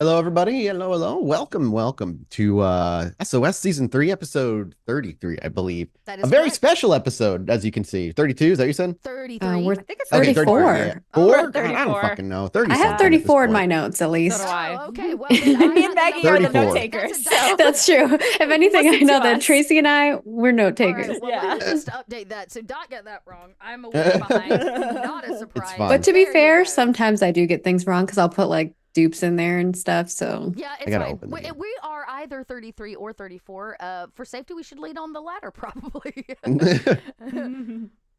Hello, everybody. Hello. Welcome to SOS Season 3, Episode 33, I believe. That A is very correct. special episode, as you can see. 32, is that what you said? 33. We're I think it's Okay, 34. 34. Yeah. Oh, Four? we're God, I don't 34. fucking know. I 30 have something at 34 this in my point. notes, at least. So do I. Oh, okay. Well, then I Me had and the Maggie are the 34. note takers. That's a So That's true. If anything, I Listen know to that us. Tracy and I, we're note All takers. right, well, Yeah. let's just update that. So Dot got that wrong. I'm a week behind. Not a surprise. fine. But to be There you fair, go. sometimes I do get things wrong because I'll put like dupes in there and stuff. So Yeah, I it's gotta fine. open We, them. we are either 33 or 34. For safety, we should lead on the latter, probably.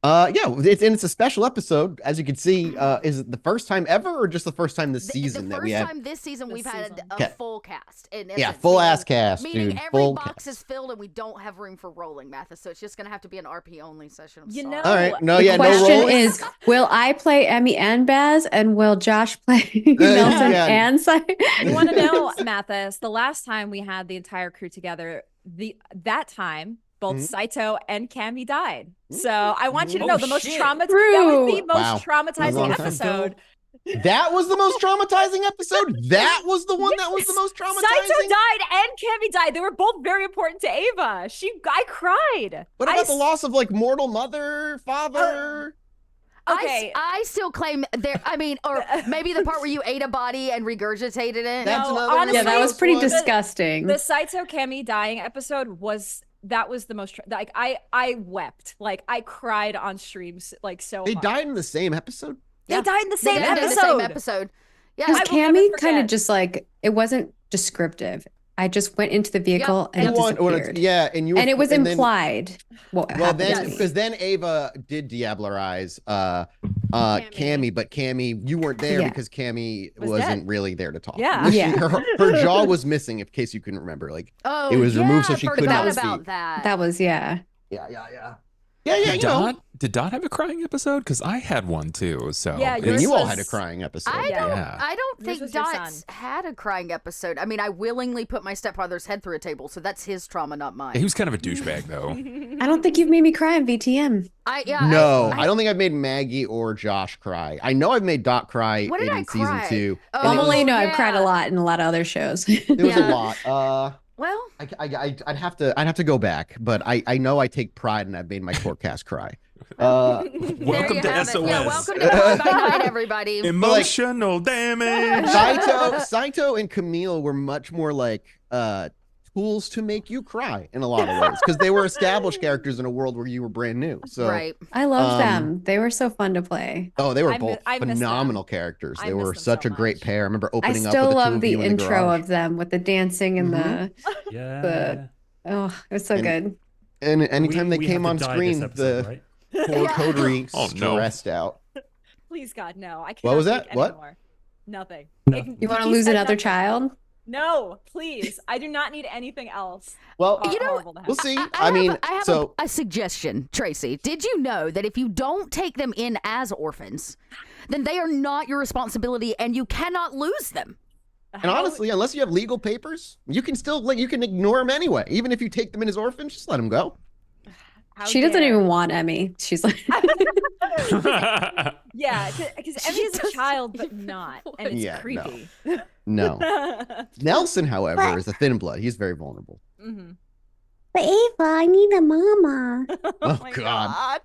It's a special episode, as you can see. Is it the first time ever, or just the first time this season the that we first have? time this season we've This had season. a Okay. full cast. In Yeah, essence, full meaning- ass cast, Meaning dude. every Full box cast. is filled and we don't have room for rolling, Mathis. So it's just gonna have to be an RP only session. I'm You sorry. know- All right. No, the yeah, no question rolling. is, will I play Emmy and Baz, and will Josh play Nelson yeah. and Simon? You want to know, Mathis? The last time we had the entire crew together, that time both Mhm. Saito and Cammy died. So I want you to Oh, know the most shit. traumatizing. That was True. the most Wow. That was a long traumatizing time episode. That was the most traumatizing episode? That was the one that was the most Saito traumatizing? died and Cammy died. They were both very important to Ava. I cried. What I about the s- loss of, like, mortal mother, father? Okay. I still claim there. I mean, or maybe the part where you ate a body and regurgitated it. That's No, another honestly, Yeah, that was pretty one. disgusting. The Saito Cammy dying episode was the most like I wept. Like I cried on streams like so They hard. died in the same episode? They died in the They same died in episode. the same episode. Yeah, Because I will never Cammy kind of forget. just like, it wasn't descriptive. I just went into the vehicle and it disappeared. Yeah, and you were, And it was and then- implied what Well, happened then to me. because then Ava did diablerize Cammy, but Cammy, you weren't there Yeah. because Cammy Was wasn't dead. really there to talk. Yeah. Yeah. Her jaw was missing, in case you couldn't remember. Like, Oh, it was yeah, removed so I she forgot couldn't about speak. that. That was, yeah. Yeah, Did you know. Dot have a crying episode? Because I had one too. So Yeah, And yours you all was- had a crying episode. I Yeah. don't. Yeah. I don't Yours think was your Dot's son. had a crying episode. I mean, I willingly put my stepfather's head through a table, so that's his trauma, not mine. he was kind of a douchebag though. I don't think you've made me cry in VTM. No, I don't think I've made Maggie or Josh cry. I know I've made Dot cry What did I in season cry? 2. Oh, and it Well, was- you know, I've yeah. cried a lot in a lot of other shows. There was Yeah. a lot. Well, I'd have to go back, but I know I take pride and I've made my courtcast cry. there Welcome you to have it. SOS. Yeah, welcome to Pod by Night, everybody. Emotional damage. Saito and Camille were much more like tools to make you cry in a lot of ways because they were established characters in a world where you were brand new. So Right. I loved Um, them. They were so fun to play. oh, they were I mi- both I miss them. phenomenal characters. I They miss were them such so a great much. pair. I remember I opening up still with the two love of the you in the intro garage. of them with the dancing and the, Yeah. oh, it was so And- good. And anytime We they have came to on die screen, this episode, the right? poor Yeah. coterie Oh, no. stressed out. Please God, no. I can't. What was that? What? Anymore. Nothing. No. You want to He lose said another nothing. child? No, please. I do not need anything else. Well, You know, horrible to we'll have. see. I have so a suggestion, Tracy. Did you know that if you don't take them in as orphans, then they are not your responsibility and you cannot lose them? and honestly, unless you have legal papers, you can still you can ignore them anyway. Even if you take them in as orphans, just let them go. How She doesn't dare. even want Emmy. She's like, Yeah, because She Emmy is a doesn't child, but even not, want- and it's Yeah, no. creepy. No. Nelson, however, is a thin blood. He's very vulnerable. Mhm. but Ava, I need a mama. Oh, my God. God.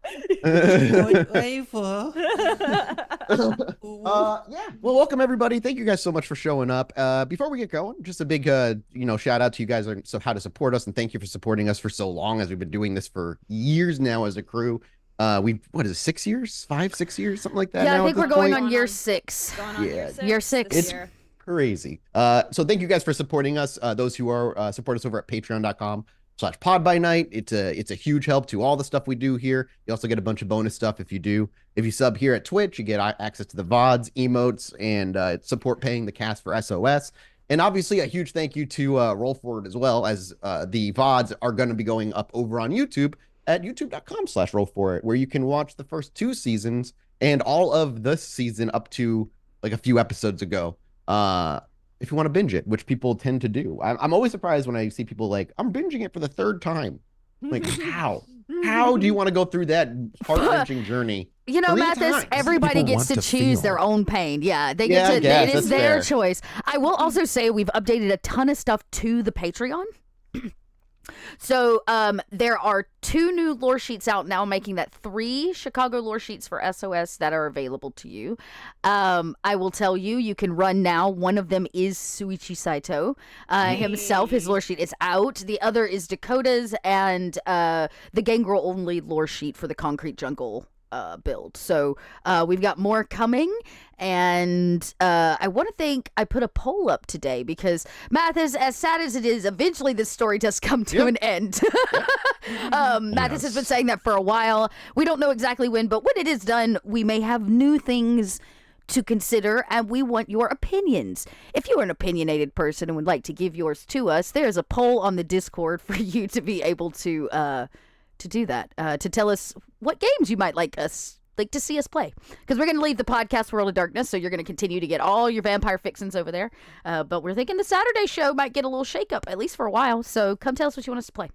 Yeah. Well, welcome everybody. Thank you guys so much for showing up. Before we get going, just a big, shout out to you guys on how to support us, and thank you for supporting us for so long, as we've been doing this for years now as a crew. What is it, 6 years, 5, 6 years, something like that. Yeah, now I at think we're this going point? on year 6. Going on Yeah. year Year 6 6. this year. Crazy. So thank you guys for supporting us. Those who are support us over at patreon.com/pod by night. It's a huge help to all the stuff we do here. You also get a bunch of bonus stuff if you sub here at Twitch. You get access to the VODs, emotes, and support paying the cast for SOS. And obviously a huge thank you to Roll Forward, as well, as the VODs are going to be going up over on YouTube at youtube.com/rollforward, where you can watch the first 2 seasons and all of this season up to like a few episodes ago. If you want to binge it, which people tend to do. I'm always surprised when I see people like, I'm binging it for the 3rd time. Like, how? How do you want to go through that heart-wrenching journey? You know, 3 Mathis, times? everybody People gets want to to choose feel. their own pain. Yeah, they Yeah, I get to. guess, It is that's their fair. choice. I will also say we've updated a ton of stuff to the Patreon. So there are 2 new lore sheets out now, making that 3 Chicago lore sheets for SOS that are available to you. I will tell you, you can run now. One of them is Suichi Saito himself. His lore sheet is out. The other is Dakota's and the Gangrel only lore sheet for the Concrete Jungle build. So we've got more coming, and I want to thank I put a poll up today because Mathis, as sad as it is, eventually this story does come to an end. Mathis has been saying that for a while. We don't know exactly when, but when it is done, we may have new things to consider, and we want your opinions. If you're an opinionated person and would like to give yours to us, there's a poll on the Discord for you to be able to do that, to tell us what games you might like to see us play, because we're going to leave the podcast World of Darkness, so you're going to continue to get all your vampire fixins over there, but we're thinking the Saturday show might get a little shakeup, at least for a while, so come tell us what you want us to play.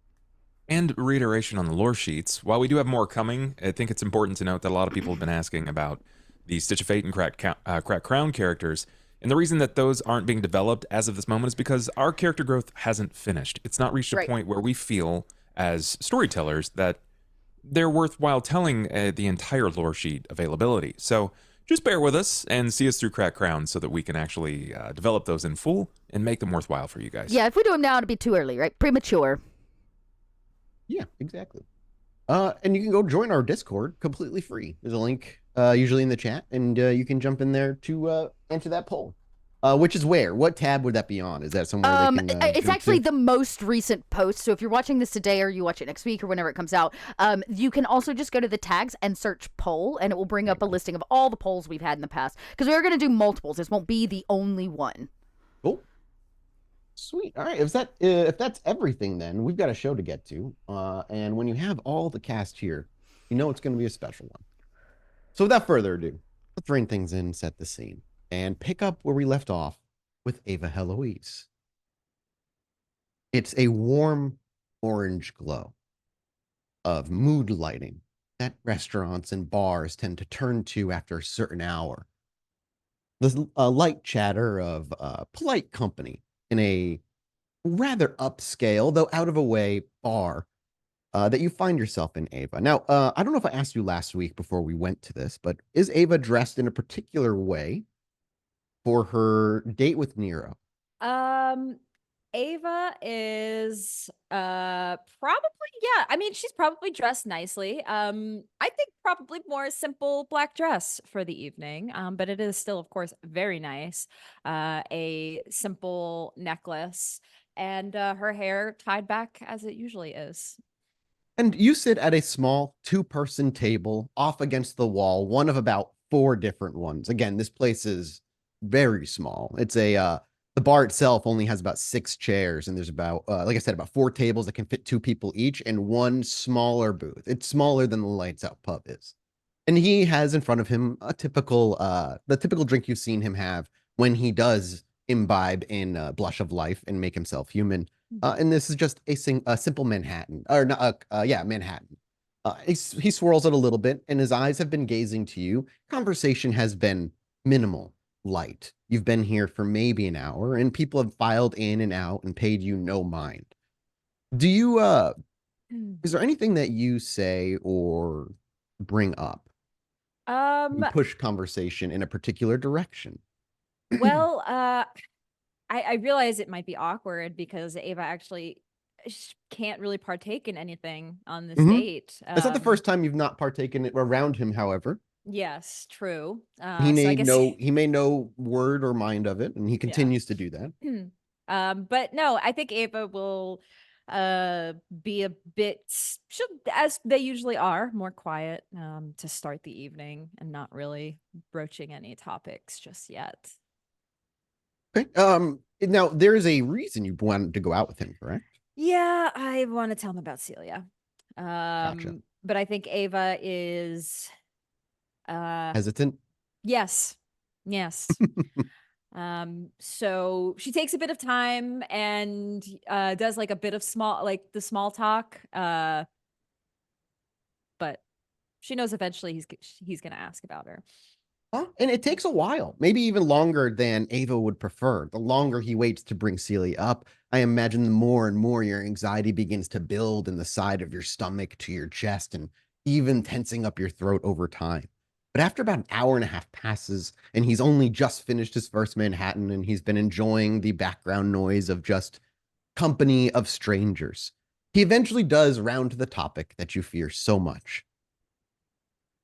And reiteration on the lore sheets. While we do have more coming, I think it's important to note that a lot of people have been asking about the Stitch of Fate and Crack Crown characters. And the reason that those aren't being developed as of this moment is because our character growth hasn't finished. It's not reached a point where we feel as storytellers that they're worthwhile telling the entire lore sheet availability. So just bear with us and see us through Crack Crown so that we can actually develop those in full and make them worthwhile for you guys. Yeah, if we do them now, it'll be too early, right? Premature. Yeah, exactly. And you can go join our Discord completely free. There's a link usually in the chat, and you can jump in there to answer that poll. Which is where? What tab would that be on? Is that somewhere they can it's jump actually to? the most recent post. So if you're watching this today or you watch it next week or whenever it comes out, you can also just go to the tags and search poll, and it will bring up a listing of all the polls we've had in the past. Because we are going to do multiples. This won't be the only one. Cool. Sweet. All right. If that's everything, then we've got a show to get to. And when you have all the cast here, you know it's going to be a special one. So without further ado, let's rein things in, set the scene, and pick up where we left off with Ava Heloise. It's a warm orange glow of mood lighting that restaurants and bars tend to turn to after a certain hour. The light chatter of polite company in a rather upscale, though out of a way, bar that you find yourself in, Ava. Now, I don't know if I asked you last week before we went to this, but is Ava dressed in a particular way for her date with Nero? Ava is probably, yeah. I mean, she's probably dressed nicely. I think probably more simple black dress for the evening. But it is still, of course, very nice. A simple necklace and her hair tied back as it usually is. And you sit at a small 2-person table off against the wall, one of about 4 different ones. Again, this place is very small. It's the bar itself only has about 6 chairs, and there's about, like I said, about 4 tables that can fit 2 people each, and 1 smaller booth. It's smaller than the Lights Out pub is. And he has in front of him the typical drink you've seen him have when he does imbibe in Blush of Life and make himself human. And this is just a simple Manhattan, or not, Manhattan. He swirls it a little bit, and his eyes have been gazing to you. Conversation has been minimal, light. You've been here for maybe an hour, and people have filed in and out and paid you no mind. Do you, is there anything that you say or bring up? Push conversation in a particular direction? Well, I realize it might be awkward because Ava actually can't really partake in anything on this date. It's not the first time you've not partaken around him, however. Yes, true. He So I made guess he made no word or mind of it, and he continues to do that. But no, I think Ava will be a bit, she'll, as they usually are, more quiet to start the evening and not really broaching any topics just yet. Okay. Now there is a reason you wanted to go out with him, correct? Yeah, I want to tell him about Celia. Gotcha. But I think Ava is Hesitant. yes. So she takes a bit of time and does like a bit of small talk. She knows eventually he's going to ask about her. And it takes a while, maybe even longer than Ava would prefer. The longer he waits to bring Celia up, I imagine the more and more your anxiety begins to build in the side of your stomach to your chest and even tensing up your throat over time. But after about an hour and a half passes, and he's only just finished his first Manhattan, and he's been enjoying the background noise of just company of strangers, he eventually does round to the topic that you fear so much.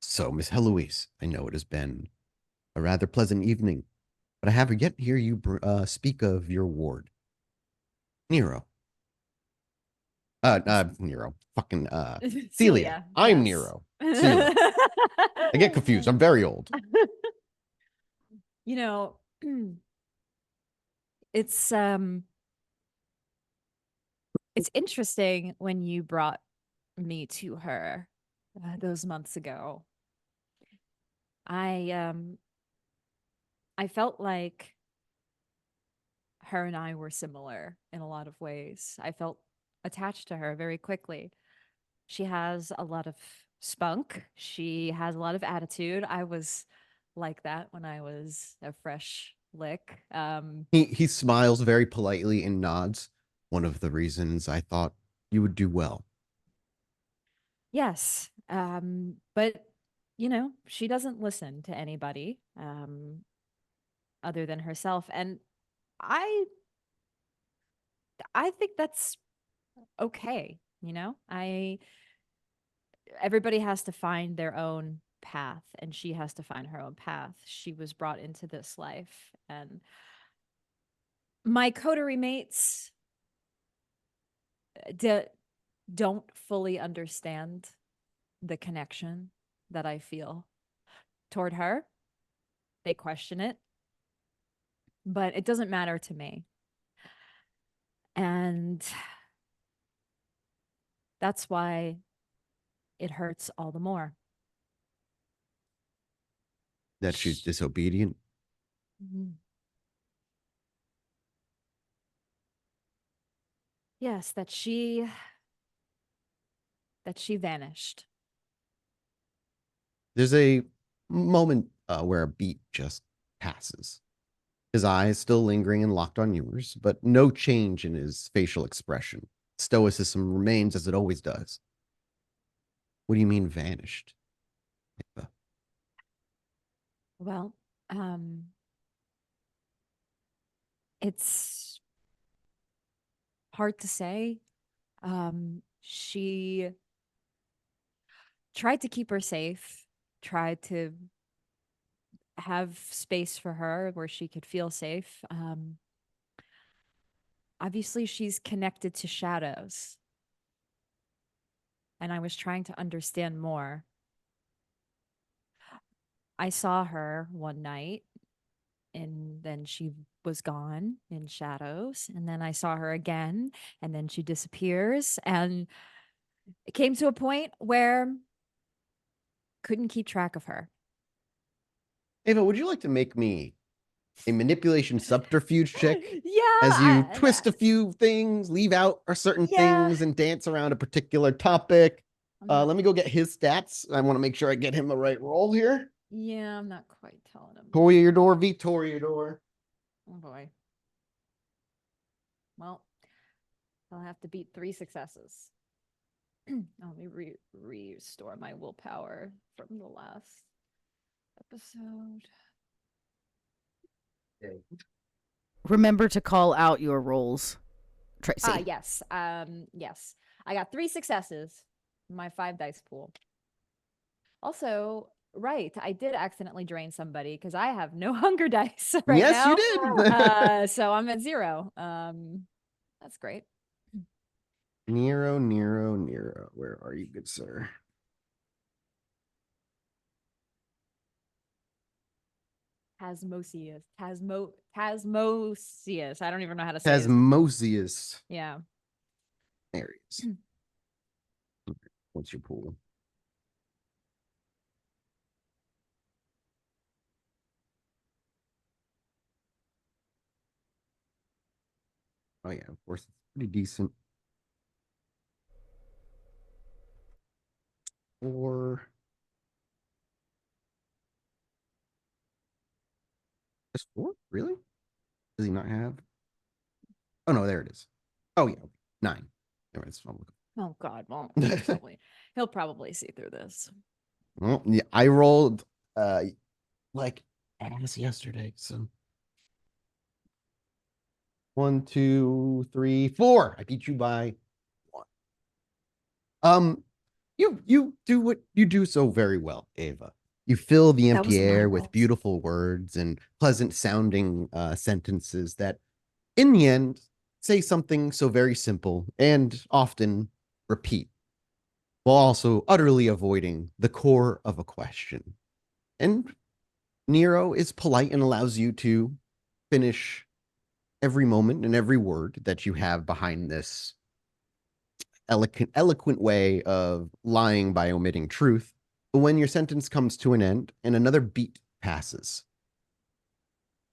So, Miss Heloise, I know it has been a rather pleasant evening, but I have yet to hear you speak of your ward, Nero. Nero. Fucking Celia. I'm yes. Nero. Celia. I get confused. I'm very old. You know, it's interesting when you brought me to her those months ago. I felt like her and I were similar in a lot of ways. I felt attached to her very quickly. She has a lot of spunk. She has a lot of attitude. I was like that when I was a fresh lick. He smiles very politely and nods. One of the reasons I thought you would do well. Yes. But you know, she doesn't listen to anybody other than herself. And I I think that's okay, you know? Everybody has to find their own path, and she has to find her own path. She was brought into this life, and my coterie mates don't fully understand the connection that I feel toward her. They question it, but it doesn't matter to me. And that's why it hurts all the more. That she's disobedient. Mhm. Yes, that she vanished. There's a moment where a beat just passes. His eyes still lingering and locked on yours, but no change in his facial expression. Stoicism remains as it always does. What do you mean vanished? Ava? Well, it's hard to say. She tried to keep her safe, tried to have space for her where she could feel safe. Obviously, she's connected to shadows. And I was trying to understand more. I saw her one night and then she was gone in shadows. And then I saw her again and then she disappears. And it came to a point where couldn't keep track of her. Ava, would you like to make me a manipulation subterfuge check as you Yeah. twist a few things, leave out certain Yeah. things, and dance around a particular topic? I'm Let me go get his stats. I want to make sure I get him the right roll here. I'm not quite telling him. Toreador v. Toreador. Oh boy. Well, I'll have to beat 3 successes. Let me restore my willpower from the last episode. Okay. Remember to call out your rolls, Tracy. Yes. Yes. I got 3 successes in my 5 dice pool. Also, right, I did accidentally drain somebody because I have no hunger dice right Yes, now. you did. So I'm at 0. That's great. Nero, Nero, Nero. Where are you, good sir? Tasmosius. Tasmosius. I don't even know how to say it. Tasmosius. Yeah. There he is. What's your pool? Oh yeah, of course, it's pretty decent. 4, That's 4? Really? Does he not have? Oh no, there it is. Oh yeah, 9. There it is. Oh God, well, he'll probably see through this. Well, yeah, I rolled like ass yesterday, so 1, 2, 3, 4. I beat you by 1. You do what you do so very well, Ava. You fill the That empty was my air with rolls. beautiful words and pleasant sounding sentences that, in the end, say something so very simple and often repeat, while also utterly avoiding the core of a question. And Nero is polite and allows you to finish every moment and every word that you have behind this eloquent way of lying by omitting truth. But when your sentence comes to an end and another beat passes,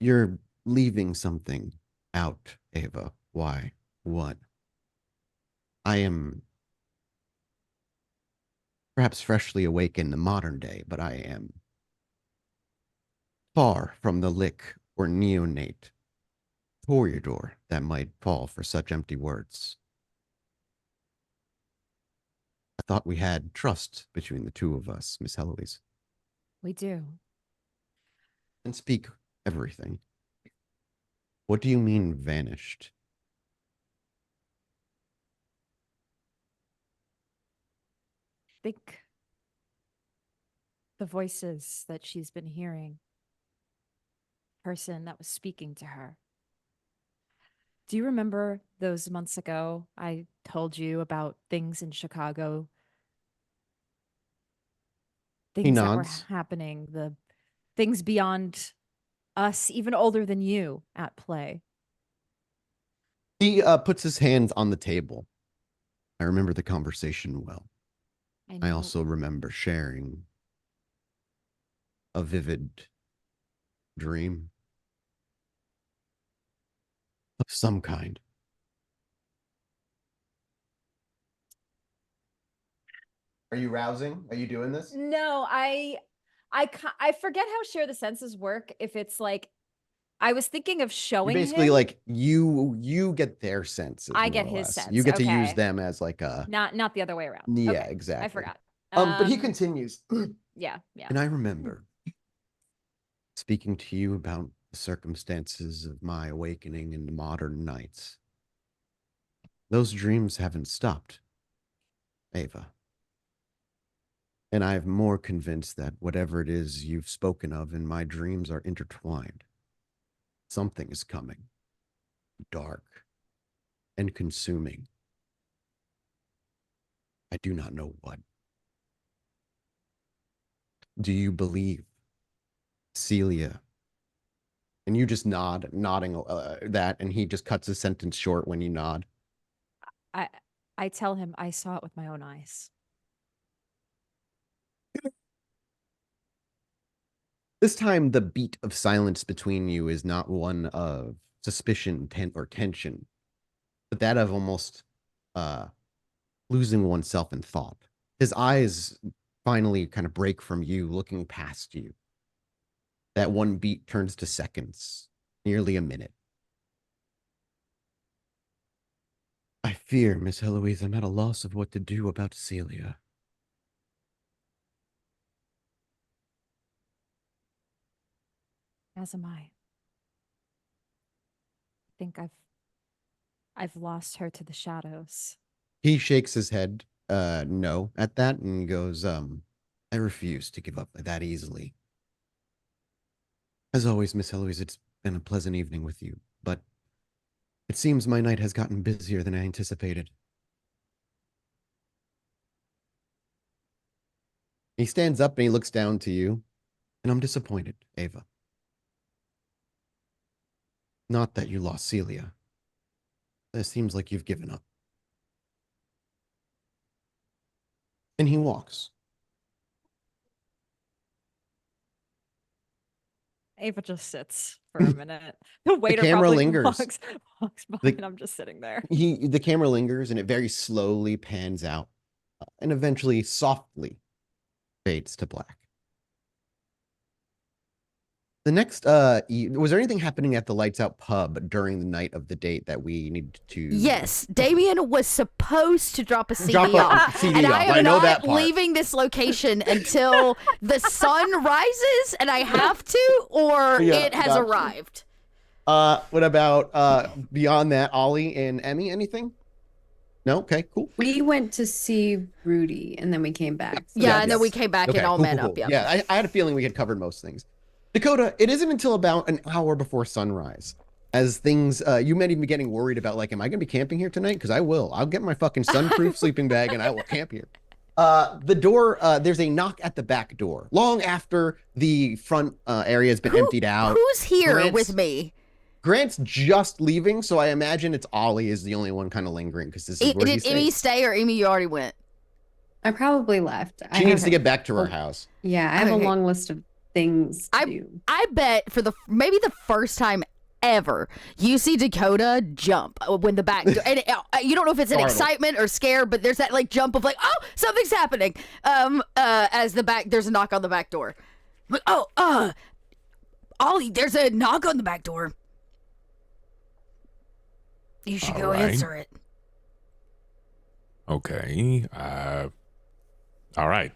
you're leaving something out, Ava. Why? What? I am perhaps freshly awake in the modern day, but I am far from the lick or neonate toreador that might fall for such empty words. I thought we had trust between the two of us, Miss Heloise, We do. and speak everything. What do you mean vanished? Think the voices that she's been hearing, person that was speaking to her. Do you remember those months ago I told you about things in Chicago? He Things that were nods. happening, the things beyond us, even older than you, at play. He puts his hands on the table. I remember the conversation well. I I know. also remember sharing a vivid dream of some kind. Are you rousing? Are you doing this? No, I forget how share the senses work. If it's like, I was thinking of You showing basically him. like you get their senses I more get or his less. sense. You get to use Okay. them as like a Not the other way around. yeah, Okay. I exactly. forgot. But he continues. Yeah. And I remember speaking to you about the circumstances of my awakening in the modern nights. Those dreams haven't stopped, Ava. And I'm more convinced that whatever it is you've spoken of in my dreams are intertwined. Something is coming, dark and consuming. I do not know what. Do you believe Celia? And you just nodding that, and he just cuts his sentence short when you nod. I tell him I saw it with my own eyes. This time, the beat of silence between you is not one of suspicion, or tension, but that of almost losing oneself in thought. His eyes finally kind of break from you, looking past you. That one beat turns to seconds, nearly a minute. I fear, Miss Heloise, I'm at a loss of what to do about Celia. As am I. Think I've lost her to the shadows. He shakes his head, no, at that, and goes, I refuse to give up that easily. As always, Miss Heloise, it's been a pleasant evening with you, but it seems my night has gotten busier than I anticipated. He stands up and he looks down to you, and I'm disappointed, Ava. Not that you lost Celia. It seems like you've given up. And he walks. Ava just sits for a minute. The waiter camera probably lingers. walks by, The- and I'm just sitting there. The camera lingers and it very slowly pans out and eventually softly fades to black. The next, was there anything happening at the Lights Out pub during the night of the date that we needed to? Yes, Damien was supposed to drop a CD Drop a off, CD and off. I am I know not that part. leaving this location until the sun rises, and I have to, or Yeah, it has gotcha. arrived. What about beyond that, Ollie and Emmy? Anything? No. Okay. Cool. We went to see Rudy and then we came back. Yeah, Yes, and then we yes. came back Okay, and all cool, met cool, up. cool. Yeah. Yeah, I had a feeling we had covered most things. Dakota, it isn't until about an hour before sunrise. As things, you might even be getting worried about, like, am I going to be camping here tonight? Because I will. I'll get my fucking sunproof sleeping bag and I will camp here. The door, there's a knock at the back door. Long after the front area has been emptied out. Who's here Grant's- with me? Grant's just leaving, so I imagine it's Ollie is the only one kind of lingering because this is where he Did Emmy stays. stay, or Emmy, you already went? I probably left. She needs to get back to her house. Yeah, I have Okay. a long list of things to do. I bet for maybe the first time ever, you see Dakota jump when the back door, and you don't know if it's an Startled. excitement or scare, but there's that like jump of like, oh, something's happening. As there's a knock on the back door. But, Ollie, there's a knock on the back door. You should go Alright. answer it. Okay. All right.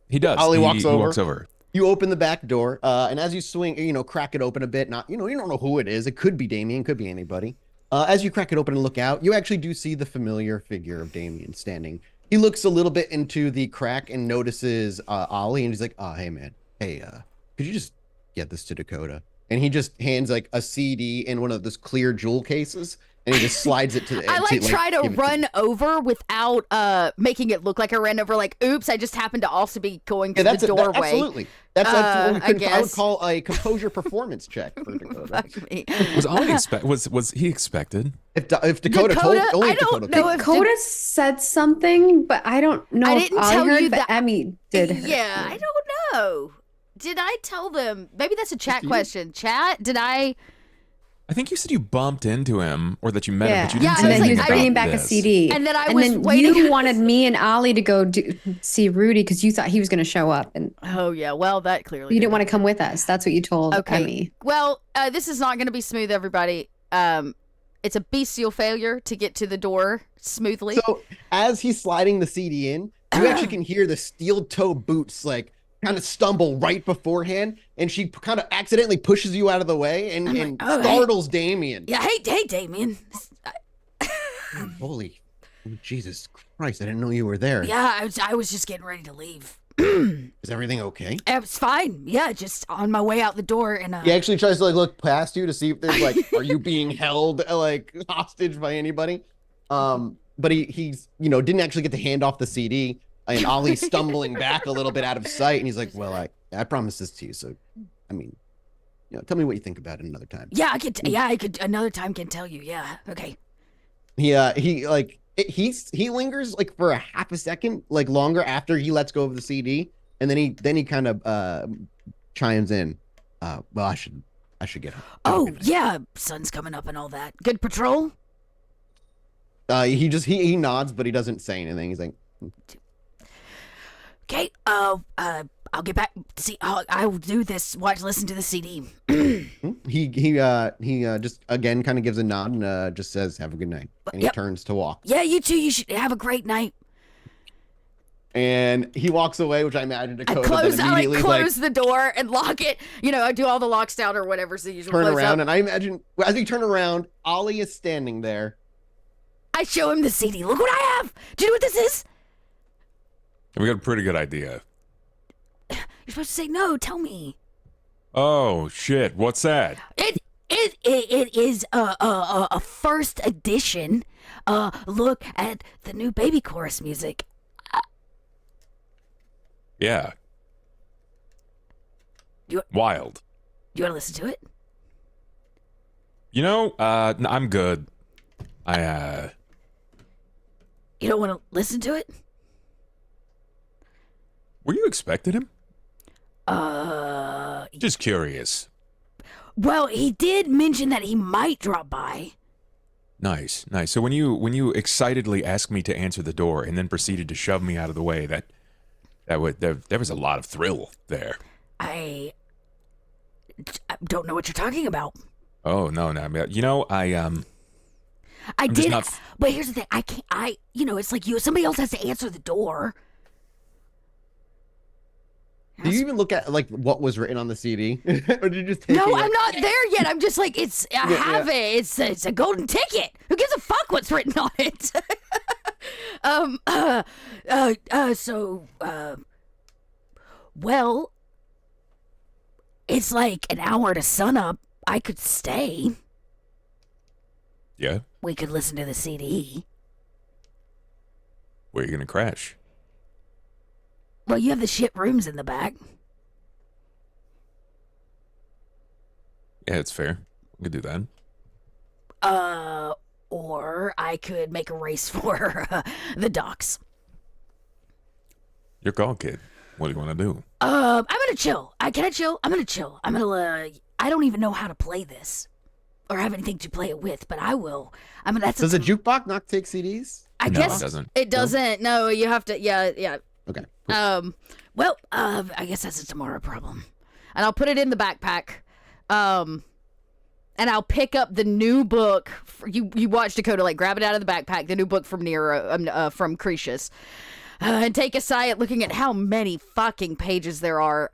He does. Ollie He walks over. walks over. You open the back door, and as you swing, crack it open a bit. You don't know who it is. It could be Damien, could be anybody. As you crack it open and look out, you actually do see the familiar figure of Damien standing. He looks a little bit into the crack and notices Ollie, and he's like, "Oh, hey man, hey, could you just get this to Dakota?" And he just hands like a CD in one of those clear jewel cases, and he just slides it to the. I try to give it run you. over without making it look like I ran over. Like, oops, I just happened to also be going to Yeah, the doorway. absolutely. That's what I I would guess. call a composure performance check for Dakota. Fuck me. Was Ollie was he expected? If Dakota told, Dakota, only I if don't Dakota know told. if Dakota said something, but I don't know I if didn't I tell heard, you but that- Emmy did. hear. Yeah, I don't know. Did I tell them? Maybe that's a chat you. question. Chat? Did I? I think you said you bumped into him or that you met him, Yeah, but you Yeah, didn't I say and was then he like, was anything bringing about back a this. CD. And then I and was then waiting. you wanted me and Ollie to go see Rudy because you thought he was going to show up, and Oh yeah. Well, that clearly. you didn't want to come with us. That's what you told Okay. Emmy. Well, this is not going to be smooth, everybody. It's a bestial failure to get to the door smoothly. So as he's sliding the CD in, you actually can hear the steel toe boots like kind of stumble right beforehand, and she kind of accidentally pushes you out of the way and, I'm like, and "Oh, hey." startles Damien. Yeah. Hey, Damien. Holy Jesus Christ! I didn't know you were there. Yeah, I was just getting ready to leave. Is everything okay? It's fine. Yeah, just on my way out the door, and He actually tries to like look past you to see if there's like, are you being held like hostage by anybody? But he's didn't actually get to hand off the CD, and Ollie's stumbling back a little bit out of sight, and he's like, well, I promised this to you, so I mean, tell me what you think about it another time. yeah, I could another time can tell you. Yeah, okay. He lingers like for a half a second, like longer after he lets go of the CD, and then he kind of chimes in. Well, I should get home. Oh yeah, sun's coming up and all that. Good patrol. He nods, but he doesn't say anything. He's like, Okay. I'll get back. See, I'll do this. Listen to the CD. he just again kind of gives a nod and just says, "Have a good night," and he Yep. turns to walk. Yeah, you too. You should have a great night. And he walks away, which I imagine I Dakota close. then I like immediately close the door and lock it. I do all the locks down or whatever. So you usually turn close around, up. and I imagine as he turn around, Ollie is standing there. I show him the CD. Look what I have. Do you know what this is? We got a pretty good idea. You're supposed to say no. Tell me. Oh shit! What's that? It is a first edition look at the new baby chorus music. Yeah. You- Wild. Do you want to listen to it? I'm good. You don't want to listen to it? Were you expecting him? Uh, Just curious. Well, he did mention that he might drop by. Nice. So when you excitedly asked me to answer the door and then proceeded to shove me out of the way, there was a lot of thrill there. I don't know what you're talking about. Oh no, no. You know, I I'm just did, not but here's the thing. I can't. It's like somebody else has to answer the door. Do you even look at like what was written on the CD, or did you just take No, it? I'm not there yet. I'm just like I have it. It's a golden ticket. Who gives a fuck what's written on it? Well, it's like an hour to sunup. I could stay. Yeah. We could listen to the CD. Where are you gonna crash? Well, you have the shit rooms in the back. Yeah, it's fair. We could do that. Or I could make a race for the docks. Your call, kid. What do you want to do? I'm gonna chill. Can I chill? I'm gonna chill. I don't even know how to play this, or have anything to play it with, but I will. Does a jukebox not take CDs? I No, guess it doesn't. It doesn't. No, you have to. Yeah. Okay. Well, I guess that's a tomorrow problem, and I'll put it in the backpack. And I'll pick up the new book. You watch Dakota like grab it out of the backpack, the new book from Nero, from Cretius, and take a sigh at looking at how many fucking pages there are.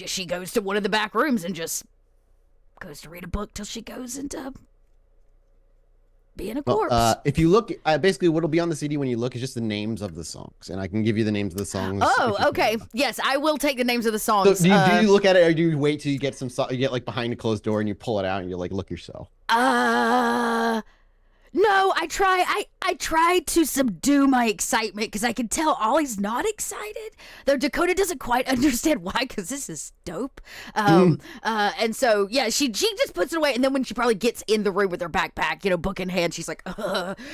She goes to one of the back rooms and just goes to read a book till she goes into being a corpse. If you look, basically what'll be on the CD when you look is just the names of the songs, and I can give you the names of the songs. Oh, okay. Yes, I will take the names of the songs. So do you look at it, or do you wait till you get you get like behind a closed door and you pull it out and you like look yourself? No, I try to subdue my excitement because I can tell Ollie's not excited. Though Dakota doesn't quite understand why, because this is dope. And so yeah, she just puts it away, and then when she probably gets in the room with her backpack, book in hand, she's like,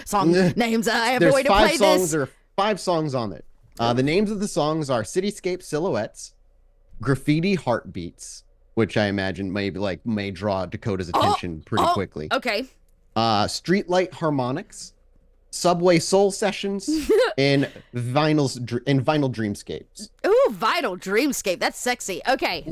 song names. I have no way to play this. There are 5 songs on it. The names of the songs are Cityscape Silhouettes, Graffiti Heartbeats, which I imagine may draw Dakota's attention pretty quickly. Okay. Streetlight Harmonics, Subway Soul Sessions, and Vinyl Dreamscapes. Ooh, Vinyl Dreamscape. That's sexy. Okay.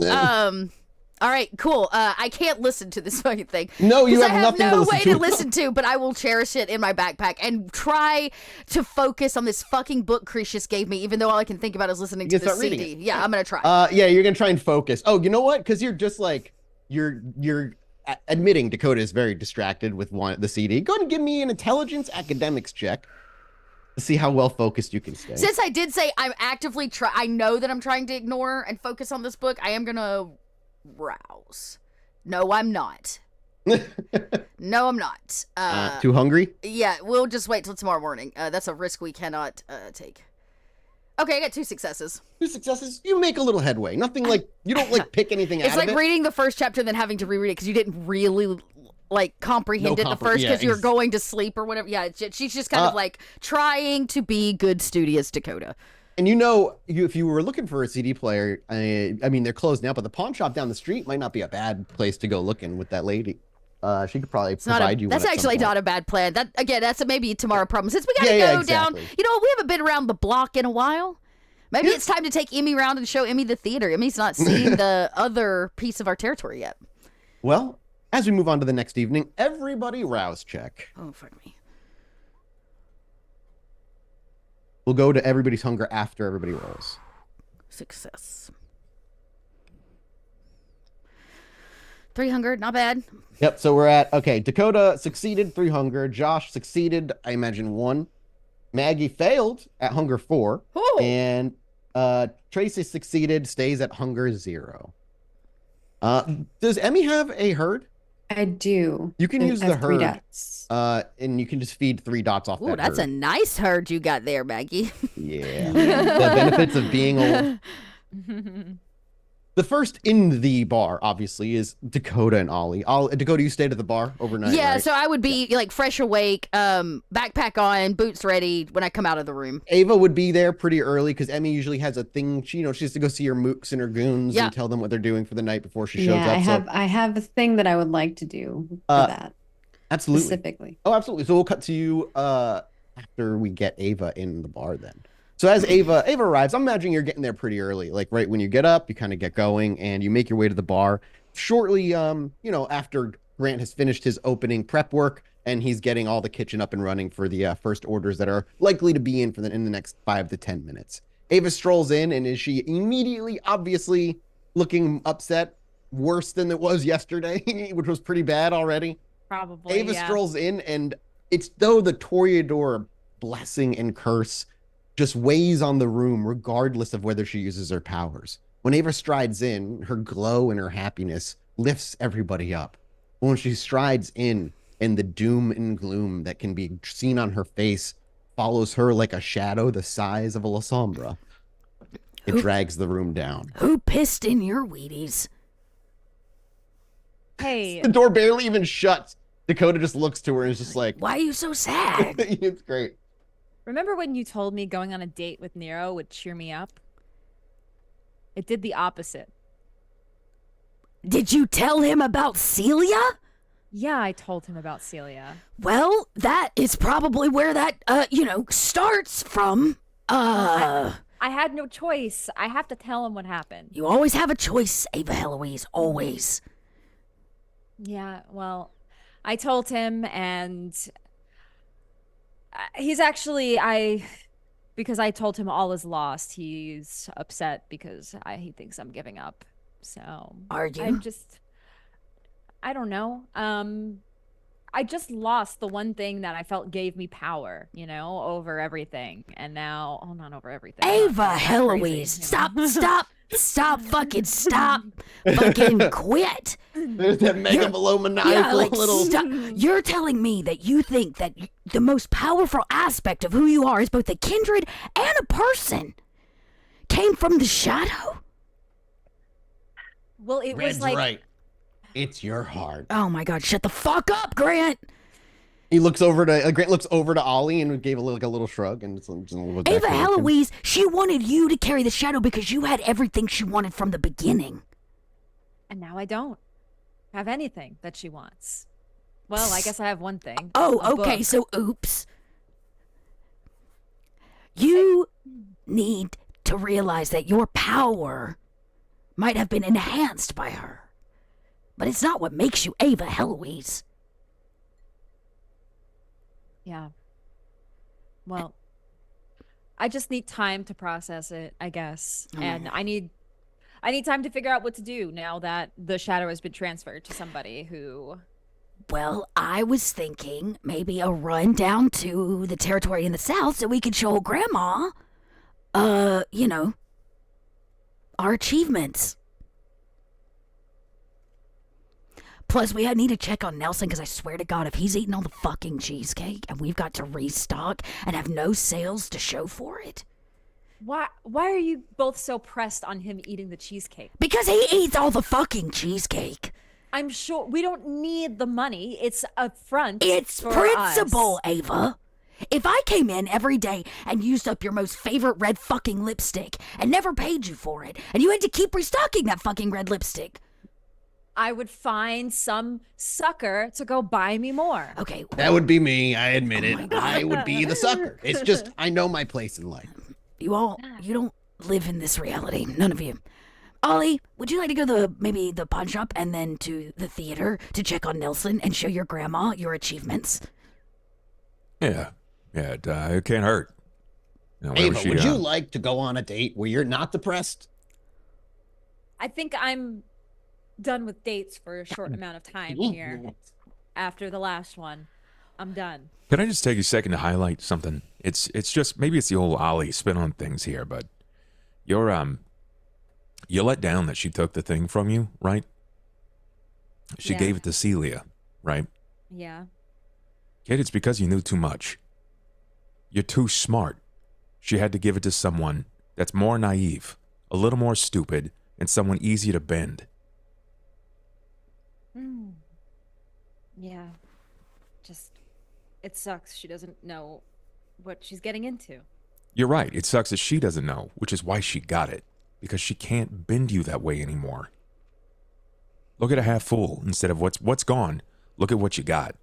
All right, cool. I can't listen to this fucking thing. No, you have I have nothing no to listen way to listen to, but I will cherish it in my backpack and try to focus on this fucking book Cretius gave me, even though all I can think about is listening to the CD. Yeah, I'm gonna try. Yeah, you're gonna try and focus. Oh, you know what? Because you're just like you're admitting Dakota is very distracted with the CD. Go ahead and give me an intelligence academics check to see how well focused you can stay. Since I did say I'm actively I know that I'm trying to ignore and focus on this book, I am gonna rouse. No, I'm not. No, I'm not. Too hungry? Yeah, we'll just wait till tomorrow morning. That's a risk we cannot take. Okay, I got 2 successes. 2 successes? You make a little headway. Nothing like, you don't like pick anything out of it. It's like reading the first chapter and then having to reread it because you didn't really comprehend it the first because you're going to sleep or whatever. Yeah, she's just kind of like trying to be good, studious Dakota. And if you were looking for a CD player, I mean, they're closed now, but the pawn shop down the street might not be a bad place to go looking with that lady. She could probably provide you one. That's actually not a bad plan. That's maybe tomorrow problem. Since we gotta go down, we haven't been around the block in a while. Maybe it's time to take Emmy around and show Emmy the theater. Emmy's not seen the other piece of our territory yet. Well, as we move on to the next evening, everybody rouse check. Oh, fuck me. We'll go to everybody's hunger after everybody rolls. Success. 3 hunger, not bad. Yep, so we're at, Dakota succeeded, 3 hunger. Josh succeeded, I imagine, 1. Maggie failed at hunger 4. Ooh. And Tracy succeeded, stays at hunger 0. Does Emmy have a herd? I do. You can use the herd. 3 dots. And you can just feed 3 dots off that herd. That's a nice herd you got there, Maggie. Yeah. The benefits of being old. The first in the bar, obviously, is Dakota and Ollie. Dakota, you stayed at the bar overnight, Yeah, right? so I would be like fresh awake, backpack on, boots ready when I come out of the room. Ava would be there pretty early because Emmy usually has a thing. She has to go see her mooks and her goons and tell them what they're doing for the night before she shows up. I have a thing that I would like to do for that. Absolutely. Specifically. Oh, absolutely. So we'll cut to you after we get Ava in the bar then. So as Ava arrives, I'm imagining you're getting there pretty early. Like right when you get up, you kind of get going and you make your way to the bar. Shortly, after Grant has finished his opening prep work and he's getting all the kitchen up and running for the first orders that are likely to be in in the next 5 to 10 minutes. Ava strolls in, and is she immediately, obviously, looking upset, worse than it was yesterday, which was pretty bad already? Probably. Ava yeah. strolls in, and it's though the Toreador blessing and curse just weighs on the room, regardless of whether she uses her powers. When Ava strides in, her glow and her happiness lifts everybody up. When she strides in, and the doom and gloom that can be seen on her face follows her like a shadow the size of a La Sombra, it drags the room down. Who pissed in your Wheaties? Hey. The door barely even shuts. Dakota just looks to her and is just like, Why are you so sad? it's great. Remember when you told me going on a date with Nero would cheer me up? It did the opposite. Did you tell him about Celia? Yeah, I told him about Celia. Well, that is probably where that, starts from. I had no choice. I have to tell him what happened. You always have a choice, Ava Heloise, always. Yeah, well, I told him, and he's actually, because I told him all is lost, he's upset because he thinks I'm giving up. So Are you? I don't know. I just lost the one thing that I felt gave me power, over everything. And now, oh, not over everything. Ava Heloise, stop, fucking quit. There's that mega below maniacal little. Stop. You're telling me that you think that the most powerful aspect of who you are is both a kindred and a person came from the shadow? Well, it Red's was like. right. It's your heart. Oh my God! Shut the fuck up, Grant. He looks over to Grant. Looks over to Ollie and gave a little shrug and just a little bit. Ava Heloise, she wanted you to carry the shadow because you had everything she wanted from the beginning. And now I don't have anything that she wants. Well, I guess I have one thing. Oh, okay. Book. So, oops. You need to realize that your power might have been enhanced by her. But it's not what makes you Ava Heloise. Yeah. Well, I just need time to process it, I guess. And I need time to figure out what to do now that the shadow has been transferred to somebody who... Well, I was thinking maybe a run down to the territory in the south so we could show Grandma, our achievements. Plus, we need to check on Nelson because I swear to God, if he's eating all the fucking cheesecake and we've got to restock and have no sales to show for it. Why are you both so pressed on him eating the cheesecake? Because he eats all the fucking cheesecake. I'm sure we don't need the money. It's a front. It's for principle, us. Ava. If I came in every day and used up your most favorite red fucking lipstick and never paid you for it, and you had to keep restocking that fucking red lipstick, I would find some sucker to go buy me more. okay. That would be me. I admit it. I would be the sucker. It's just I know my place in life. You don't live in this reality. None of you. Ollie, would you like to go to maybe the pawn shop and then to the theater to check on Nelson and show your grandma your achievements? Yeah, it can't hurt. Ava, would you like to go on a date where you're not depressed? I think I'm done with dates for a short amount of time here. After the last one, I'm done. Can I just take a second to highlight something? It's just maybe it's the old Ollie spin on things here, but you let down that she took the thing from you, right? She Yeah. gave it to Celia, right? Yeah. Kid, it's because you knew too much. You're too smart. She had to give it to someone that's more naive, a little more stupid, and someone easy to bend. Yeah. Just, it sucks. She doesn't know what she's getting into. You're right. It sucks that she doesn't know, which is why she got it. Because she can't bend you that way anymore. Look at a half full instead of what's gone. Look at what you got.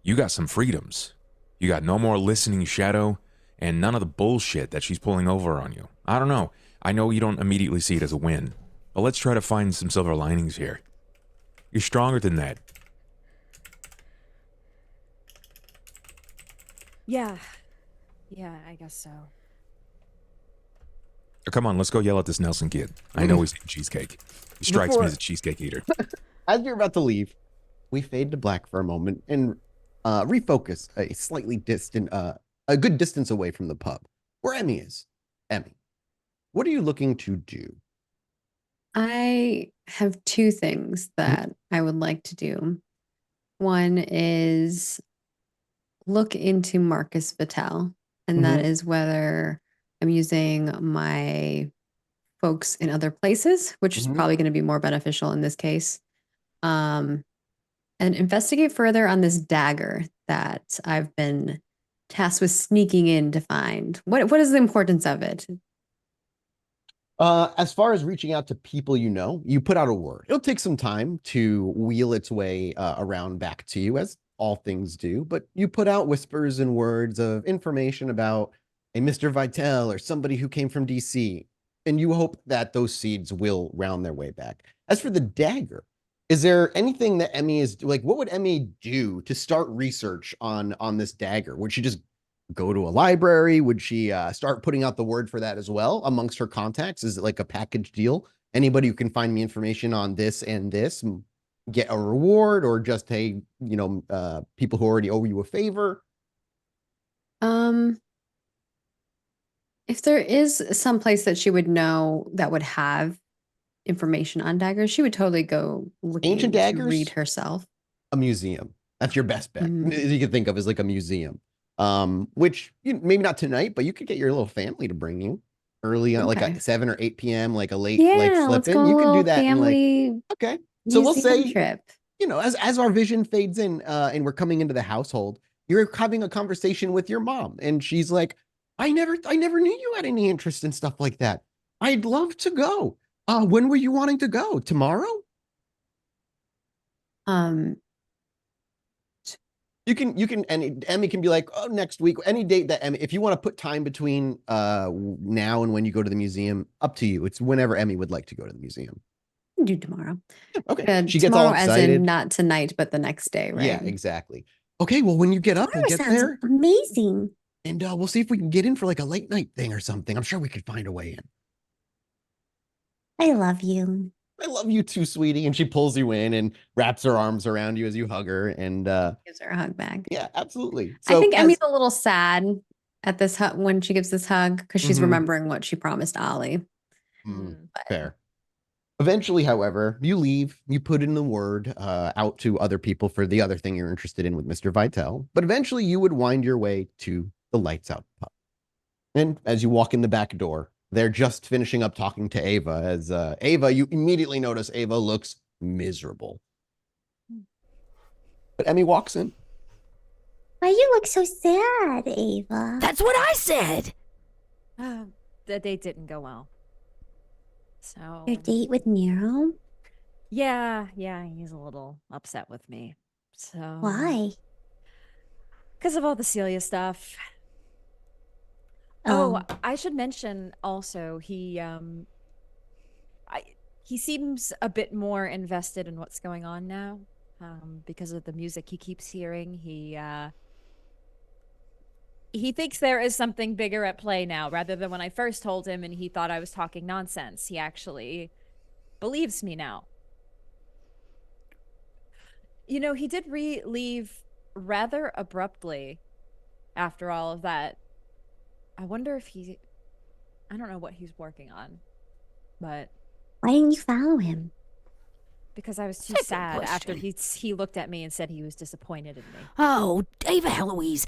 You got some freedoms. You got no more listening shadow, and none of the bullshit that she's pulling over on you. I don't know. I know you don't immediately see it as a win, but let's try to find some silver linings here. You're stronger than that. Yeah. Yeah, I guess so. Come on, let's go yell at this Nelson kid. I know he's eating cheesecake. He strikes me as a cheesecake eater. As you're about to leave, we fade to black for a moment and refocus a slightly distant, a good distance away from the pub, where Emmy is. Emmy, what are you looking to do? I have two things that I would like to do. One is look into Marcus Vitale, and that is whether I'm using my folks in other places, which is probably going to be more beneficial in this case. And investigate further on this dagger that I've been tasked with sneaking in to find. What is the importance of it? As far as reaching out to people you know, you put out a word. It'll take some time to wheel its way around back to you, as all things do, but you put out whispers and words of information about a Mr. Vitale or somebody who came from DC, and you hope that those seeds will round their way back. As for the dagger, is there anything that Emmy is like? What would Emmy do to start research on this dagger? Would she just go to a library? Would she start putting out the word for that as well amongst her contacts? Is it like a package deal? Anybody who can find me information on this and this get a reward, or just, hey, people who already owe you a favor? If there is some place that she would know that would have information on daggers, she would totally go looking Ancient to daggers? read herself. A museum. That's your best bet. Mhm. You can think of as like a museum. Which maybe not tonight, but you could get your little family to bring you early on, like Okay. at 7 or 8 p.m., like a late Yeah, like let's slip go in. on a You can do little that in like, family okay. So we'll museum say, trip. as our vision fades in and we're coming into the household, you're having a conversation with your mom, and she's like, I never knew you had any interest in stuff like that. I'd love to go. When were you wanting to go? Tomorrow? You can, and Emmy can be like, oh, next week, any date that Emmy, if you want to put time between now and when you go to the museum, up to you. It's whenever Emmy would like to go to the museum. Do tomorrow. Okay. She gets all tomorrow, as in excited. not tonight, but the next day, right? Yeah, exactly. Okay, well, when you get up, we'll get there, amazing. and we'll see if we can get in for like a late night thing or something. I'm sure we could find a way in. I love you. I love you too, sweetie. And she pulls you in and wraps her arms around you as you hug her. And Gives her a hug back. yeah, absolutely. I think Emmy's a little sad at this hug when she gives this hug, because she's Mhm. remembering what she promised Ollie. Fair. Eventually, however, you leave, you put in the word out to other people for the other thing you're interested in with Mr. Vitale. But eventually you would wind your way to the Lights Out pub. And as you walk in the back door, they're just finishing up talking to Ava. As Ava, you immediately notice Ava looks miserable. But Emmy walks in. Why you look so sad, Ava? That's what I said. The date didn't go well. So Your date with Nero? yeah, he's a little upset with me. So Why? Because of all the Celia stuff. Oh. Oh, I should mention also he seems a bit more invested in what's going on now. Because of the music he keeps hearing. He thinks there is something bigger at play now, rather than when I first told him and he thought I was talking nonsense. He actually believes me now. He did leave rather abruptly after all of that. I wonder if I don't know what he's working on, but Why didn't you follow him? because I was too That's a good sad after question. he looked at me and said he was disappointed in me. Oh, Ava Heloise,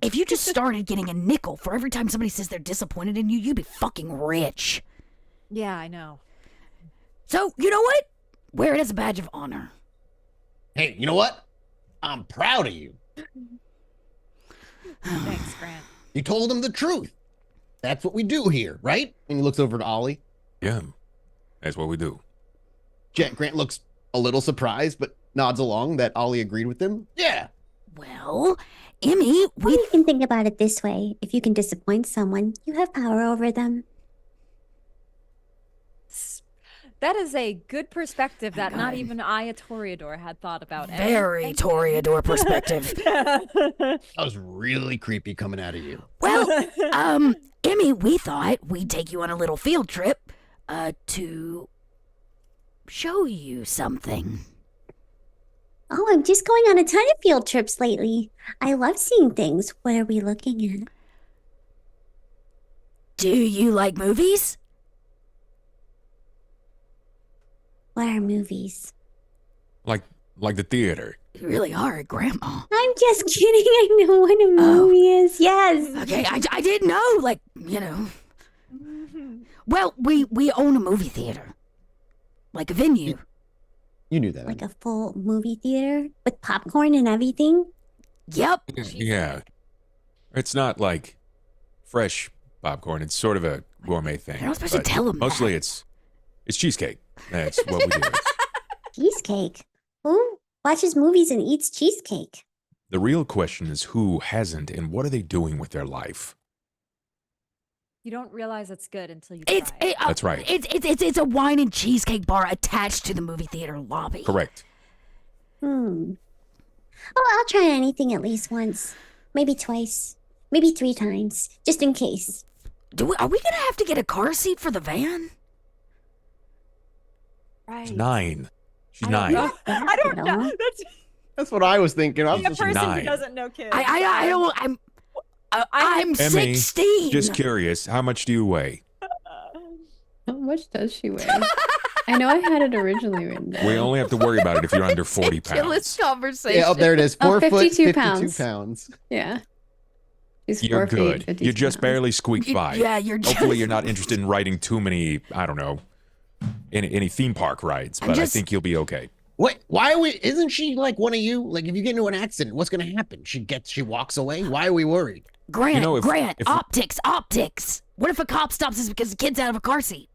if you just started getting a nickel for every time somebody says they're disappointed in you, you'd be fucking rich. Yeah, I know. So, you know what? Wear it as a badge of honor. Hey, you know what? I'm proud of you. Thanks, Grant. You told him the truth. That's what we do here, right? And he looks over to Ollie. Yeah, that's what we do. Grant looks a little surprised, but nods along that Ollie agreed with him. Yeah. Well, Emmy, Or you can think about it this way. If you can disappoint someone, you have power over them. That is a good perspective that not God. even I, a Toreador, had thought about. Emmy. very Thank you. Toreador perspective. That was really creepy coming out of you. Well, Emmy, we thought we'd take you on a little field trip to show you something. Oh, I'm just going on a ton of field trips lately. I love seeing things. What are we looking at? Do you like movies? What are movies? Like the theater. You really are a grandma. I'm just kidding. I know what a movie is. Yes. Okay, I didn't know, like, you know. Well, we own a movie theater. Like a venue. You knew that. Like a full movie theater with popcorn and everything. Yep. Yeah. It's not like fresh popcorn. It's sort of a gourmet thing. You're not supposed to but tell 'em Mostly that. it's cheesecake. That's what we do. Cheesecake. Who watches movies and eats cheesecake? The real question is who hasn't and what are they doing with their life? You don't realize it's good until you It's try. That's right. It's a wine and cheesecake bar attached to the movie theater lobby. Correct. Oh, I'll try anything at least once. Maybe twice. Maybe 3 times. Just in case. Are we gonna have to get a car seat for the van? Right. She's 9. She's I don't 9. know. I don't At know. all. That's what I was thinking. I was Being a just person who 9. doesn't know kids. I don't. I'm Emmy, 16. Just curious, how much do you weigh? How much does she weigh? I know I had it originally written down. We only have to worry about it if you're under 40 Ridiculous pounds. conversation. yeah. Oh, there it is. Oh, 4 foot 52 52 pounds. Yeah. She's You're 4 feet, good. 52 You just pounds. barely squeaked by. Yeah, you're just. Hopefully you're not interested in riding too many, I don't know, any theme park rides, I'm but I just- think you'll be okay. Wait, why are we? Isn't she like one of you? Like, if you get into an accident, what's gonna happen? She walks away. Why are we worried? Grant, You know, if- Grant, if- optics. What if a cop stops us because the kid's out of a car seat?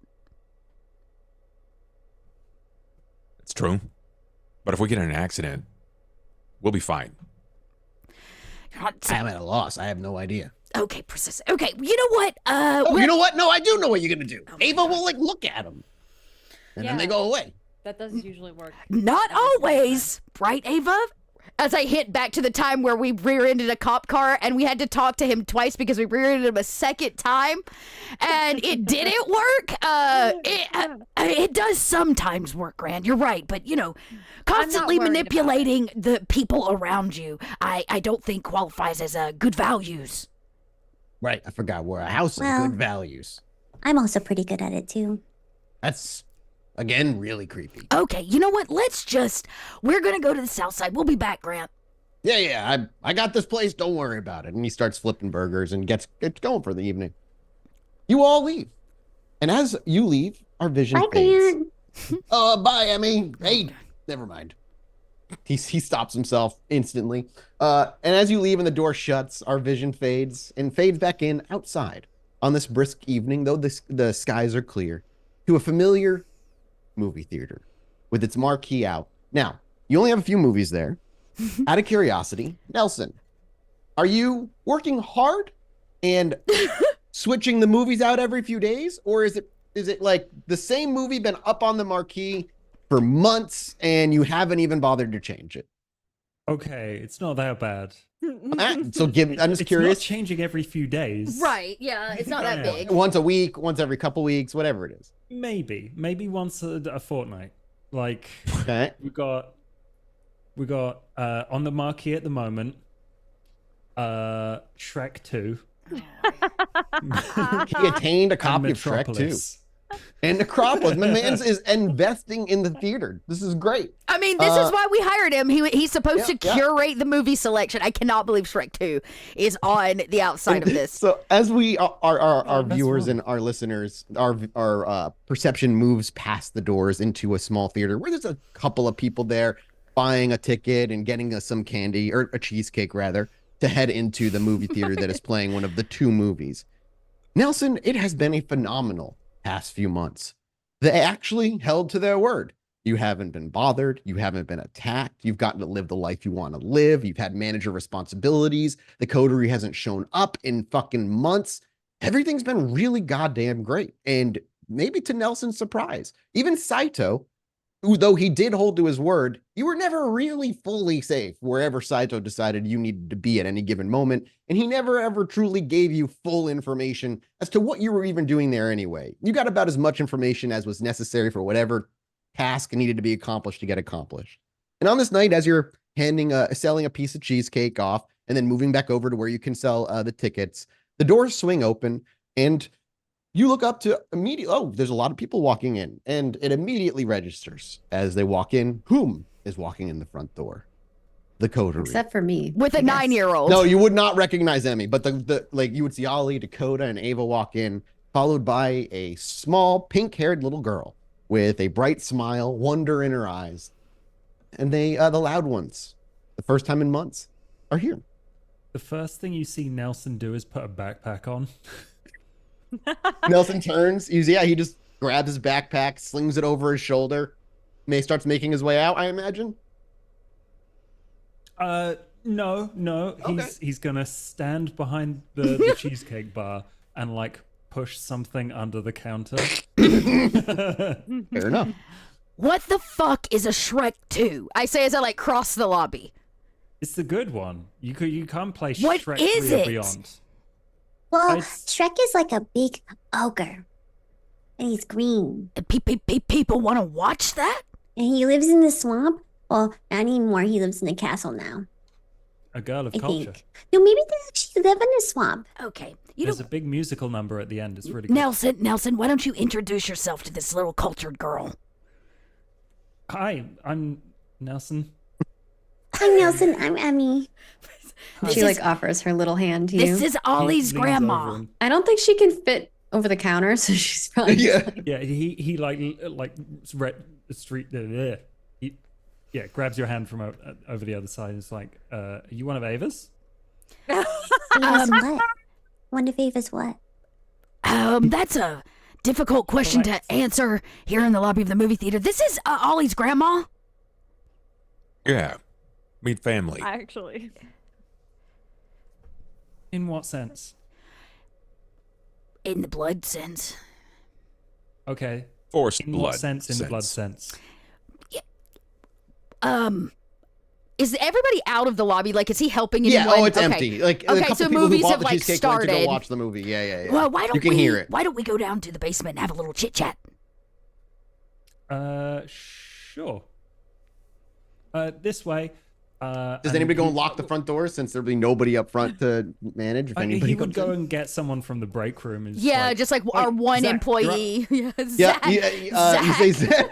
It's true. But if we get in an accident, we'll be fine. You're not I'm at a loss. I have no idea. okay, precise. Okay, you know what? Oh, we're- you know what? No, I do know what you're gonna do. Ava will like look at them, and then they Yeah. go away. That does usually work. Not always, right, Ava? As I hit back to the time where we rear-ended a cop car and we had to talk to him twice because we rear-ended him a second time, and it didn't work. It does sometimes work, Grant. You're right, but you know, constantly worried about it. manipulating the people around you, I don't think qualifies as good values. Right. I forgot we're a house of Well- good values. I'm also pretty good at it too. That's again really creepy. Okay, you know what? We're gonna go to the south side. We'll be back, Grant. Yeah. I got this place. Don't worry about it. And he starts flipping burgers and gets going for the evening. You all leave, and as you leave, our vision Bye, fades. Grant. Bye, Emmy. Hey, never mind. He stops himself instantly. And as you leave and the door shuts, our vision fades and fades back in outside on this brisk evening, though the skies are clear, to a familiar movie theater with its marquee out. Now, you only have a few movies there. Out of curiosity, Nelson, are you working hard and switching the movies out every few days, or is it like the same movie been up on the marquee for months and you haven't even bothered to change it? Okay, it's not that bad. I'm just It's curious. not changing every few days. Right? Yeah, it's not that Yeah. big. Once a week, once every couple weeks, whatever it is. Maybe once a fortnight. Like Okay. we got on the marquee at the moment. Shrek 2. He attained a and copy of Shrek 2. Metropolis. And Necropolis. My man's is investing in the theater. This is great. I mean, this is why we hired him. He's supposed yeah, to yeah. curate the movie selection. I cannot believe Shrek 2 is on the outside of this. So as we our that's viewers wrong. and our listeners, our perception moves past the doors into a small theater where there's a couple of people there buying a ticket and getting us some candy, or a cheesecake rather, to head into the movie theater that is playing one of the 2 movies. Nelson, it has been a phenomenal past few months. They actually held to their word. You haven't been bothered. You haven't been attacked. You've gotten to live the life you want to live. You've had manager responsibilities. The coterie hasn't shown up in fucking months. Everything's been really goddamn great. And maybe to Nelson's surprise, even Saito, who, though he did hold to his word, you were never really fully safe wherever Saito decided you needed to be at any given moment. And he never ever truly gave you full information as to what you were even doing there anyway. You got about as much information as was necessary for whatever task needed to be accomplished to get accomplished. And on this night, as you're selling a piece of cheesecake off and then moving back over to where you can sell the tickets, the doors swing open and you look up to immediately, oh, there's a lot of people walking in, and it immediately registers as they walk in. Whom is walking in the front door? The coterie. Except for me. With a 9-year-old. No, you would not recognize Emmy, but the like you would see Ollie, Dakota, and Ava walk in, followed by a small pink-haired little girl with a bright smile, wonder in her eyes. And they, the loud ones, the first time in months, are here. The first thing you see Nelson do is put a backpack on. Nelson turns. He just grabs his backpack, slings it over his shoulder. May starts making his way out, I imagine. No. Okay. He's gonna stand behind the cheesecake bar and like push something under the counter. Fair enough. What the fuck is a Shrek 2? I say as I like cross the lobby. It's the good one. You can't play What Shrek is 3 or it? Beyond. Well, It's- Shrek is like a big ogre. And he's green. And people want to watch that? And he lives in the swamp. Well, not anymore. He lives in the castle now, A girl of I culture. think. No, maybe they actually live in the swamp. Okay. You There's know, a big musical number at the end. It's really good. Nelson, why don't you introduce yourself to this little cultured girl? Hi, I'm Nelson. Hi, Nelson. I'm Emmy. She like offers her little hand to you. This is Ollie's He leans grandma. over and- I don't think she can fit over the counter, so she's probably just Yeah. like, Yeah, he like street. He grabs your hand from over the other side. And it's like, are you one of Ava's? Ava's what? One of Ava's what? That's a difficult question to answer here in the lobby of the movie theater. This is Ollie's grandma. Yeah. Meet family. Actually. In what sense? In the blood sense. Okay. Forced In blood. what sense? In the blood sense. Is everybody out of the lobby? Like, is he helping Yeah, anyone? oh, it's Okay. empty. Like, a Okay, couple so people who movies bought have, the like, cheesecake went to go started. watch the movie. Yeah. Well, why don't you can hear it. Why don't we go down to the basement and have a little chit chat? Sure. This way. Does and anybody go he- and lock the front doors since there'll be nobody up front to manage if anybody He would comes go in? and get someone from the break room. And Yeah, just like our one Zach, employee. Yeah, Yeah, Zach. you say Zach.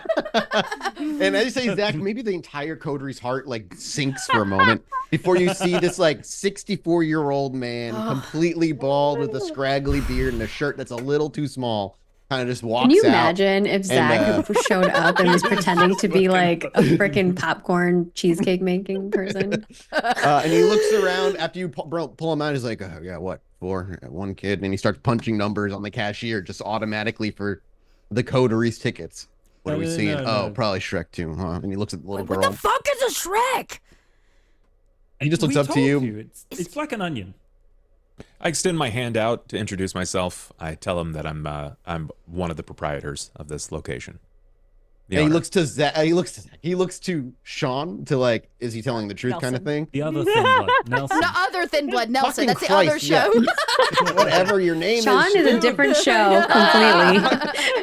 And as you say Zach, maybe the entire coterie's heart like sinks for a moment before you see this like 64-year-old man, completely bald with a scraggly beard and a shirt that's a little too small, kind of just walks can you out. imagine if Zach showed up and was pretending to be like a freaking popcorn cheesecake making person? And he looks around after you pull him out. He's like, oh, yeah, what? 4, 1 kid. And he starts punching numbers on the cashier just automatically for the coterie's tickets. What are we No, seeing? no. Oh, probably Shrek 2, huh? And he looks at the little What girl. the fuck is a Shrek? He just looks We up to told you. It's like an onion. I extend my hand out to introduce myself. I tell him that I'm one of the proprietors of this location. The And he owner. looks to Zach. He looks to Sean to like, is he telling the truth kind of Nelson. thing? The other thing, like Nelson. The other Thin Blood Nelson. Fucking That's the other Christ, yeah. show. Whatever your name Sean is a dude. different show completely.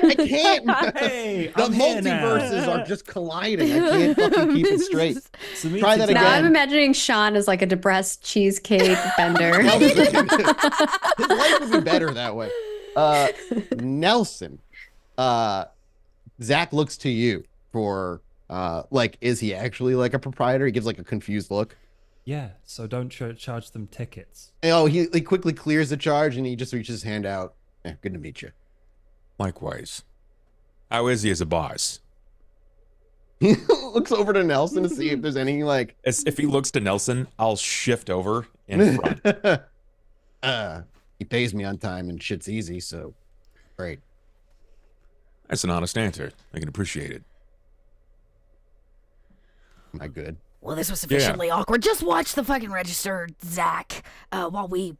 I can't. Hey, The I'm here now. multiverses are just colliding. I can't fucking keep it straight. Sumita Try that Tan. Now I'm again. imagining Sean as like a depressed cheesecake vendor. His life would be better that way. Nelson, Zach looks to you for like, is he actually like a proprietor? He gives like a confused look. Yeah, so don't charge them tickets. Oh, he quickly clears the charge and he just reaches his hand out. Yeah, good to meet you. Likewise. How is he as a boss? He looks over to Nelson to see if there's any like. As if he looks to Nelson, I'll shift over in front. He pays me on time and shit's easy, so great. That's an honest answer. I can appreciate it. Am I good? Well, this was sufficiently awkward. Just watch the fucking register, Zach, while we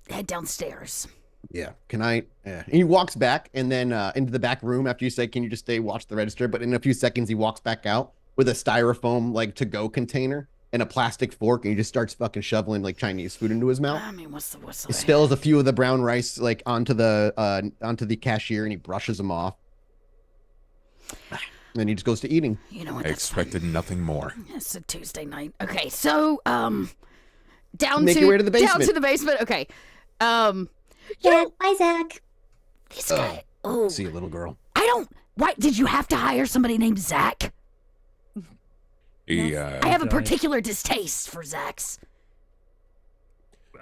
head downstairs. Yeah. Can I? Yeah. And he walks back and then into the back room after you say, "Can you just stay watch the register?" But in a few seconds, he walks back out with a styrofoam like to-go container and a plastic fork, and he just starts fucking shoveling like Chinese food into his mouth. I mean, what's the He spills a few of the brown rice like onto the cashier, and he brushes them off. And then he just goes to eating. You know what? I expected nothing more. It's a Tuesday night. Okay, so Make your way to the basement. Down to the basement. Okay. Yeah, bye, Zach. This guy. Oh, See you, little girl. I don't. Why did you have to hire somebody named Zach? He, I have a particular distaste for Zachs.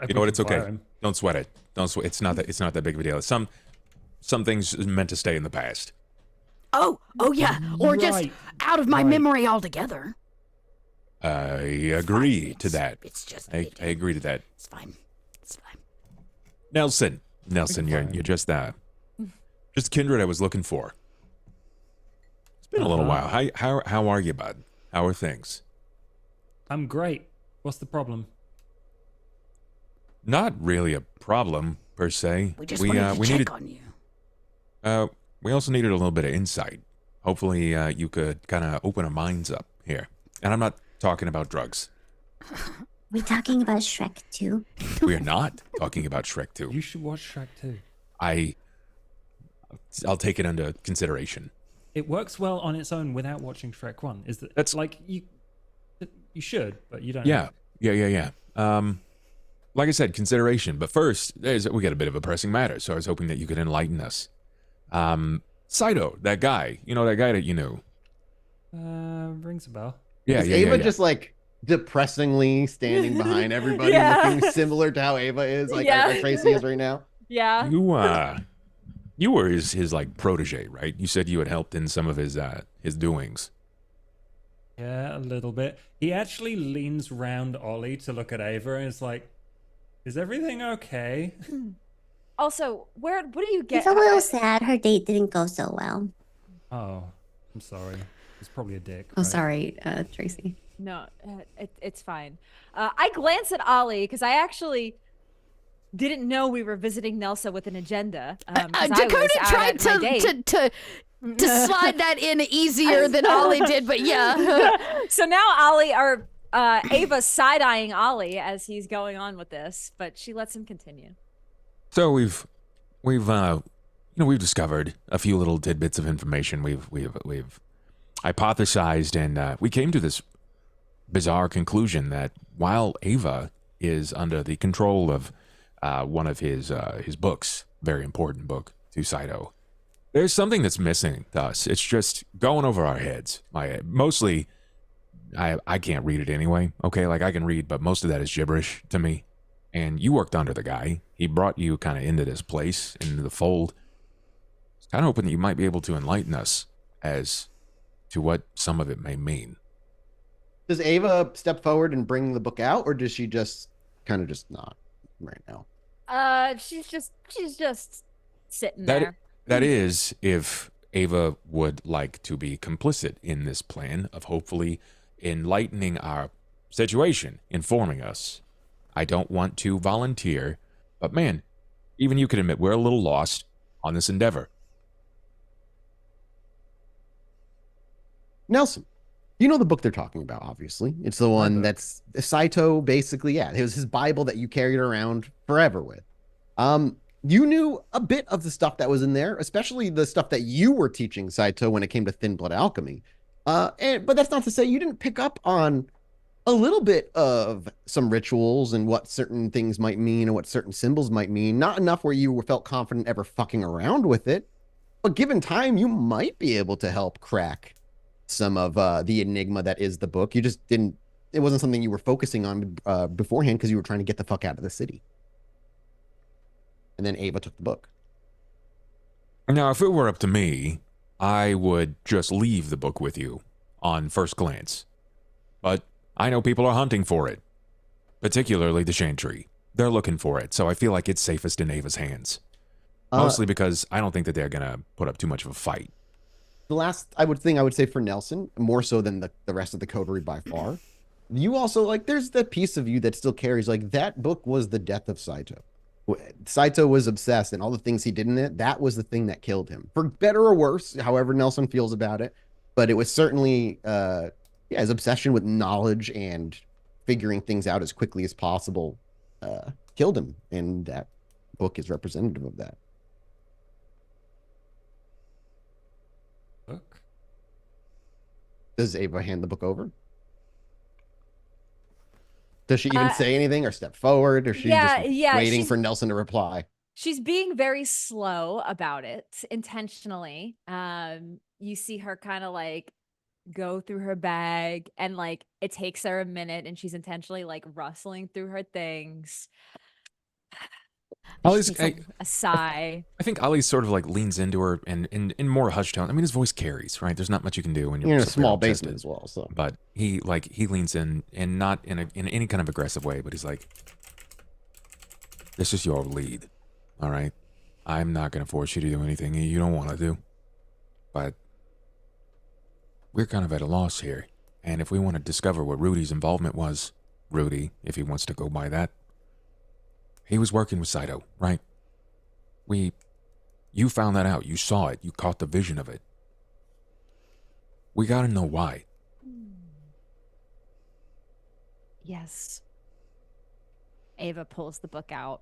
You know what? It's okay. Don't sweat it. Don't sweat. It's not that big of a deal. Some things is meant to stay in the past. Oh yeah, or just Right. out of my memory altogether. I agree to that. It's just. I agree to that. It's fine. It's fine. Nelson, you're just kindred I was looking for. It's been a little while. How are you, bud? How are things? I'm great. What's the problem? Not really a problem per se. We just wanted to check needed on you. we also needed a little bit of insight. Hopefully you could kind of open our minds up here. And I'm not talking about drugs. We talking about Shrek 2? We are not talking about Shrek 2. You should watch Shrek 2. I'll take it under consideration. It works well on its own without watching Shrek 1. That's like you should, but you don't. Yeah. Like I said, consideration. But first, we got a bit of a pressing matter, so I was hoping that you could enlighten us. Saito, that guy. You know, that guy that you knew. Rings a bell. Yeah, Is yeah, Ava yeah. just like depressingly standing behind everybody, Yeah. looking similar to how Ava is, like Yeah. like Tracy is right now? Yeah. You were his like protege, right? You said you had helped in some of his doings. Yeah, a little bit. He actually leans round Ollie to look at Ava and is like, "Is everything okay?" Also, what do you get? It's a little sad her date didn't go so well. Oh, I'm sorry. He's probably a dick. Oh, right? sorry, Tracy. No, it's fine. I glance at Ollie because I actually didn't know we were visiting Nelsa with an agenda. 'Cause I was Dakota out tried at my date. to slide that in easier than Ollie did, but yeah. So now Ava's side-eyeing Ollie as he's going on with this, but she lets him continue. So we've discovered a few little tidbits of information. We've hypothesized, and we came to this bizarre conclusion that while Ava is under the control of one of his books, very important book to Saito, there's something that's missing to us. It's just going over our heads. Mostly, I can't read it anyway. Okay, like I can read, but most of that is gibberish to me. And you worked under the guy. He brought you kind of into this place, into the fold. I was kind of hoping that you might be able to enlighten us as to what some of it may mean. Does Ava step forward and bring the book out, or does she just kind of just not right now? She's just sitting there. That is, if Ava would like to be complicit in this plan of hopefully enlightening our situation, informing us. I don't want to volunteer, but man, even you can admit we're a little lost on this endeavor. Nelson, you know the book they're talking about, obviously. It's the one that's Saito, basically, yeah. It was his Bible that you carried around forever with. You knew a bit of the stuff that was in there, especially the stuff that you were teaching Saito when it came to thin blood alchemy. But that's not to say you didn't pick up on a little bit of some rituals and what certain things might mean and what certain symbols might mean. Not enough where you felt confident ever fucking around with it. But given time, you might be able to help crack some of the enigma that is the book. You just didn't, it wasn't something you were focusing on beforehand because you were trying to get the fuck out of the city. And then Ava took the book. Now, if it were up to me, I would just leave the book with you on first glance. But I know people are hunting for it, particularly the Chantry. They're looking for it, so I feel like it's safest in Ava's hands. Mostly because I don't think that they're going to put up too much of a fight. the last I would say for Nelson, more so than the rest of the coterie by far. You also like there's that piece of you that still carries like that book was the death of Saito. Saito was obsessed, and all the things he did in it, that was the thing that killed him. For better or worse, however Nelson feels about it. But it was certainly yeah, his obsession with knowledge and figuring things out as quickly as possible killed him. And that book is representative of that. Look. Does Ava hand the book over? Does she even say anything or step forward, or she's just waiting for Nelson to reply? She's being very slow about it intentionally. You see her kind of like go through her bag, and like it takes her a minute, and she's intentionally like rustling through her things. Ollie's, a sigh. I think Ollie sort of like leans into her and in more hushed tone. I mean, his voice carries, right? There's not much you can do when you're in a small basement as well. So, but he leans in, and not in any kind of aggressive way, but he's like, "This is your lead, all right? I'm not gonna force you to do anything you don't want to do, but we're kind of at a loss here. And if we want to discover what Rudy's involvement was, Rudy, if he wants to go by that." He was working with Saito, right? You found that out. You saw it. You caught the vision of it. We gotta know why. Yes. Ava pulls the book out,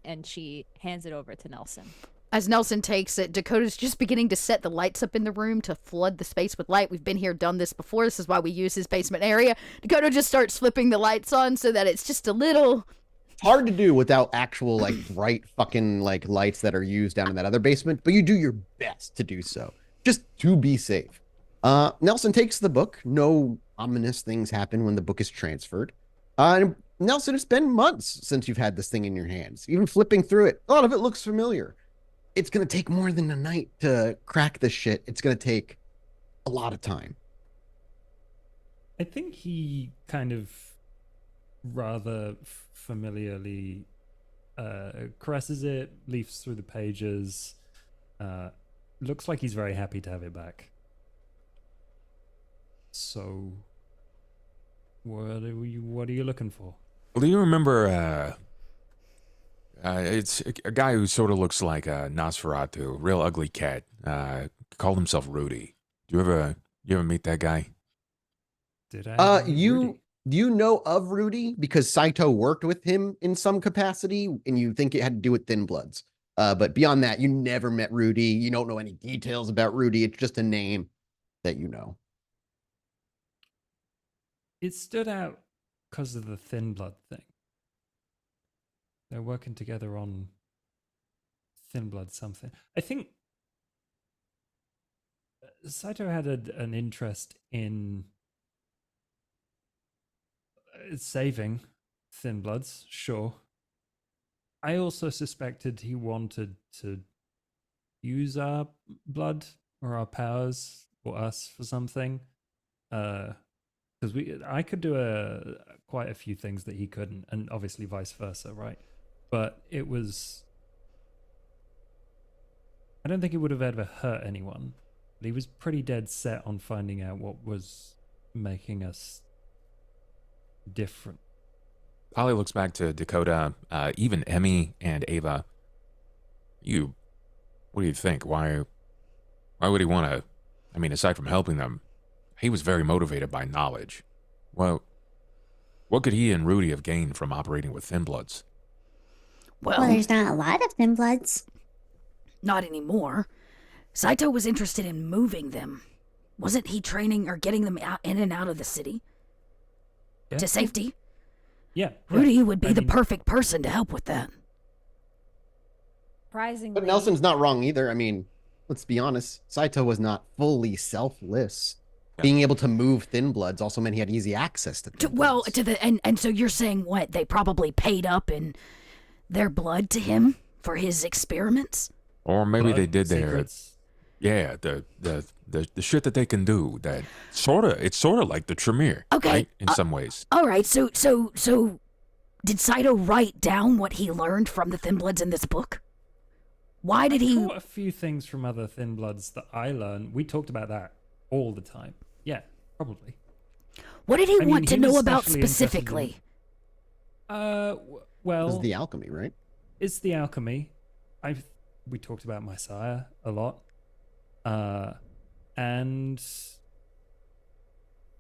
and she hands it over to Nelson. As Nelson takes it, Dakota's just beginning to set the lights up in the room to flood the space with light. We've been here, done this before. This is why we use his basement area. Dakota just starts flipping the lights on so that it's just a little... hard to do without actual like bright fucking like lights that are used down in that other basement, but you do your best to do so just to be safe. Nelson takes the book. No ominous things happen when the book is transferred. And Nelson, it's been months since you've had this thing in your hands. Even flipping through it, a lot of it looks familiar. It's going to take more than a night to crack this shit. It's going to take a lot of time. I think he kind of rather familiarly caresses it, leafs through the pages. Looks like he's very happy to have it back. So, what are you looking for? Well, do you remember? It's a guy who sort of looks like Nosferatu, real ugly cat. Called himself Rudy. You ever meet that guy? Did I? Rudy? Do you know of Rudy? Because Saito worked with him in some capacity, and you think it had to do with Thin Bloods. But beyond that, you never met Rudy. You don't know any details about Rudy. It's just a name that you know. It stood out because of the Thin Blood thing. They're working together on Thin Blood something. I think Saito had an interest in saving Thin Bloods, sure. I also suspected he wanted to use our blood or our powers or us for something. Because I could do quite a few things that he couldn't, and obviously vice versa, right? But it was... I don't think it would have ever hurt anyone. But he was pretty dead set on finding out what was making us different. Ollie looks back to Dakota, even Emmy and Ava. What do you think? Why would he want to? I mean, aside from helping them, he was very motivated by knowledge. Well, what could he and Rudy have gained from operating with Thin Bloods? Well, there's not a lot of Thin Bloods. Not anymore. Saito was interested in moving them. Wasn't he training or getting them out in and out of the city? Yeah. To safety? Yeah. Rudy would be the perfect person to help with that. Surprisingly. But Nelson's not wrong either. I mean, let's be honest. Saito was not fully selfless. Yeah. Being able to move Thin Bloods also meant he had easy access to Thin Bloods. And so you're saying what? They probably paid up in their blood to him for his experiments? Or maybe they did secrets. Yeah, the shit that they can do. That it's sort of like the Tremere, okay, right? In some ways. All right, so did Saito write down what he learned from the Thin Bloods in this book? Why did I he? caught a few things from other Thin Bloods that I learned. We talked about that all the time. Yeah, probably. What did he I mean, want to he was know about especially interested in- specifically? Well, This is the alchemy, right? it's the alchemy. We talked about my sire a lot, and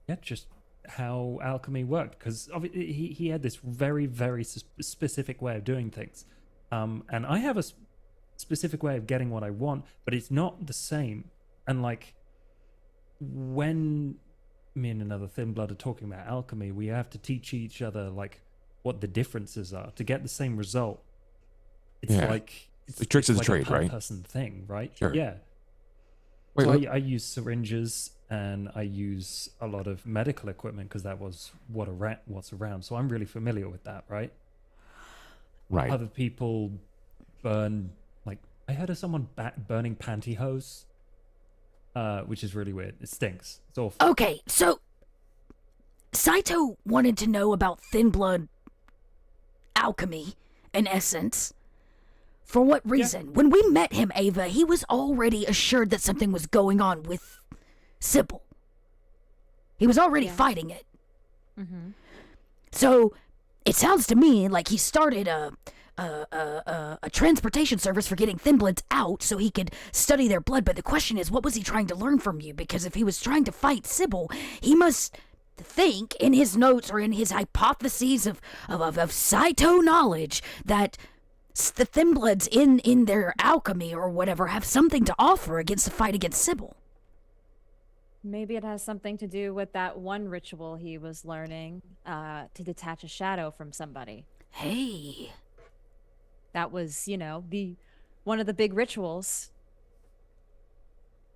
yeah, just how alchemy worked, because he had this very, very specific way of doing things, and I have a specific way of getting what I want, but it's not the same. And like when me and another Thin Blood are talking about alchemy, we have to teach each other like what the differences are to get the same result. It's like the tricks of the like trade, a per right? person thing, right? Sure. Yeah. Wait, So what? I use syringes and I use a lot of medical equipment because that was what's around. So I'm really familiar with that, right? Right. Other people burn, like I heard of someone burning pantyhose, which is really weird. It stinks. It's awful. Okay, so Saito wanted to know about Thin Blood alchemy, in essence. For what reason? When we met him, Ava, he was already assured that something was going on with Sybil. He was already fighting it. Mm-hmm. So it sounds to me like he started a transportation service for getting Thin Bloods out so he could study their blood. But the question is, what was he trying to learn from you? Because if he was trying to fight Sybil, he must think in his notes or in his hypotheses of Saito knowledge that the Thin Bloods in their alchemy or whatever have something to offer against the fight against Sybil. Maybe it has something to do with that one ritual he was learning to detach a shadow from somebody. Hey. That was, one of the big rituals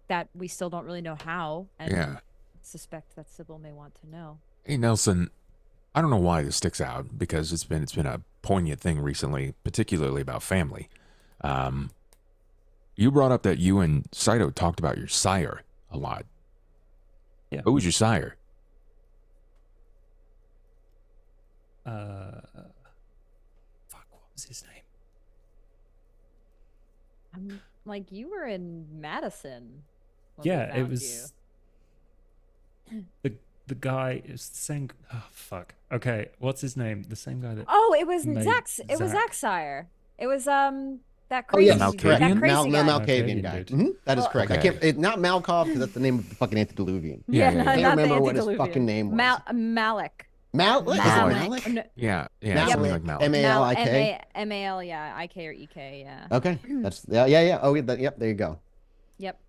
that we still don't really know how, and suspect that Sybil may want to know. Hey, Nelson, I don't know why this sticks out because it's been a poignant thing recently, particularly about family. You brought up that you and Saito talked about your sire a lot. Yeah. Who was your sire? Fuck, what was his name? Like, you were in Madison. when we Yeah, it found was the guy. It's the same. Oh fuck. Okay, what's his name? The same guy that. Oh, it was made Zach's. It was Zach. Zach's sire. It was that Oh crazy, yes, Malkavian? correct. that crazy guy. Malkavian Malkavian guy. dude. That is Well, correct. I okay. can't. Not Malkov because that's the name of the fucking antediluvian. Yeah, no, yeah, I yeah. can't not the remember what his antediluvian. fucking name was. Malik. Malik. Is it Malik. Malik? No, Yeah, Yep. something like Malik. M-A-L-I-K. M-A-L, yeah, I-K or E-K, yeah. Okay, that's yeah. Oh, yep. There you go. Yep.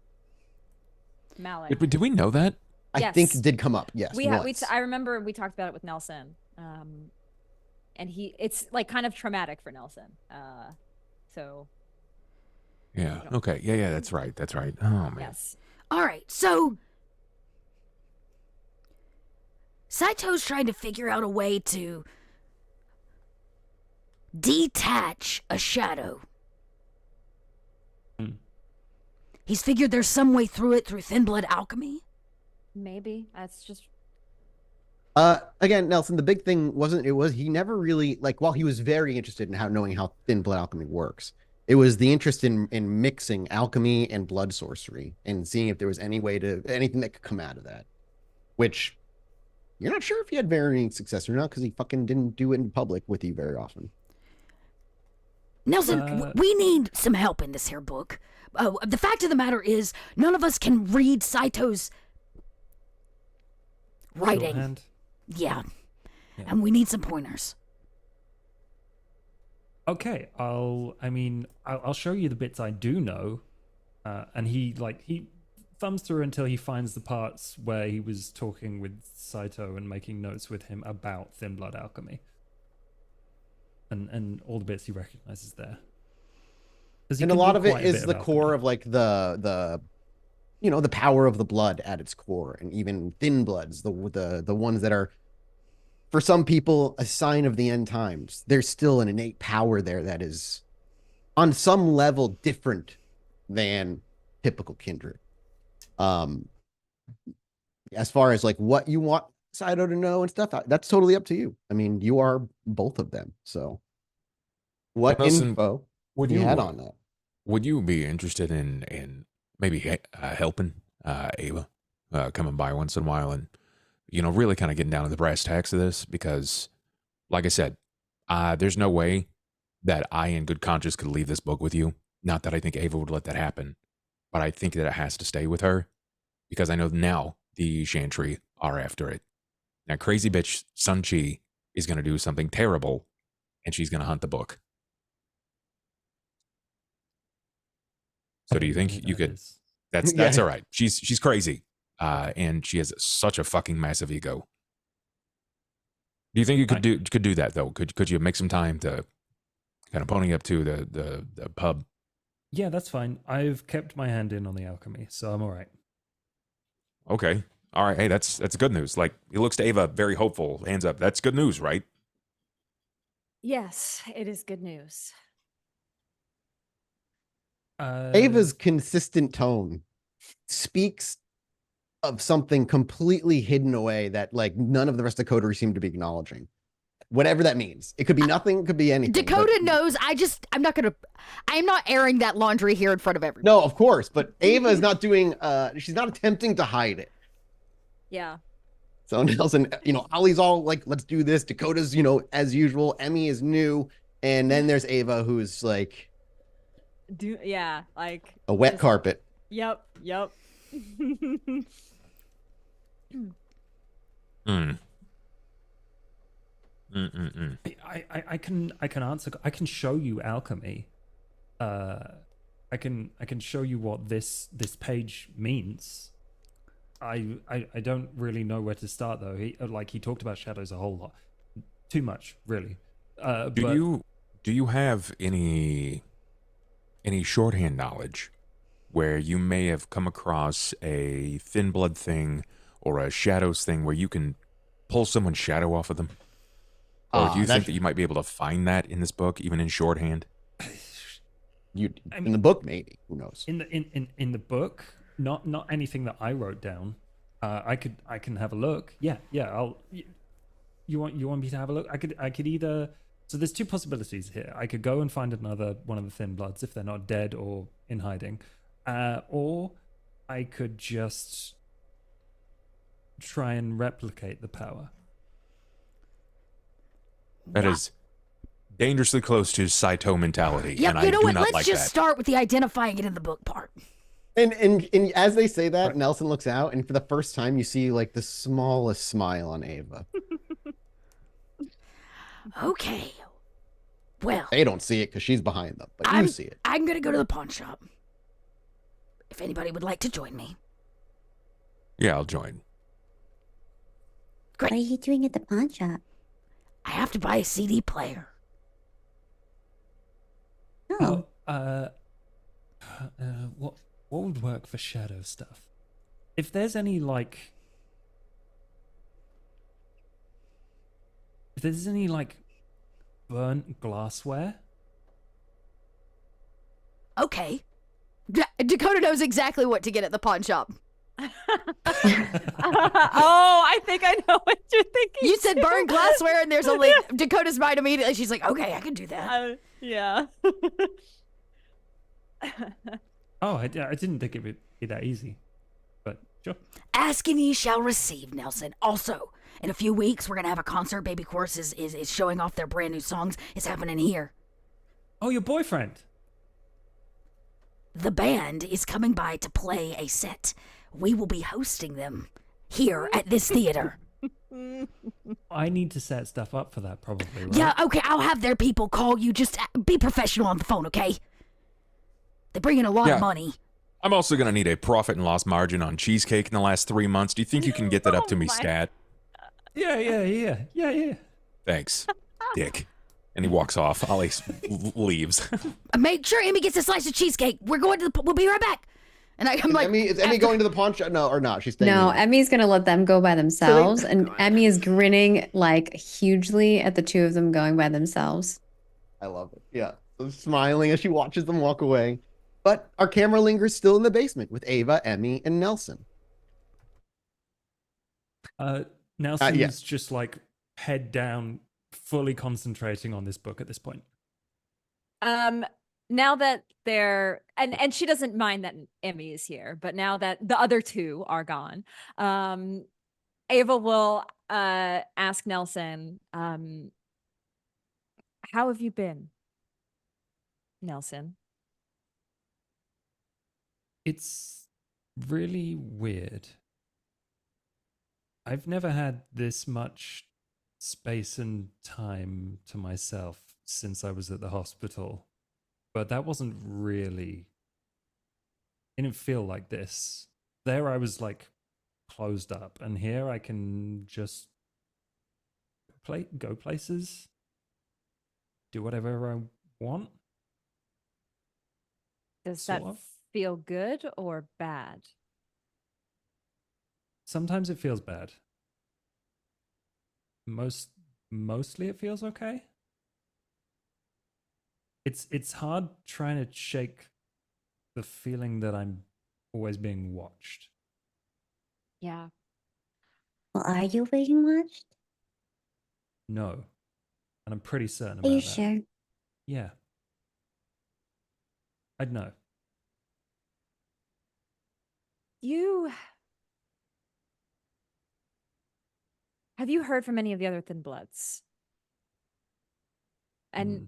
Malik. Did we know that? I think Yes. it did come up. Yes. once. I remember we talked about it with Nelson. And it's like kind of traumatic for Nelson. So Yeah. Okay. Yeah. That's right. Oh man. yes. All right, so Saito's trying to figure out a way to detach a shadow. He's figured there's some way through it through Thin Blood alchemy. Maybe. That's just Again, Nelson, the big thing he never really, like, while he was very interested in knowing how Thin Blood alchemy works, it was the interest in mixing alchemy and blood sorcery and seeing if there was anything that could come out of that, which you're not sure if he had varying success or not because he fucking didn't do it in public with you very often. Nelson, we need some help in this here book. The fact of the matter is, none of us can read Saito's writing. Shorthand? Yeah. And we need some pointers. Okay, I'll show you the bits I do know, and he thumbs through until he finds the parts where he was talking with Saito and making notes with him about Thin Blood alchemy, and all the bits he recognizes there. 'Cause he And a can lot do of it quite a is bit the of core alchemy. of like the power of the blood at its core, and even Thin Bloods, the ones that are, for some people, a sign of the end times. There's still an innate power there that is on some level different than typical kindred. As far as like what you want Saito to know and stuff, that's totally up to you. I mean, you are both of them. So what Nelson, info would you you had on that? Would you be interested in maybe helping Ava, coming by once in a while and really kind of getting down to the brass tacks of this? Because, like I said, there's no way that I, in good conscience, could leave this book with you. Not that I think Ava would let that happen, but I think that it has to stay with her because I know now the Chantry are after it. Now, crazy bitch Sun Chi is going to do something terrible, and she's going to hunt the book. So, do you think you could? That's Yeah. all right. She's crazy, and she has such a fucking massive ego. Do you think you could do that though? Could you make some time to kind of pony up to the pub? Yeah, that's fine. I've kept my hand in on the alchemy, so I'm all right. Okay. All right. Hey, that's good news. Like, he looks to Ava very hopeful. Hands up. That's good news, right? Yes, it is good news. Ava's consistent tone speaks of something completely hidden away that like none of the rest of Coterie seem to be acknowledging. Whatever that means. It could be nothing, it could be anything. Dakota knows. I'm not airing that laundry here in front of everyone. No, of course, but Ava is not doing she's not attempting to hide it. Yeah. So Nelson, Ollie's all like, let's do this. Dakota's, as usual. Emmy is new. And then there's Ava, who's like like a wet carpet. Yep. I can answer. I can show you alchemy. I can show you what this page means. I don't really know where to start though. He talked about shadows a whole lot, too much really. Do you have any shorthand knowledge where you may have come across a thin blood thing or a shadows thing where you can pull someone's shadow off of them? Or do you think that you might be able to find that in this book, even in shorthand? In the book, maybe. Who knows? In the book, not anything that I wrote down. I can have a look. Yeah. You want me to have a look? I could either. So there's two possibilities here. I could go and find another one of the Thin Bloods if they're not dead or in hiding, or I could just try and replicate the power. That is dangerously close to Saito mentality. Yeah, and you know what? Not Let's just start with the identifying it in the book part. And as they say that, Nelson looks out, and for the first time, you see like the smallest smile on Ava. Okay. Well, they don't see it because she's behind them, but you see it. I'm gonna go to the pawn shop. If anybody would like to join me. Yeah, I'll join. Great. What are you doing at the pawn shop? I have to buy a CD player. Oh. What would work for shadow stuff? If there's any burnt glassware. Okay. Dakota knows exactly what to get at the pawn shop. Oh, I think I know what you're thinking. You said burnt glassware, and there's only Dakota's mind immediately. She's like, okay, I can do that. Yeah. Oh, I didn't think it would be that easy, but sure. Ask and ye shall receive, Nelson. Also, in a few weeks, we're gonna have a concert. Baby Chorus is showing off their brand new songs. It's happening here. Oh, your boyfriend. The band is coming by to play a set. We will be hosting them here at this theater. I need to set stuff up for that, probably, right? Yeah, okay, I'll have their people call you. Just be professional on the phone, okay? They bring in a lot of money. I'm also going to need a profit and loss margin on cheesecake in the last 3 months. Do you think you can get that up to me, stat? Yeah. Thanks, dick. And he walks off. Ollie leaves. Make sure Emmy gets a slice of cheesecake. We'll be right back. And I'm like, is Emmy going to the pawn shop? No, or not? She's staying. No, in. Emmy's gonna let them go by themselves, and Emmy is grinning like hugely at the two of them going by themselves. I love it. Yeah, so smiling as she watches them walk away. But our camera lingers still in the basement with Ava, Emmy, and Nelson. Nelson's just like head down, fully concentrating on this book at this point. now that they're and she doesn't mind that Emmy is here, but now that the other two are gone, Ava will ask Nelson, how have you been, Nelson? It's really weird. I've never had this much space and time to myself since I was at the hospital. But that wasn't really, it didn't feel like this. There I was like closed up, and here I can just go places, do whatever I want. Does Sort that of. feel good or bad? Sometimes it feels bad. Mostly it feels okay. It's hard trying to shake the feeling that I'm always being watched. Yeah. Well, are you being watched? No. And I'm pretty certain Are you about that. sure? Yeah. I'd know. Have you heard from any of the other Thin Bloods? And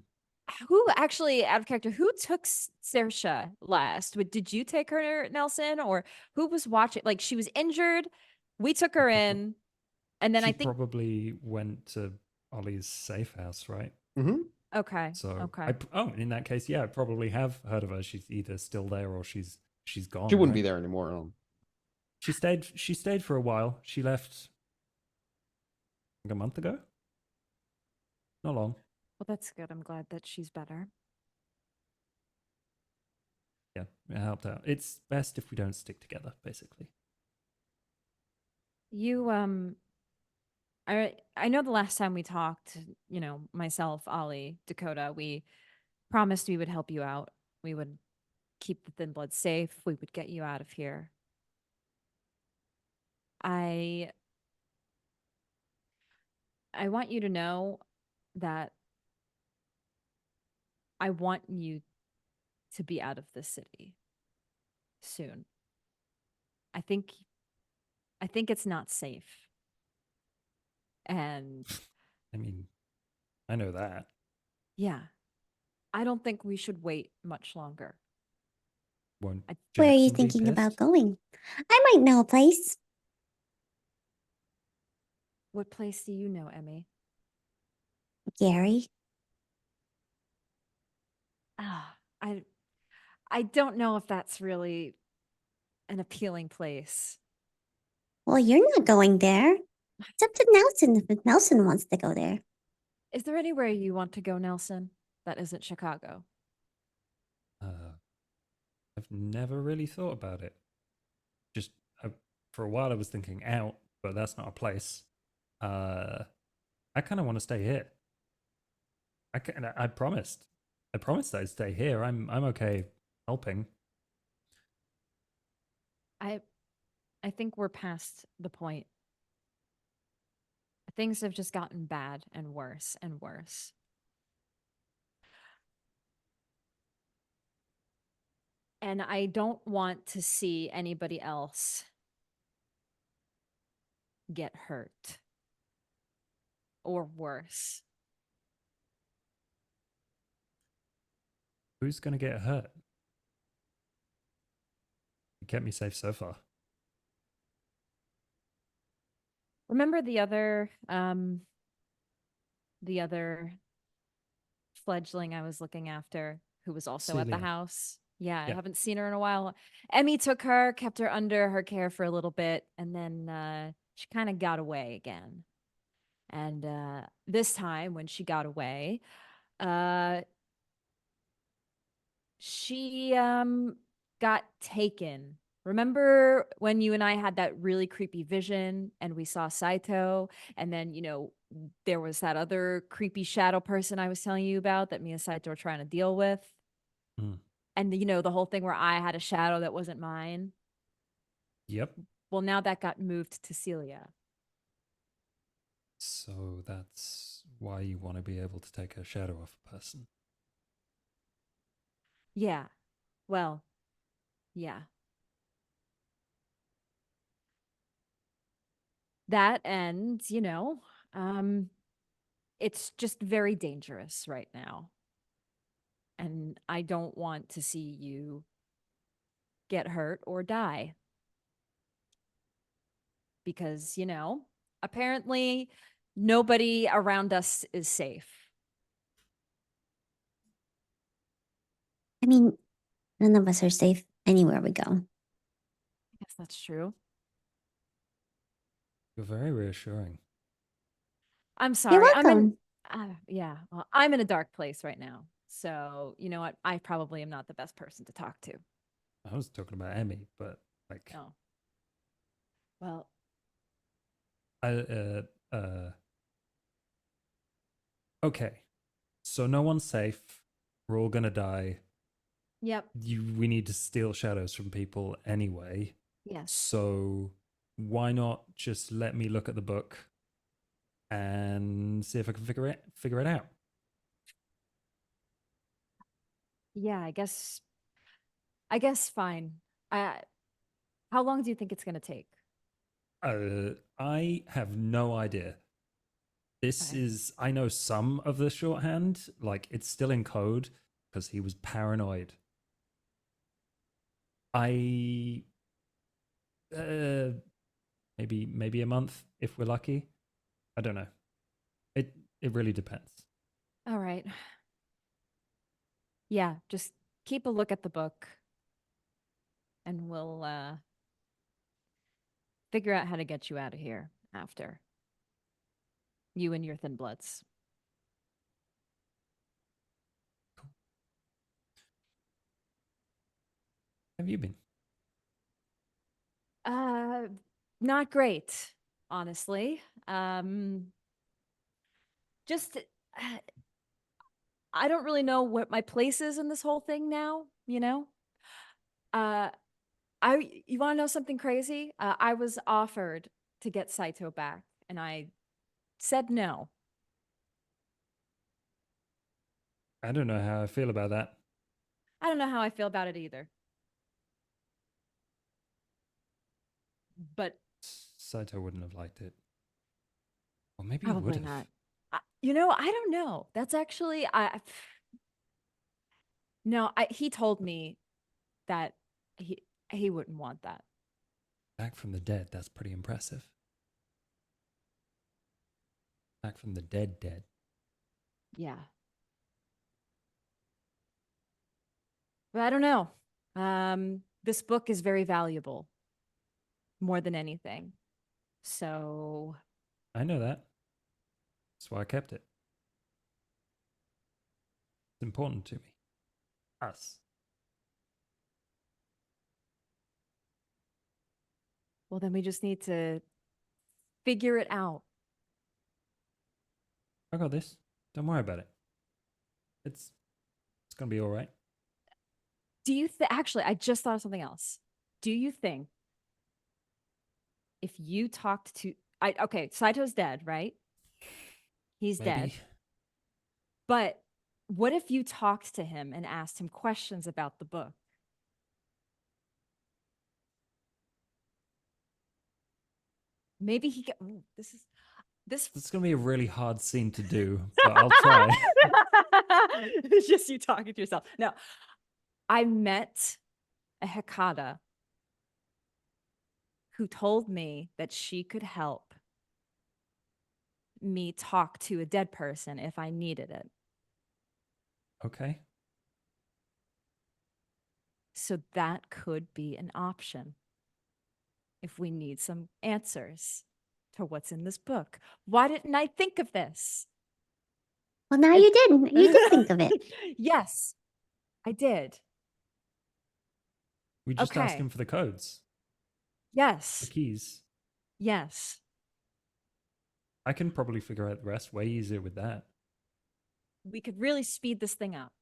Mm. who actually, out of character, who took Saoirse last? Did you take her, Nelson, or who was watching? Like, she was injured. We took her in, and then She I think probably went to Ollie's safe house, right? Mm-hmm. okay, So okay. in that case, yeah, I probably have heard of her. She's either still there or she's gone. She wouldn't right? be there anymore. She stayed for a while. She left like a month ago. Not long. Well, that's good. I'm glad that she's better. Yeah, it helped out. It's best if we don't stick together, basically. You I know the last time we talked, myself, Ollie, Dakota, we promised we would help you out. We would keep the Thin Blood safe. We would get you out of here. I want you to know that I want you to be out of this city soon. I think it's not safe. And I mean, I know that. yeah, I don't think we should wait much longer. Won't Where are you Jackson be thinking about pissed? going? I might know a place. What place do you know, Emmy? Gary. Ah, I don't know if that's really an appealing place. Well, you're not going there. It's up to Nelson if Nelson wants to go there. Is there anywhere you want to go, Nelson, that isn't Chicago? I've never really thought about it. Just for a while, I was thinking out, but that's not a place. I kind of want to stay here. I promised. I promised I'd stay here. I'm okay helping. I think we're past the point. Things have just gotten bad and worse and worse. And I don't want to see anybody else get hurt or worse. Who's gonna get hurt? You kept me safe so far. Remember the other fledgling I was looking after who was also at the Celia. house? Yeah, I Yeah. haven't seen her in a while. Emmy took her, kept her under her care for a little bit, and then she kind of got away again. And this time when she got away, she got taken. Remember when you and I had that really creepy vision and we saw Saito, and then there was that other creepy shadow person I was telling you about that me and Saito were trying to deal with? Mm. And the whole thing where I had a shadow that wasn't mine? Yep. Well, now that got moved to Celia. So that's why you want to be able to take a shadow off a person. Yeah. Well, yeah. That and, it's just very dangerous right now. And I don't want to see you get hurt or die. Because, apparently nobody around us is safe. I mean, none of us are safe anywhere we go. I guess that's true. You're very reassuring. I'm You're sorry. welcome. Yeah, well, I'm in a dark place right now. So, you know what? I probably am not the best person to talk to. I was talking about Emmy, but like, Oh. Well, okay. So no one's safe. We're all gonna die. yep. We need to steal shadows from people anyway. Yes. So why not just let me look at the book and see if I can figure it out? Yeah, I guess fine. How long do you think it's going to take? I have no idea. This Okay. is, I know some of the shorthand, like it's still in code because he was paranoid. I maybe a month if we're lucky. I don't know. It really depends. All right. Yeah, just keep a look at the book and we'll figure out how to get you out of here after. You and your thin bloods. Have you been? Not great, honestly. Just I don't really know what my place is in this whole thing now, Uh you want to know something crazy? I was offered to get Saito back and I said no. I don't know how I feel about that. I don't know how I feel about it either. But Saito wouldn't have liked it. Or maybe he would probably have. not. I don't know. That's actually no, he told me that he wouldn't want that. Back from the dead, that's pretty impressive. Back from the dead. Yeah. But I don't know. This book is very valuable, more than anything. So I know that. That's why I kept it. It's important to me. Us. well, then we just need to figure it out. I got this. Don't worry about it. It's gonna be all right. Do you actually, I just thought of something else. Do you think if you talked to okay, Saito's dead, right? He's dead. Maybe. But what if you talked to him and asked him questions about the book? Maybe he get this It's gonna be a really hard scene to do, but I'll try. It's just you talking to yourself. No. I met a Hekata who told me that she could help me talk to a dead person if I needed it. Okay. So that could be an option if we need some answers to what's in this book. Why didn't I think of this? Well, now you did. You did think of it. Yes, I did. We just ask Okay. him for the codes, the Yes. keys. Yes. I can probably figure out the rest way easier with that. We could really speed this thing up.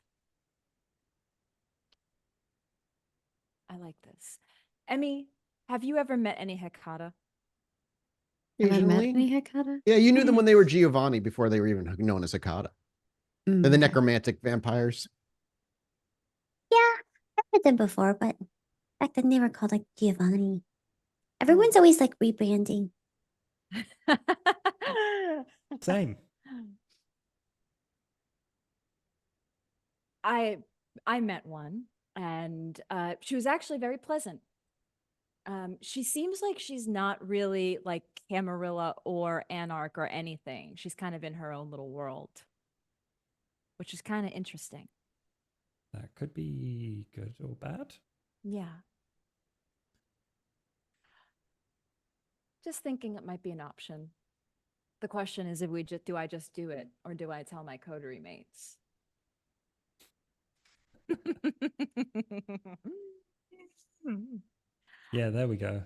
I like this. Emmy, have you ever met any Hekata? Have I met Occasionally. any Hekata? Yeah, you knew them when they were Giovanni before they were even known as Hakata. They're the Okay. necromantic vampires. Yeah, Heard them before, but back then they were called like Giovanni. Everyone's always like rebranding. Same. I met one, and she was actually very pleasant. She seems like she's not really like Camarilla or Anarch or anything. She's kind of in her own little world, which is kind of interesting. That could be good or bad. Yeah. Just thinking it might be an option. The question is, if we just do I just do it, or do I tell my coterie mates? Yeah, there we go.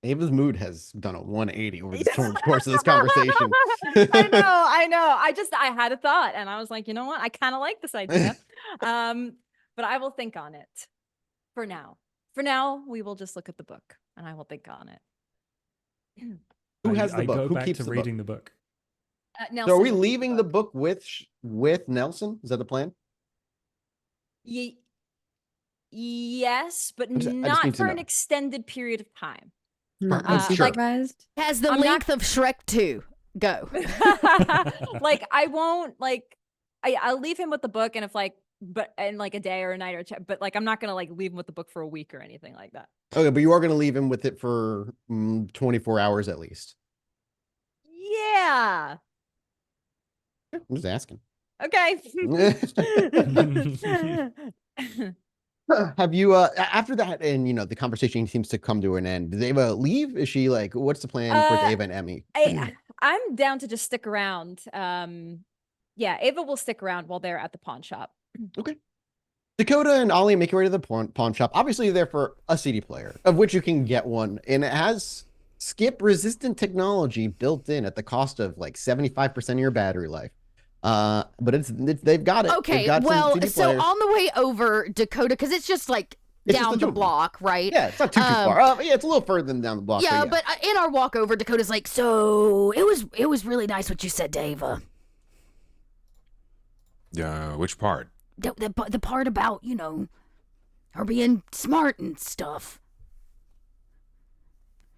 Ava's mood has done a 180 over the course of this conversation. I know. I had a thought, and I was like, you know what? I kind of like this idea. But I will think on it for now. For now, we will just look at the book, and I will think on it. Who has the I book? go Who back keeps to the reading book? the book. Nelson So are we will keep leaving the book with Nelson? Is that the plan? Yes, but I just not need to for an know. extended period of time. Not Sure. unsupervised. Has the I'm not- length of Shrek 2. Go. Like I won't like I'll leave him with the book, and if like in like a day or a night or but like I'm not gonna like leave him with the book for a week or anything like that. Okay, but you are going to leave him with it for 24 hours at least. Yeah. I'm just asking. Okay. Have you after that, and the conversation seems to come to an end, does Ava leave? Is she like, what's the plan with Ava and Emmy? I'm down to just stick around. Yeah, Ava will stick around while they're at the pawn shop. Okay. Dakota and Ollie make your way to the pawn shop. Obviously, you're there for a CD player, of which you can get one, and it has skip-resistant technology built in at the cost of like 75% of your battery life. But it's they've got it. Okay, They've got some well, CD so players. on the way over Dakota, because it's just like It's just down the the two of them. block, right? Yeah, it's not too far. Yeah, it's a little further than down the block. Yeah, but in our walk over, Dakota's like, so it was really nice what you said to Ava. Which part? The part about, her being smart and stuff.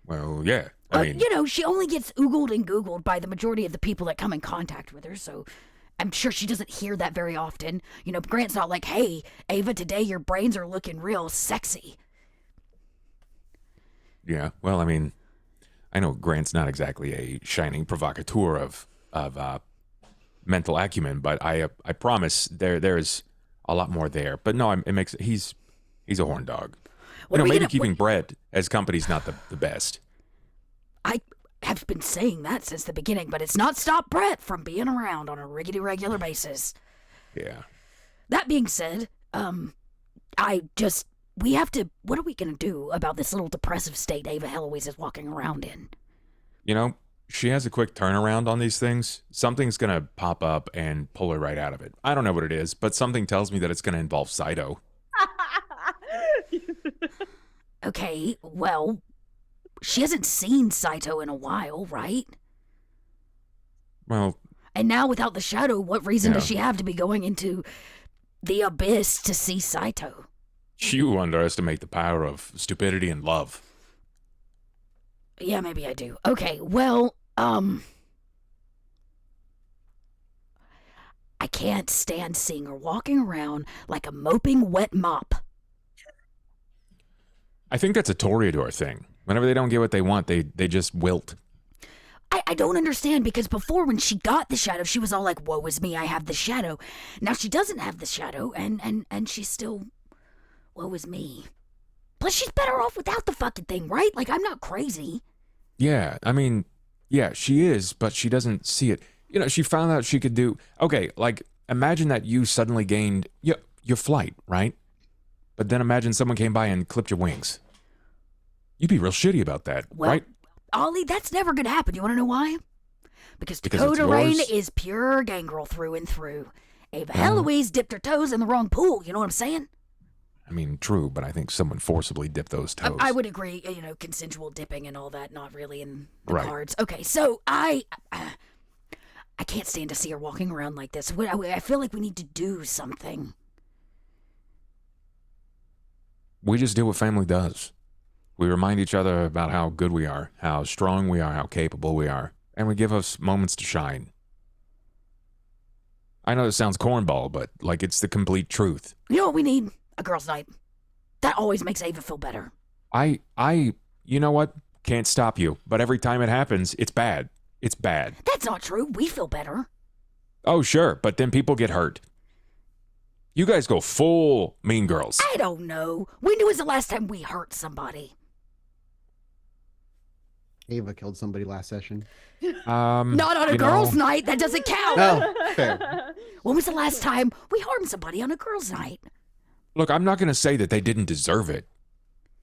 Well, yeah. I mean, She only gets oogled and googled by the majority of the people that come in contact with her, so I'm sure she doesn't hear that very often. Grant's not like, hey, Ava, today your brains are looking real sexy. yeah. Well, I mean, I know Grant's not exactly a shining provocateur of mental acumen, but I promise there's a lot more there. But no, he's a horn dog. Maybe keeping Brett as company's not the best. I have been saying that since the beginning, but it's not stopped Brett from being around on a regular basis. Yeah. That being said, we have to, what are we going to do about this little depressive state Ava Heloise is walking around in? She has a quick turnaround on these things. Something's going to pop up and pull her right out of it. I don't know what it is, but something tells me that it's going to involve Saito. Okay, well, she hasn't seen Saito in a while, right? Well, and now without the shadow, what reason does Yeah. she have to be going into the abyss to see Saito? you underestimate the power of stupidity and love. Yeah, maybe I do. Okay, well, I can't stand seeing her walking around like a moping wet mop. I think that's a Toreador thing. Whenever they don't get what they want, they just wilt. I don't understand, because before, when she got the shadow, she was all like, woe is me, I have the shadow. Now she doesn't have the shadow, and she's still, woe is me. Plus, she's better off without the fucking thing, right? Like, I'm not crazy. Yeah, I mean, yeah, she is, but she doesn't see it. She found out she could do... Okay, like, imagine that you suddenly gained your flight, right? But then imagine someone came by and clipped your wings. You'd be real shitty about that, Well, right? Ollie, that's never going to happen. You want to know why? Because Because Dakota it's Rain yours? is pure gangrel through and through. Ava Heloise dipped her toes in the wrong pool. You know what I'm saying? I mean, true, but I think someone forcibly dipped those toes. I would agree. Consensual dipping and all that, not really in the Right. cards. Okay, so I can't stand to see her walking around like this. I feel like we need to do something. We just do what family does. We remind each other about how good we are, how strong we are, how capable we are, and we give us moments to shine. I know this sounds cornball, but like it's the complete truth. You know what we need? A girls' night. That always makes Ava feel better. You know what? Can't stop you, but every time it happens, it's bad. It's bad. That's not true. We feel better. Oh, sure, but then people get hurt. You guys go full Mean Girls. I don't know. When was the last time we hurt somebody? Ava killed somebody last session. Not on a girls' night. That doesn't count. No, fair. When was the last time we harmed somebody on a girls' night? Look, I'm not going to say that they didn't deserve it,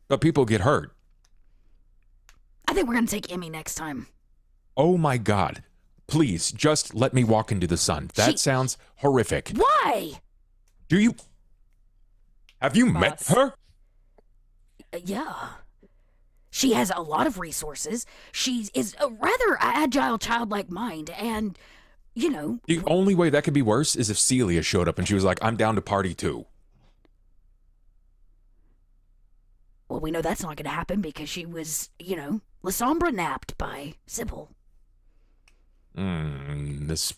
but people get hurt. I think we're going to take Emmy next time. Oh my God. Please, just let me walk into the sun. That sounds horrific. Why? Have you met her? Yeah. She has a lot of resources. She is a rather agile, childlike mind, and, you know... The only way that could be worse is if Celia showed up and she was like, I'm down to party too. Well, we know that's not going to happen because she was, you know, La Sombra napped by Sybil. This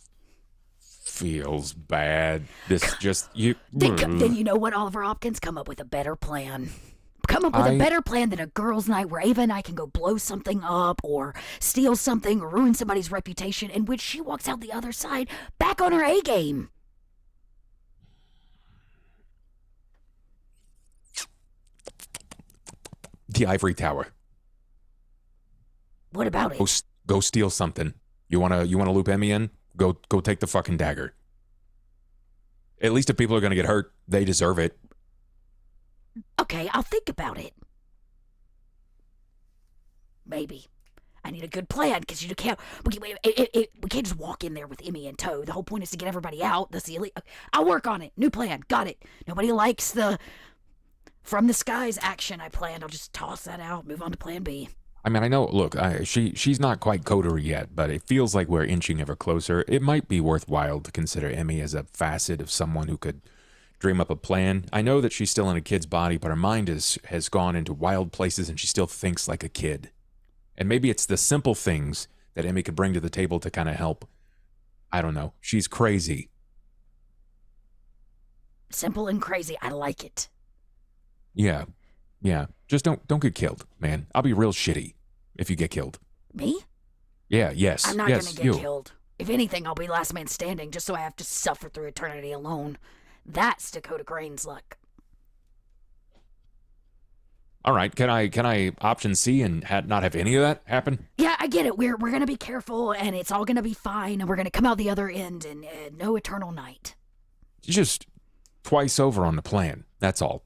feels bad. This just... Then you know what, Oliver Hopkins? Come up with a better plan. Come up with a better plan than a girls' night where Ava and I can go blow something up or steal something or ruin somebody's reputation, in which she walks out the other side back on her A game. The ivory tower. What about it? Go steal something. You wanna loop Emmy in? Go take the fucking dagger. At least if people are gonna get hurt, they deserve it. Okay, I'll think about it. Maybe. I need a good plan because we can't just walk in there with Emmy in tow. The whole point is to get everybody out. I'll work on it. New plan. Got it. Nobody likes the from the skies action I planned. I'll just toss that out. Move on to plan B. I mean, I know, look, she's not quite coterie yet, but it feels like we're inching ever closer. It might be worthwhile to consider Emmy as a facet of someone who could dream up a plan. I know that she's still in a kid's body, but her mind has gone into wild places and she still thinks like a kid. And maybe it's the simple things that Emmy could bring to the table to kind of help. I don't know. She's crazy. Simple and crazy. I like it. Yeah. Just don't get killed, man. I'll be real shitty if you get killed. Me? Yeah, yes. I'm not yes, gonna get killed. If anything, I'll be last man standing just so I have to suffer through eternity alone. That's Dakota Crane's luck. All right, can I option C and not have any of that happen? Yeah, I get it. We're gonna be careful, and it's all gonna be fine, and we're gonna come out the other end, and no eternal night. Just twice over on the plan. That's all.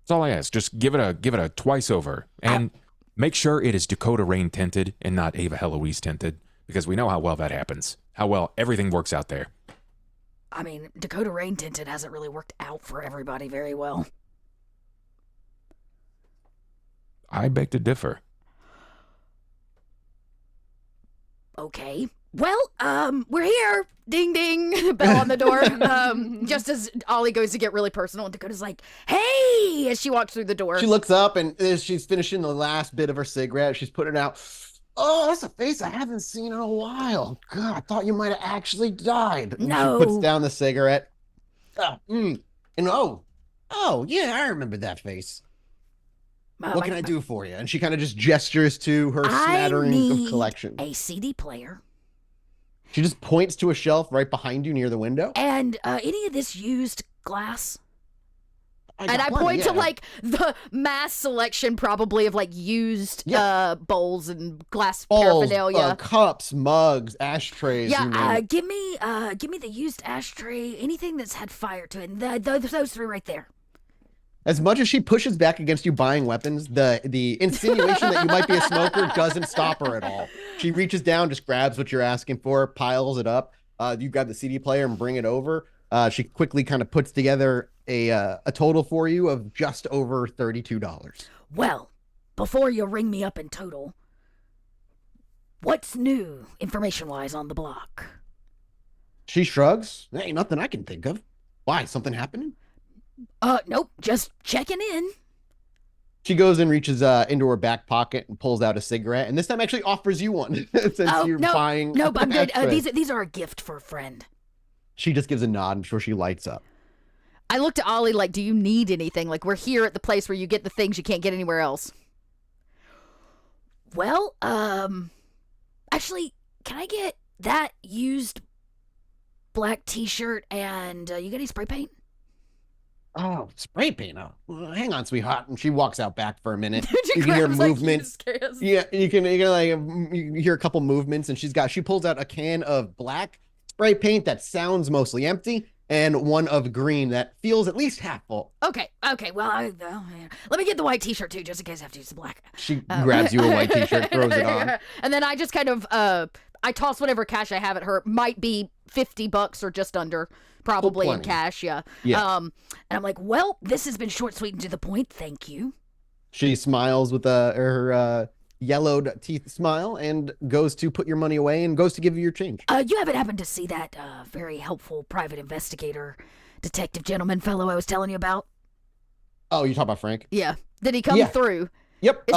That's all I ask. Just give it a twice over, and make sure it is Dakota Rain tinted and not Ava Heloise tinted, because we know how well that happens. How well everything works out there. I mean, Dakota Rain tinted hasn't really worked out for everybody very well. I beg to differ. Okay. Well, we're here. Ding ding. Bell on the door. Just as Ollie goes to get really personal, and Dakota's like, "Hey!" as she walks through the door. She looks up, and as she's finishing the last bit of her cigarette, she's putting it out. Oh, that's a face I haven't seen in a while. God, I thought you might have actually died. And No. She puts down the cigarette. And yeah, I remember that face. What can I do for you? And she kind of just gestures to her smattering of collection. A CD player. She just points to a shelf right behind you near the window. And any of this used glass? I plenty, point to like the mass selection probably of like used bowls and glass paraphernalia. Cups, mugs, ashtrays. Yeah, give me the used ashtray, anything that's had fire to it. And those three right there. As much as she pushes back against you buying weapons, the insinuation that you might be a smoker doesn't stop her at all. She reaches down, just grabs what you're asking for, piles it up. You grab the CD player and bring it over. She quickly kind of puts together a total for you of just over $32. Well, before you ring me up in total, what's new information-wise on the block? She shrugs. There ain't nothing I can think of. Why? Something happening? Nope, just checking in. She goes and reaches into her back pocket and pulls out a cigarette, and this time actually offers you one since you're buying. Nope, I'm good. extras. These are a gift for a friend. She just gives a nod. I'm sure she lights up. I looked at Ollie like, do you need anything? Like, we're here at the place where you get the things you can't get anywhere else. Well, actually, can I get that used black t-shirt and you got any spray paint? Oh, spray paint. Oh, well, hang on, sweetheart. And she walks out back for a minute. She You can hear grabs, like, movements. used Yeah, you can like you hear a couple movements, and she pulls out a can of black spray paint that sounds mostly empty, and one of green that feels at least half full. Okay. Well, let me get the white t-shirt too, just in case I have to use the black. She grabs you a white t-shirt, throws it on. And then I just kind of I toss whatever cash I have at her. Might be $50 or just under, probably in plenty. cash. Yeah. And I'm like, well, this has been short, sweet, and to the point. Thank you. She smiles with her yellowed teeth smile and goes to put your money away and goes to give you your change. You haven't happened to see that very helpful private investigator, detective gentleman fellow I was telling you about? Oh, you talk about Frank? Yeah. Did he come through? Yep.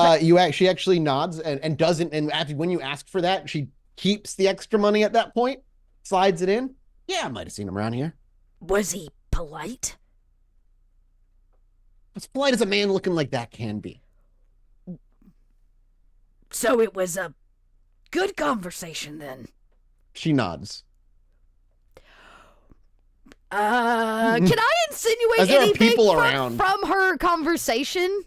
She actually nods and doesn't. And after, when you ask for that, she keeps the extra money at that point, slides it in. Yeah, I might have seen him around here. Was he polite? As polite as a man looking like that can be. So it was a good conversation then. She nods. Can I insinuate As there are anything people from, around. from her conversation?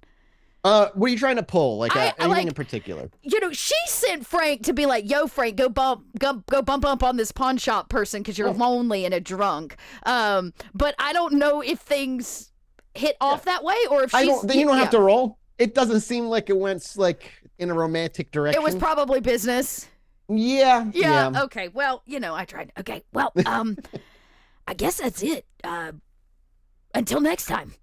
What are you trying to pull? Like anything like- in particular? You know, she sent Frank to be like, "Yo, Frank, go bump up on this pawn shop person because you're lonely and a drunk." But I don't know if things hit off that way or if she's. You don't have to roll. It doesn't seem like it went like in a romantic direction. It was probably business. Yeah. Okay. Well, I tried. Okay. Well, I guess that's it. Until next time.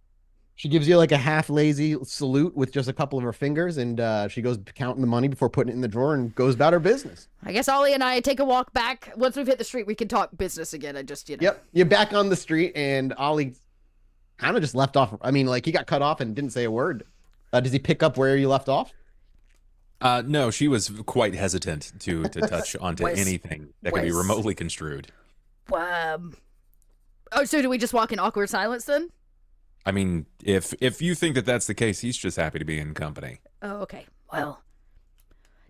She gives you like a half lazy salute with just a couple of her fingers, and she goes counting the money before putting it in the drawer and goes about her business. I guess Ollie and I take a walk back. Once we've hit the street, we can talk business again. I just, Yep. You're back on the street, and Ollie kind of just left off. I mean, like he got cut off and didn't say a word. Does he pick up where you left off? No, she was quite hesitant to touch onto anything that could be remotely construed. Oh, so do we just walk in awkward silence then? I mean, if you think that that's the case, he's just happy to be in company. Oh, okay. Well,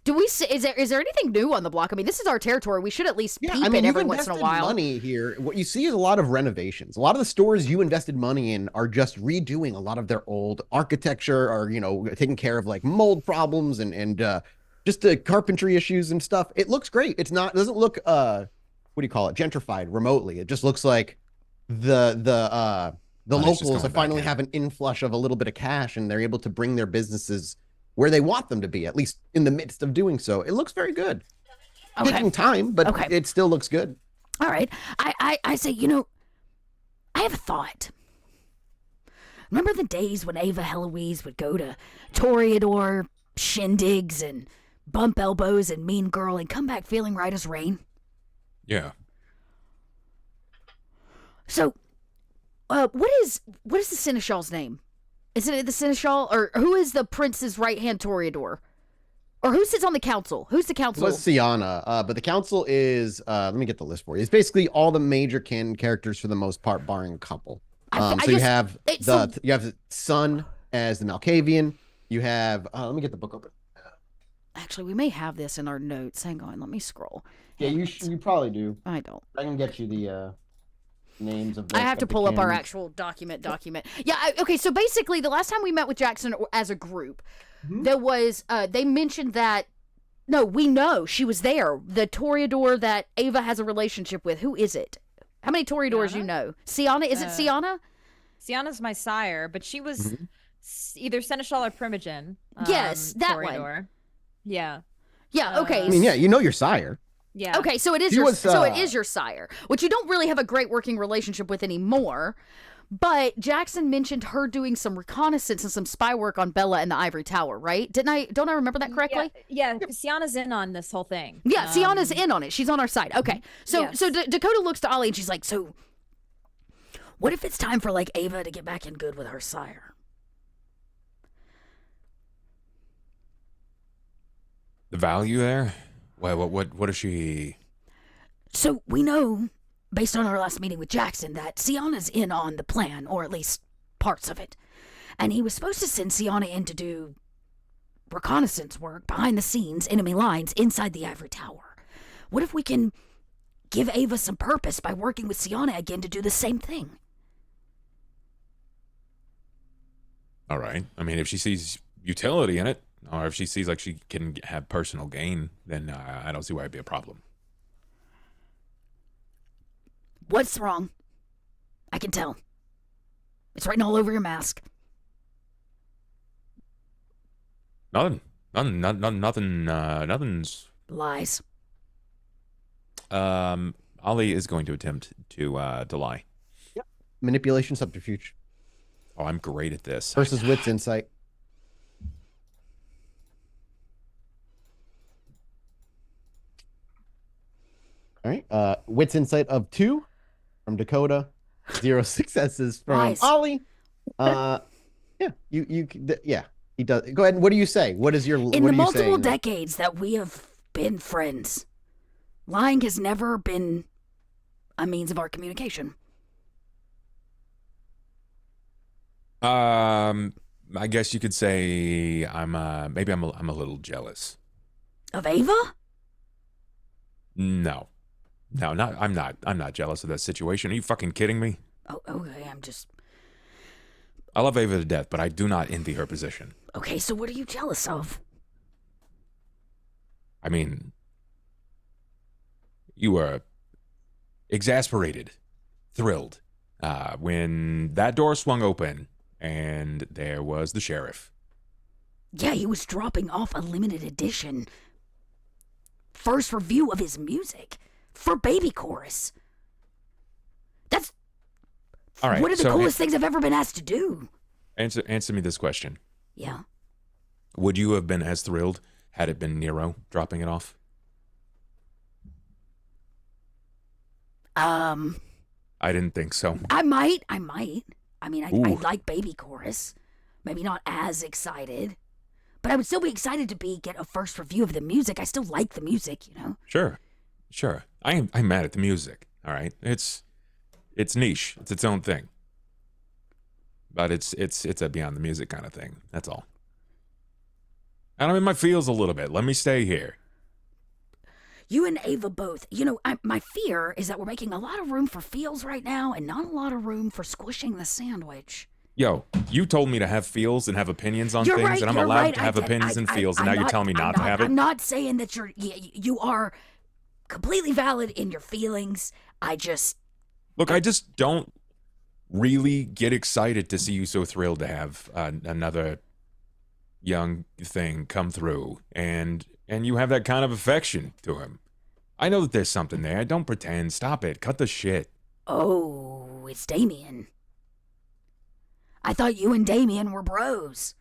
do we see, is there anything new on the block? I mean, this is our territory. We should at least peep it every once in a while. Money here. What you see is a lot of renovations. A lot of the stores you invested money in are just redoing a lot of their old architecture, or taking care of like mold problems and just the carpentry issues and stuff. It looks great. It doesn't look what do you call it? Gentrified remotely. It just looks like the locals finally have an inflush of a little bit of cash, and they're able to bring their businesses where they want them to be, at least in the midst of doing so. It looks very good. Okay. Taking time, but it still looks good. All right. I say, I have a thought. Remember the days when Ava Heloise would go to Toreador shindigs and bump elbows and mean girl and come back feeling right as rain? Yeah. So, what is the Seneschal's name? Isn't it the Seneschal, or who is the prince's right-hand Toreador? Or who sits on the council? Who's the council? It was Sienna, but the council is, let me get the list for you. It's basically all the major canon characters for the most part, barring a couple. You have the son as the Malkavian. You have, let me get the book open. Actually, we may have this in our notes. Hang on, let me scroll. Yeah, you probably do. I don't. I can get you the names of the I have to pull up our canons. actual document. Yeah, okay, so basically the last time we met with Jackson as a group, there was they mentioned that we know she was there. The Toreador that Ava has a relationship with. Who is it? How many Toreadors you know? Sienna? Is it Sienna? Sienna's my sire, but she was either Seneschal or Primogen. Yes, that Toreador. one. Yeah. Yeah, okay. I mean, yeah, you know your sire. Yeah. Okay, so it is so it is your sire, which you don't really have a great working relationship with anymore. But Jackson mentioned her doing some reconnaissance and some spy work on Bella and the Ivory Tower, right? Don't I remember that correctly? Yeah, Sienna's in on this whole thing. Yeah, Sienna's in on it. She's on our side. Okay. So Yes. Dakota looks to Ollie and she's like, so What if it's time for, like, Ava to get back in good with her sire? The value there? What is she? So we know, based on our last meeting with Jackson, that Sienna's in on the plan, or at least parts of it. And he was supposed to send Sienna in to do reconnaissance work behind the scenes, enemy lines, inside the Ivory Tower. What if we can give Ava some purpose by working with Sienna again to do the same thing? All right. I mean, if she sees utility in it, or if she sees like she can have personal gain, then I don't see why it'd be a problem. What's wrong? I can tell. It's written all over your mask. Nothing's. Lies. Ollie is going to attempt to lie. Yep. Manipulation subterfuge. Oh, I'm great at this. Versus wits insight. All right. Wits insight of 2 from Dakota. 0 successes from Nice. Ollie. Yeah. Yeah. He does. Go ahead. What do you say? What is your? In what the are you multiple saying? decades that we have been friends, lying has never been a means of our communication. I guess you could say I'm maybe I'm a little jealous. Of Ava? No, I'm not jealous of that situation. Are you fucking kidding me? Oh, okay, I'm just... I love Ava to death, but I do not envy her position. Okay, so what are you jealous of? I mean, you were exasperated, thrilled, when that door swung open and there was the sheriff. Yeah, he was dropping off a limited edition first review of his music for Baby Chorus. That's All right, one of the so coolest things I've ever been asked to do. Answer me this question. Yeah. Would you have been as thrilled had it been Nero dropping it off? I didn't think so. I might. I mean, I like Baby Chorus. Maybe not as excited, but I would still be excited to get a first review of the music. I still like the music, you know? Sure. I'm mad at the music, all right? It's niche. It's its own thing. But it's a beyond the music kind of thing. That's all. And I'm in my feels a little bit. Let me stay here. You and Ava both. You know, my fear is that we're making a lot of room for feels right now and not a lot of room for squishing the sandwich. Yo, you told me to have feels and have opinions on You're things, right, and I'm you're allowed right, to have opinions and feels, and now you're telling me not to have it? I'm not saying that you are completely valid in your feelings. I just don't really get excited to see you so thrilled to have another young thing come through, and you have that kind of affection to him. I know that there's something there. Don't pretend. Stop it. Cut the shit. Oh, it's Damien. I thought you and Damien were bros.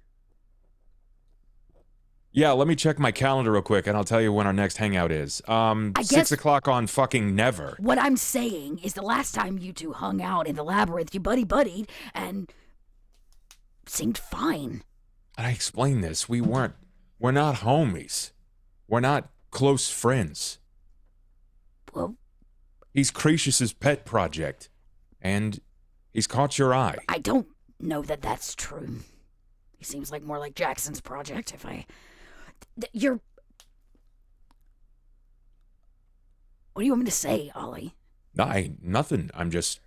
Yeah, let me check my calendar real quick, and I'll tell you when our next hangout is. 6 o'clock on fucking never. What I'm saying is the last time you two hung out in the labyrinth, you buddy-buddied and seemed fine. I explained this. We're not homies. We're not close friends. Well, he's Cretius's pet project, and he's caught your eye. I don't know that that's true. He seems like more like Jackson's project. You're... What do you want me to say, Ollie? Nothing. I'm just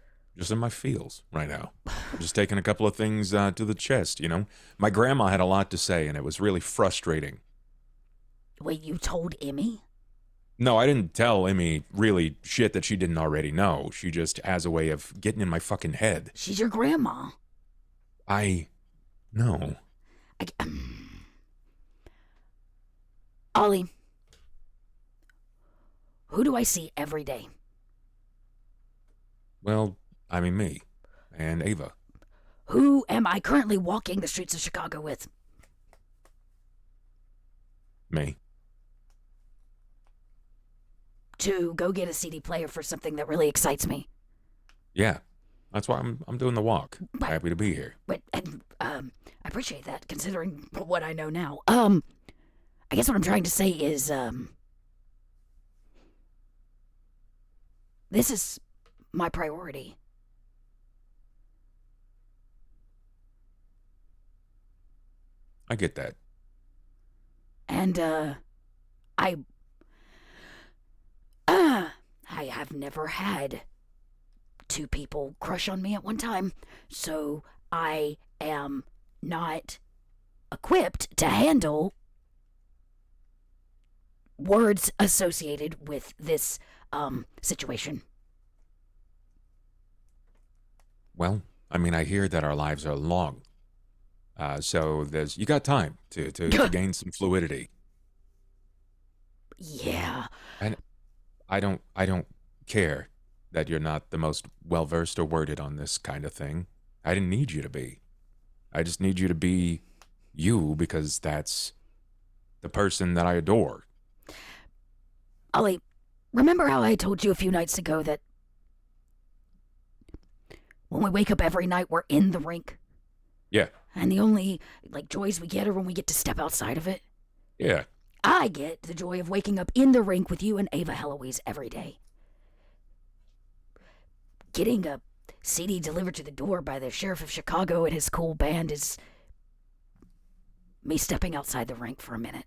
in my feels right now. I'm just taking a couple of things to the chest, you know? My grandma had a lot to say, and it was really frustrating. Wait, you told Emmy? No, I didn't tell Emmy really shit that she didn't already know. She just has a way of getting in my fucking head. She's your grandma. No. Ollie, who do I see every day? Well, I mean me and Ava. Who am I currently walking the streets of Chicago with? Me. To go get a CD player for something that really excites me. Yeah. That's why I'm doing the walk. But- Happy to be here. But and I appreciate that, considering what I know now. I guess what I'm trying to say is, this is my priority. I get that. And I have never had two people crush on me at one time, so I am not equipped to handle words associated with this situation. Well, I mean, I hear that our lives are long. So you got time to gain some fluidity. Yeah. And I don't care that you're not the most well-versed or worded on this kind of thing. I didn't need you to be. I just need you to be you, because that's the person that I adore. Ollie, remember how I told you a few nights ago that when we wake up every night, we're in the rink? Yeah. And the only, joys we get are when we get to step outside of it? Yeah. I get the joy of waking up in the rink with you and Ava Heloise every day. Getting a CD delivered to the door by the Sheriff of Chicago and his cool band is me stepping outside the rink for a minute.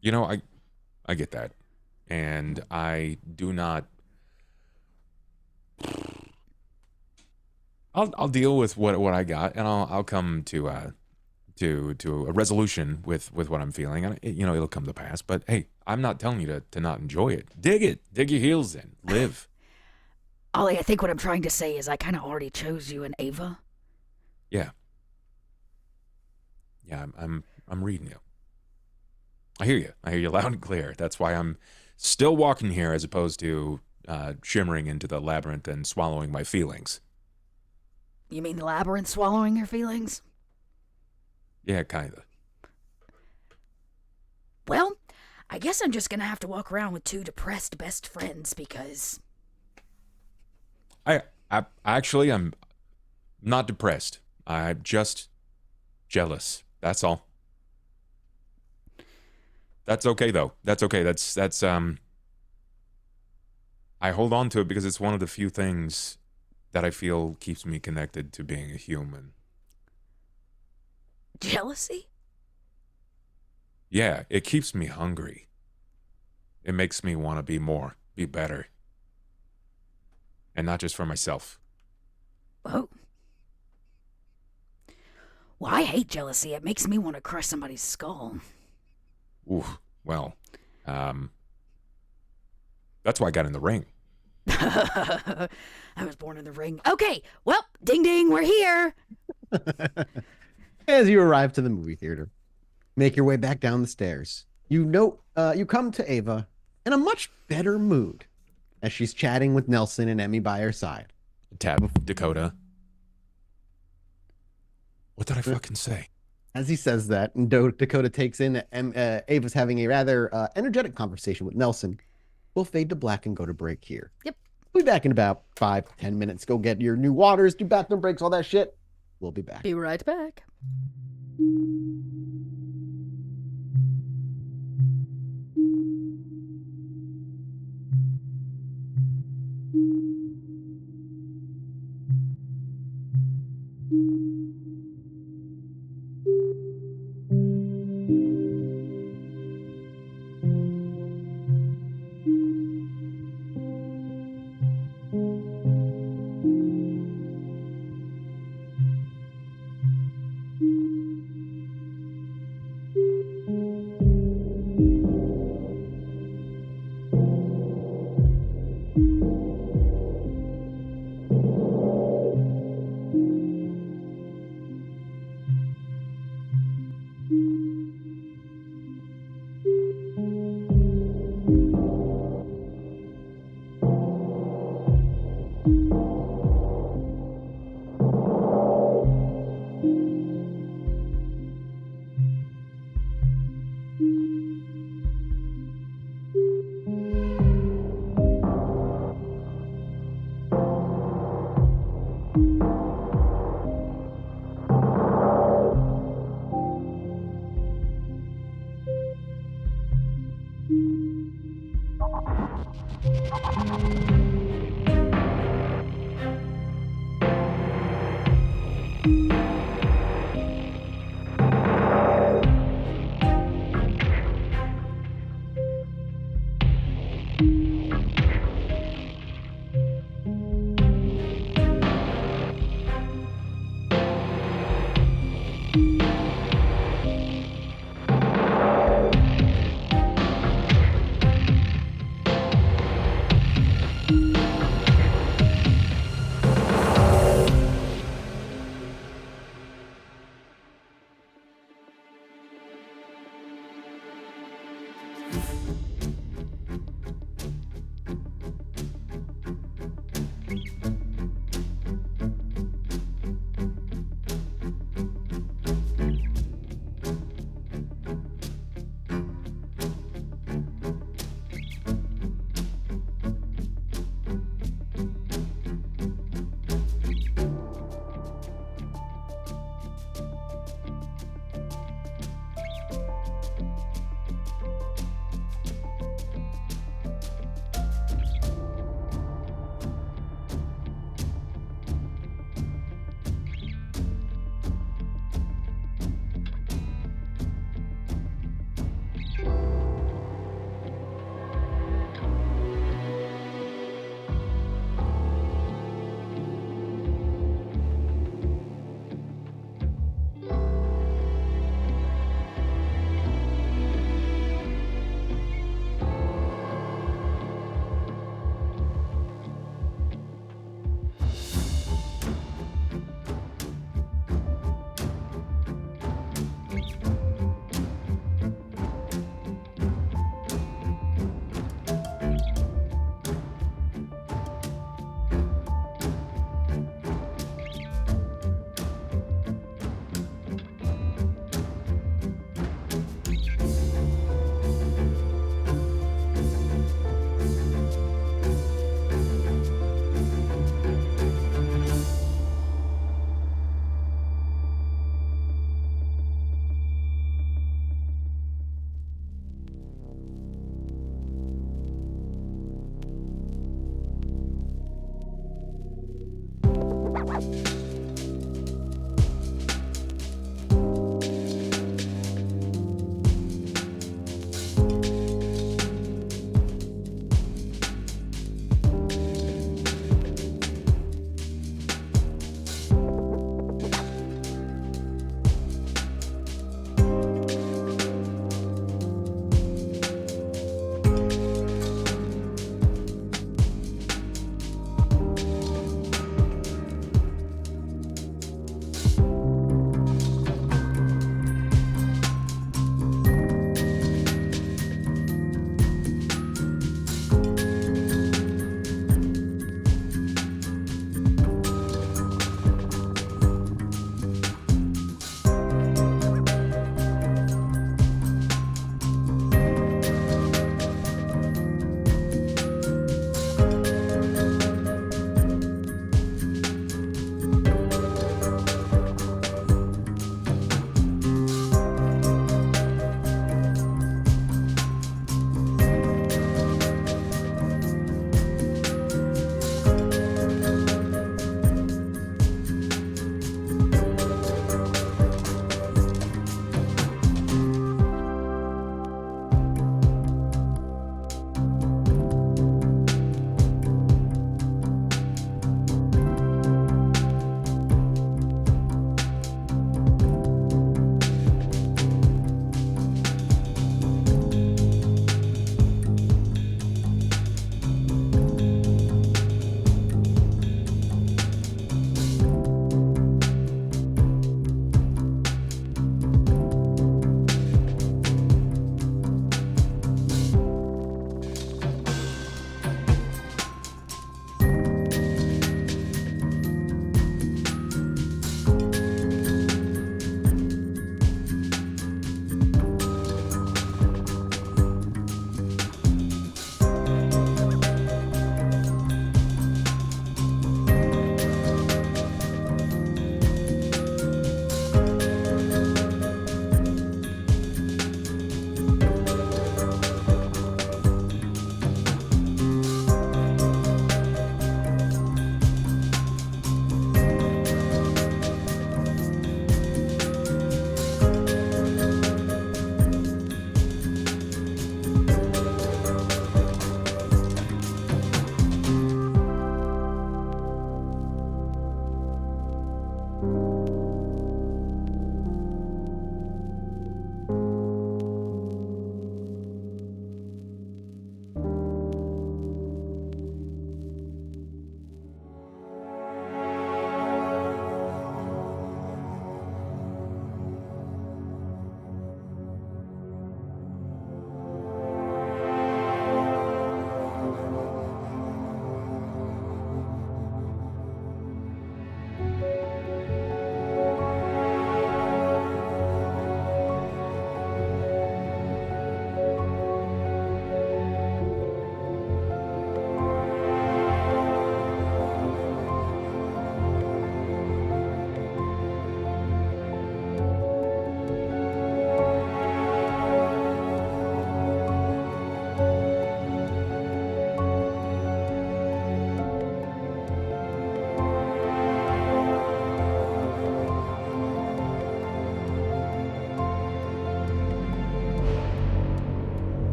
You know, I get that. And I do not... I'll deal with what I got, and I'll come to a resolution with what I'm feeling, and it'll come to pass. But hey, I'm not telling you to not enjoy it. Dig your heels in, live. Ollie, I think what I'm trying to say is I kind of already chose you and Ava. Yeah, I'm reading you. I hear you loud and clear. That's why I'm still walking here, as opposed to shimmering into the labyrinth and swallowing my feelings. You mean the labyrinth swallowing your feelings? Yeah, kinda. Well, I guess I'm just gonna have to walk around with two depressed best friends because... I'm not depressed. I'm just jealous. That's all. That's okay though. That's okay. That's I hold on to it because it's one of the few things that I feel keeps me connected to being a human. Jealousy? Yeah, it keeps me hungry. It makes me want to be more, be better. And not just for myself. Oh. Well, I hate jealousy. It makes me want to crush somebody's skull. Ooh, well, that's why I got in the ring. I was born in the ring. Okay, well, ding ding, we're here. As you arrive to the movie theater, make your way back down the stairs. You come to Ava in a much better mood as she's chatting with Nelson and Emmy by her side. Tab Dakota. What did I fucking say? As he says that, and Dakota takes in that Ava's having a rather energetic conversation with Nelson. We'll fade to black and go to break here. Yep. We'll be back in about 5-10 minutes. Go get your new waters, do bathroom breaks, all that shit. We'll be back. Be right back.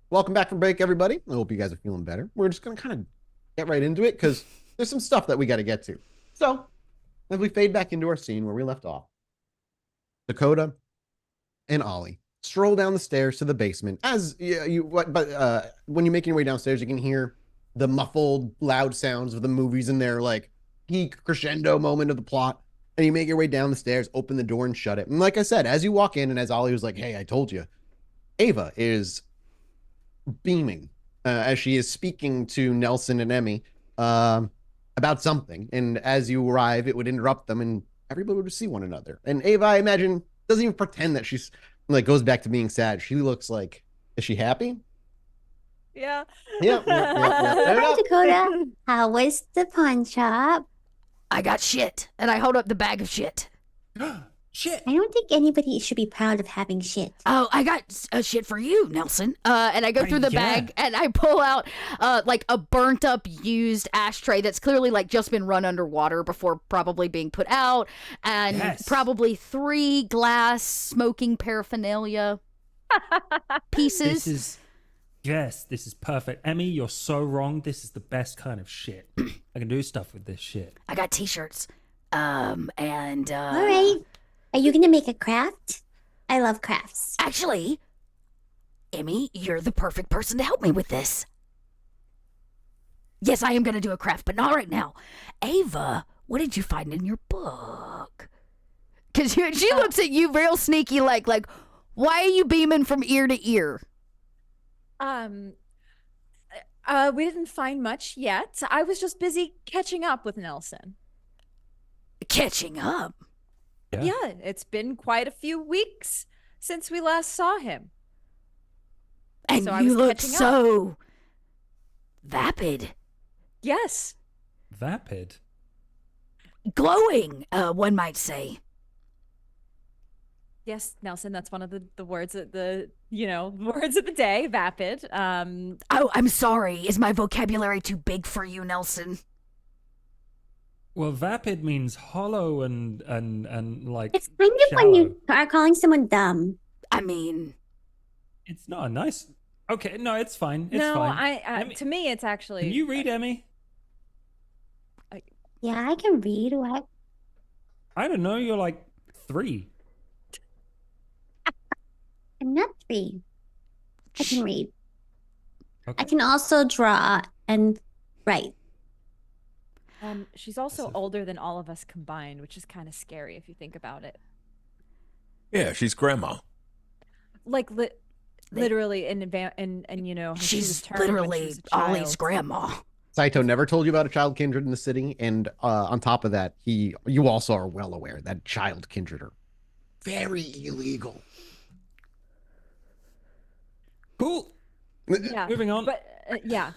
Welcome back from break, everybody. I hope you guys are feeling better. We're just going to kind of get right into it because there's some stuff that we got to get to. So, as we fade back into our scene where we left off, Dakota and Ollie stroll down the stairs to the basement. When you make your way downstairs, you can hear the muffled, loud sounds of the movies in their like peak crescendo moment of the plot. And you make your way down the stairs, open the door, and shut it. And like I said, as you walk in, and as Ollie was like, "Hey, I told you," Ava is beaming as she is speaking to Nelson and Emmy about something. And as you arrive, it would interrupt them, and everybody would see one another. And Ava, I imagine, doesn't even pretend that she's like goes back to being sad. She looks like, is she happy? Yeah. Yeah. Hi, Dakota. How was the pawn shop? I got shit, and I hold up the bag of shit. Shit. I don't think anybody should be proud of having shit. Oh, I got shit for you, Nelson. And I go through the Yeah. bag and I pull out like a burnt up used ashtray that's clearly like just been run underwater before probably being put out, and Yes. probably 3 glass smoking paraphernalia pieces. This is perfect. Emmy, you're so wrong. This is the best kind of shit. I can do stuff with this shit. I got t-shirts. And All right. Are you going to make a craft? I love crafts. actually, Emmy, you're the perfect person to help me with this. Yes, I am going to do a craft, but not right now. Ava, what did you find in your book? Because she looks at you real sneaky like, why are you beaming from ear to ear? We didn't find much yet. I was just busy catching up with Nelson. Catching up? Yeah, it's been quite a few weeks since we last saw him. And So I you was look catching up. so vapid. Yes. Vapid. Glowing, one might say. Yes, Nelson, that's one of the words of the, words of the day, vapid. Oh, I'm sorry. Is my vocabulary too big for you, Nelson? Well, vapid means hollow and like It's kind of when you shallow. are calling someone dumb. I mean, It's not a nice. Okay, no, it's fine. It's no, fine. I to me, it's actually. Can you read, Emmy? Yeah, I can read. What? I don't know. You're like 3. I'm not 3. I can read. I Okay. can also draw and write. She's also older than all of us combined, which is kind of scary if you think about it. Yeah, she's grandma. Like literally in advance, and how she was she's turned when she literally was a Ollie's child. grandma. Saito never told you about a child kindred in the city, and on top of that, you also are well aware that child kindred are very illegal. Cool. Yeah, Moving on. but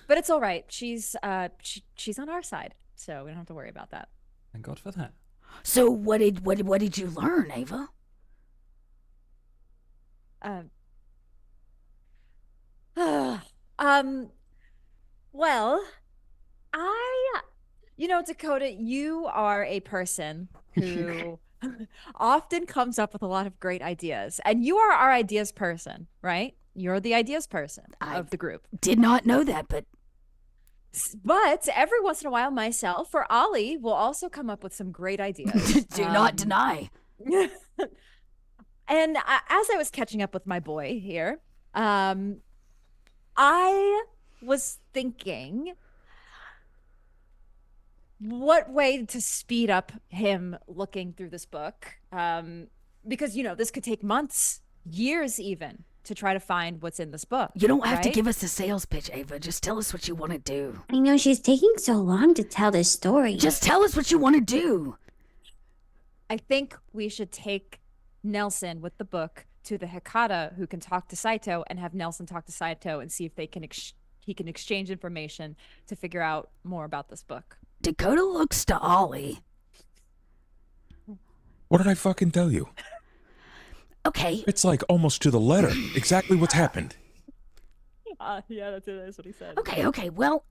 but it's all right. She's she's on our side, so we don't have to worry about that. Thank God for that. So what did you learn, Ava? Well, Dakota, you are a person who often comes up with a lot of great ideas, and you are our ideas person, right? You're the ideas person of the group. Did not know that, but But every once in a while, myself or Ollie will also come up with some great ideas. do not deny. And as I was catching up with my boy here, I was thinking what way to speed up him looking through this book. Because, this could take months, years even, to try to find what's in this book. You don't have to right? give us a sales pitch, Ava. Just tell us what you want to do. I know she's taking so long to tell this story. Just tell us what you want to do. I think we should take Nelson with the book to the Hikata, who can talk to Saito, and have Nelson talk to Saito and see if they can he can exchange information to figure out more about this book. Dakota looks to Ollie. What did I fucking tell you? Okay. It's like almost to the letter. Exactly what's happened. Yeah, that's what he said. Okay. Well,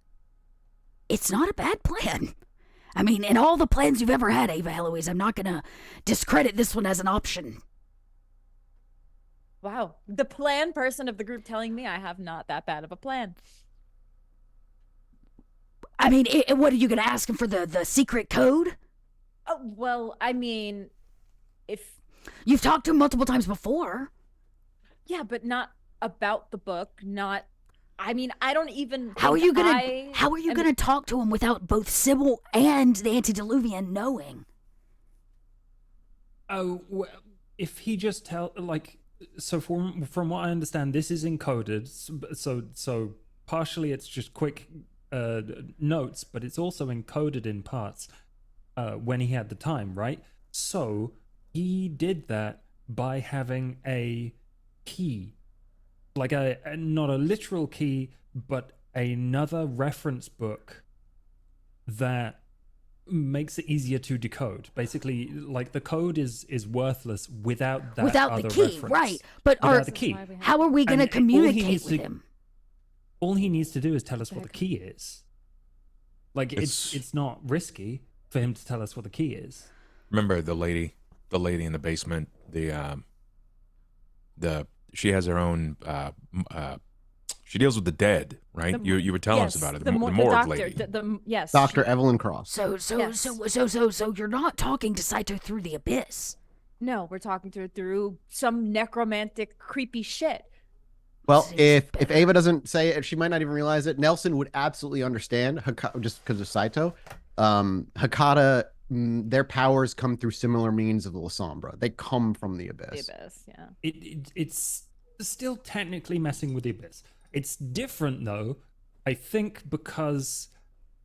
it's not a bad plan. I mean, in all the plans you've ever had, Ava Eloise, I'm not going to discredit this one as an option. Wow. The plan person of the group telling me I have not that bad of a plan. I mean, what are you going to ask him for the secret code? Oh, well, I mean, if... You've talked to him multiple times before. Yeah, but not about the book, not... I mean, I don't even... How are you gonna talk to him without both Sybil and the Antediluvian knowing? Oh, well, if he just so from what I understand, this is encoded. So partially it's just quick notes, but it's also encoded in parts when he had the time, right? So he did that by having a key, like not a literal key, but another reference book that makes it easier to decode. Basically, like the code is worthless without that without other the key, reference. right? But without the key. How are we going to And communicate with him? All he needs to do is tell us what the key is. Like it's not risky for him to tell us what the key is. Remember the lady in the basement, she has her own she deals with the dead, right? You were telling us about it. The morgue doctor, lady. Yes. Dr. Evelyn Cross. So you're not talking to Saito through the abyss. No, we're talking through some necromantic creepy shit. Well, if Ava doesn't say it, she might not even realize it. Nelson would absolutely understand, just because of Saito. Hakata, their powers come through similar means of the Lasombra. They come from the abyss. The abyss, yeah. It's still technically messing with the abyss. It's different though, I think, because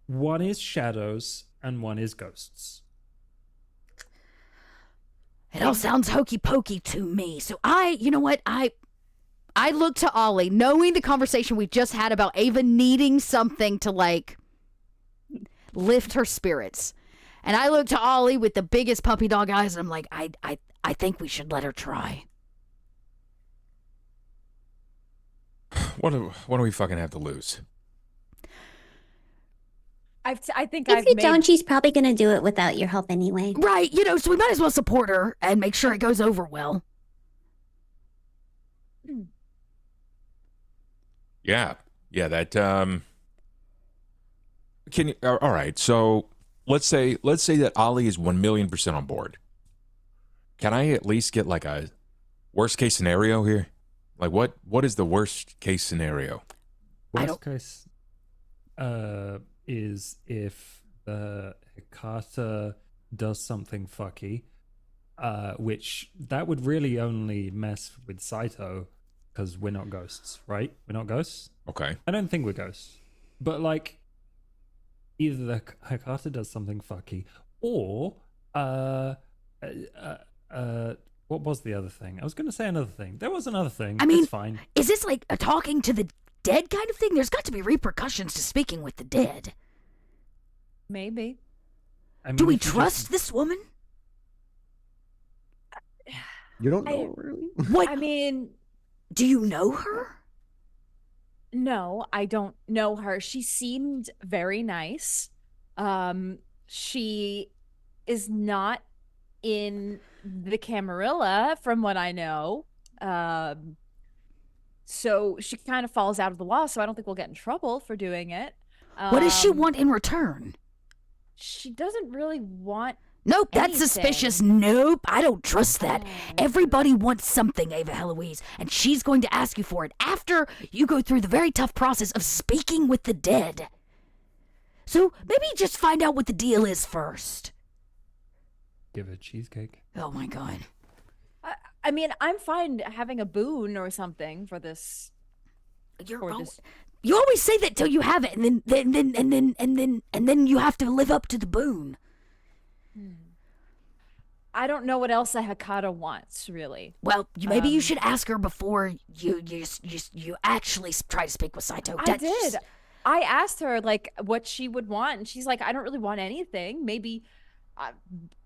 one is shadows and one is ghosts. It all sounds hokey pokey to me. So you know what? I look to Ollie, knowing the conversation we've just had about Ava needing something to like lift her spirits. And I look to Ollie with the biggest puppy dog eyes, and I'm like, I think we should let her try. What do we fucking have to lose? I think If you don't, she's probably gonna do it without your help anyway. Right, so we might as well support her and make sure it goes over well. Yeah, that can you, all right, so let's say that Ollie is 1,000,000% on board. Can I at least get like a worst case scenario here? Like what is the worst case scenario? Worst case is if the Hikata does something fucky, which that would really only mess with Saito because we're not ghosts, right? We're not ghosts. Okay. I don't think we're ghosts, but like either the Hikata does something fucky, or what was the other thing? I was going to say another thing. There was another thing. I mean, it's fine. Is this like a talking to the dead kind of thing? There's got to be repercussions to speaking with the dead. Maybe. I mean, Do we trust this woman? You don't know, really? What? I mean, do you know her? No, I don't know her. She seemed very nice. She is not in the Camarilla, from what I know. So she kind of falls out of the law, so I don't think we'll get in trouble for doing it. What does she want in return? She doesn't really want Nope, that's anything. suspicious. Nope, I don't trust that. Everybody wants something, Ava Heloise, and she's going to ask you for it after you go through the very tough process of speaking with the dead. So maybe just find out what the deal is first. Give her cheesecake. Oh my god. I mean, I'm fine having a boon or something for this. You always say that till you have it, and then you have to live up to the boon. I don't know what else a Hecata wants, really. Well, maybe you should ask her before you actually try to speak with Saito. I did. I asked her like what she would want, and she's like, I don't really want anything. Maybe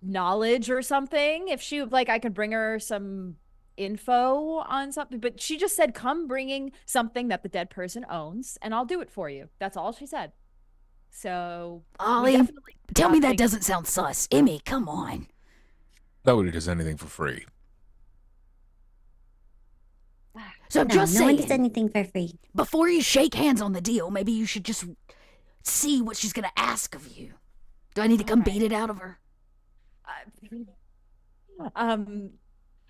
knowledge or something. If she like, I could bring her some info on something, but she just said, come bringing something that the dead person owns, and I'll do it for you. That's all she said. So, Ollie, tell me that doesn't sound sus. Emmy, come on. Nobody does anything for free. So I'm just no one saying, does anything for free. before you shake hands on the deal, maybe you should just see what she's gonna ask of you. Do I need to come beat it out of her?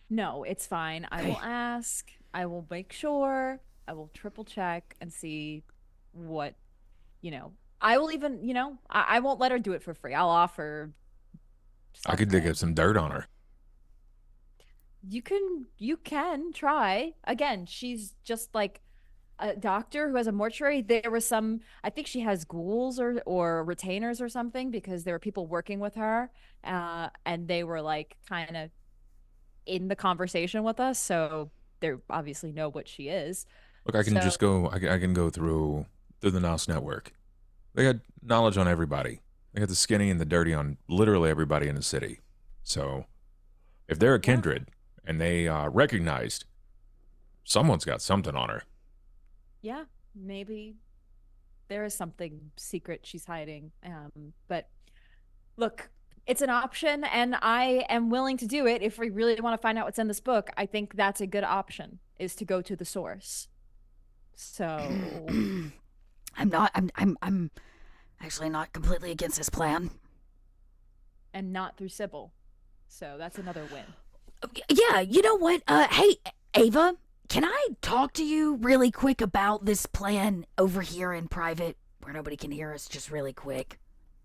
No, it's fine. I will ask. I will make sure. I will triple check and see what, I will even, I won't let her do it for free. I'll offer I could dig up some dirt on her. You can try. Again, she's just like a doctor who has a mortuary. There was some, I think she has ghouls or retainers or something, because there were people working with her, and they were like kind of in the conversation with us, so they obviously know what she is. Look, I can just go. I can go through the Nos network. They got knowledge on everybody. They got the skinny and the dirty on literally everybody in the city. So, if they're a kindred and they recognized, someone's got something on her. Yeah, maybe there is something secret she's hiding. But look, it's an option, and I am willing to do it if we really want to find out what's in this book. I think that's a good option, is to go to the source. So I'm actually not completely against this plan. And not through Sybil. So that's another win. Yeah, you know what? Hey, Ava, can I talk to you really quick about this plan over here in private where nobody can hear us, just really quick?